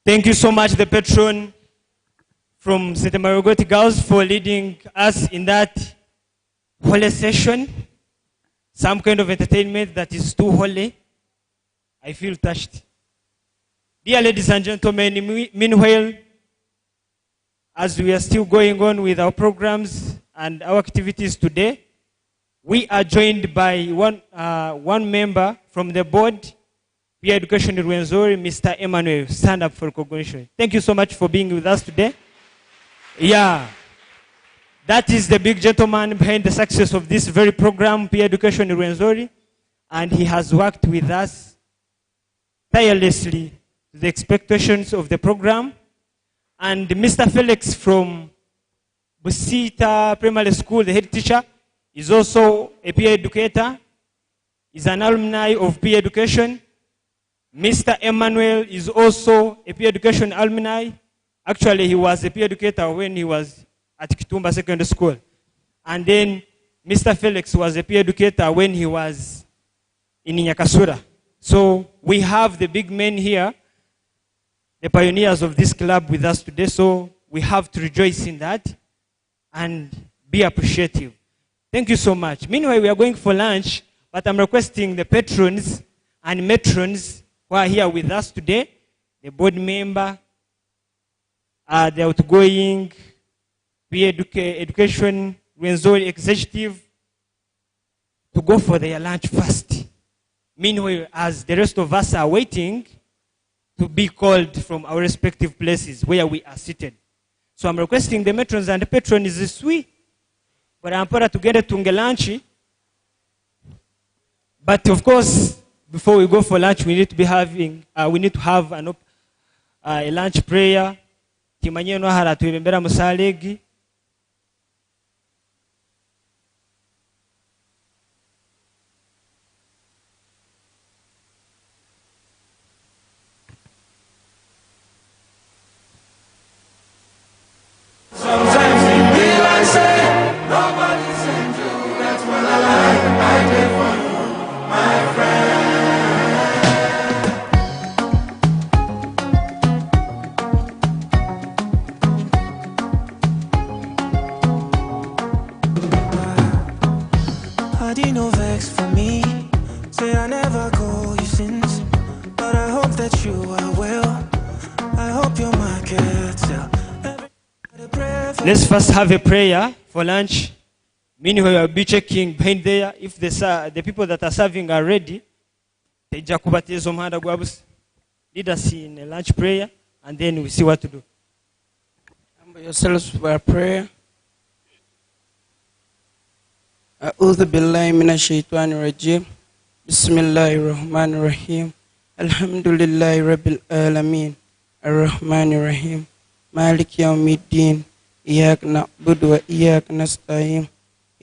Thank you so much, the patron from St. Marigoti Girls, for leading us in that holy session. Some kind of entertainment that is too holy. I feel touched. Dear ladies and gentlemen, meanwhile, as we are still going on with our programs and our activities today, we are joined by one member from the board, Peer Education Rwenzori, Mr. Emmanuel. Stand up for recognition. Thank you so much for being with us today. Yeah, that is the big gentleman behind the success of this very program, Peer Education Rwenzori, and he has worked with us tirelessly to the expectations of the program. And Mr. Felix from Busita Primary School, the head teacher, is also a peer educator, is an alumni of peer education. Mr. Emmanuel is also a peer education alumni. Actually, he was a peer educator when he was at Kitumba Secondary School. And then Mr. Felix was a peer educator when he was in Nyakasura. So we have the big men here, the pioneers of this club with us today. So we have to rejoice in that and be appreciative. Thank you so much. Meanwhile, we are going for lunch, but I'm requesting the patrons and matrons who are here with us today, the board member, the outgoing peer education Rwenzori executive, to go for their lunch first. Meanwhile, as the rest of us are waiting to be called from our respective places where we are seated. So I'm requesting the matrons and the patrons this week. But I'm to get it to lunch. But of course, before we go for lunch, we need to have a lunch prayer. Timanye no hara tuibembera musalegi. Sometimes you realize say nobody sent you. That's when I did for you, my friend. I did no vex for me. Say I never call you since, but I hope that you are well. I hope your market sell. Let's first have a prayer for lunch. Meanwhile, I'll be checking behind there if the people that are serving are ready. Lead us in a lunch prayer, and then we see what to do. Humble yourselves for a prayer. أعوذ بالله من الشيطان الرجيم بسم الله الرحمن الرحيم الحمد لله رب العالمين الرحمن الرحيم مالك يوم الدين إياك نعبد وإياك نستعين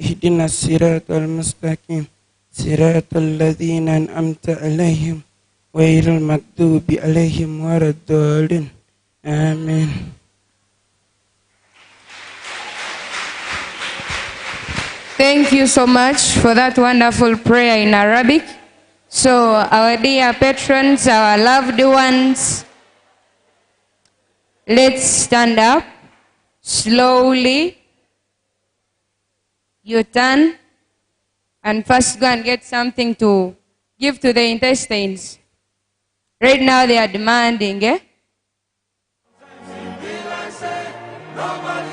اهدنا الصراط المستقيم صراط الذين أنعمت عليهم غير المغضوب عليهم ولا الضالين آمين. Thank you so much for that wonderful prayer in Arabic. So, our dear patrons, our loved ones, let's stand up slowly. You turn and first go and get something to give to the intestines. Right now they are demanding, eh? Nobody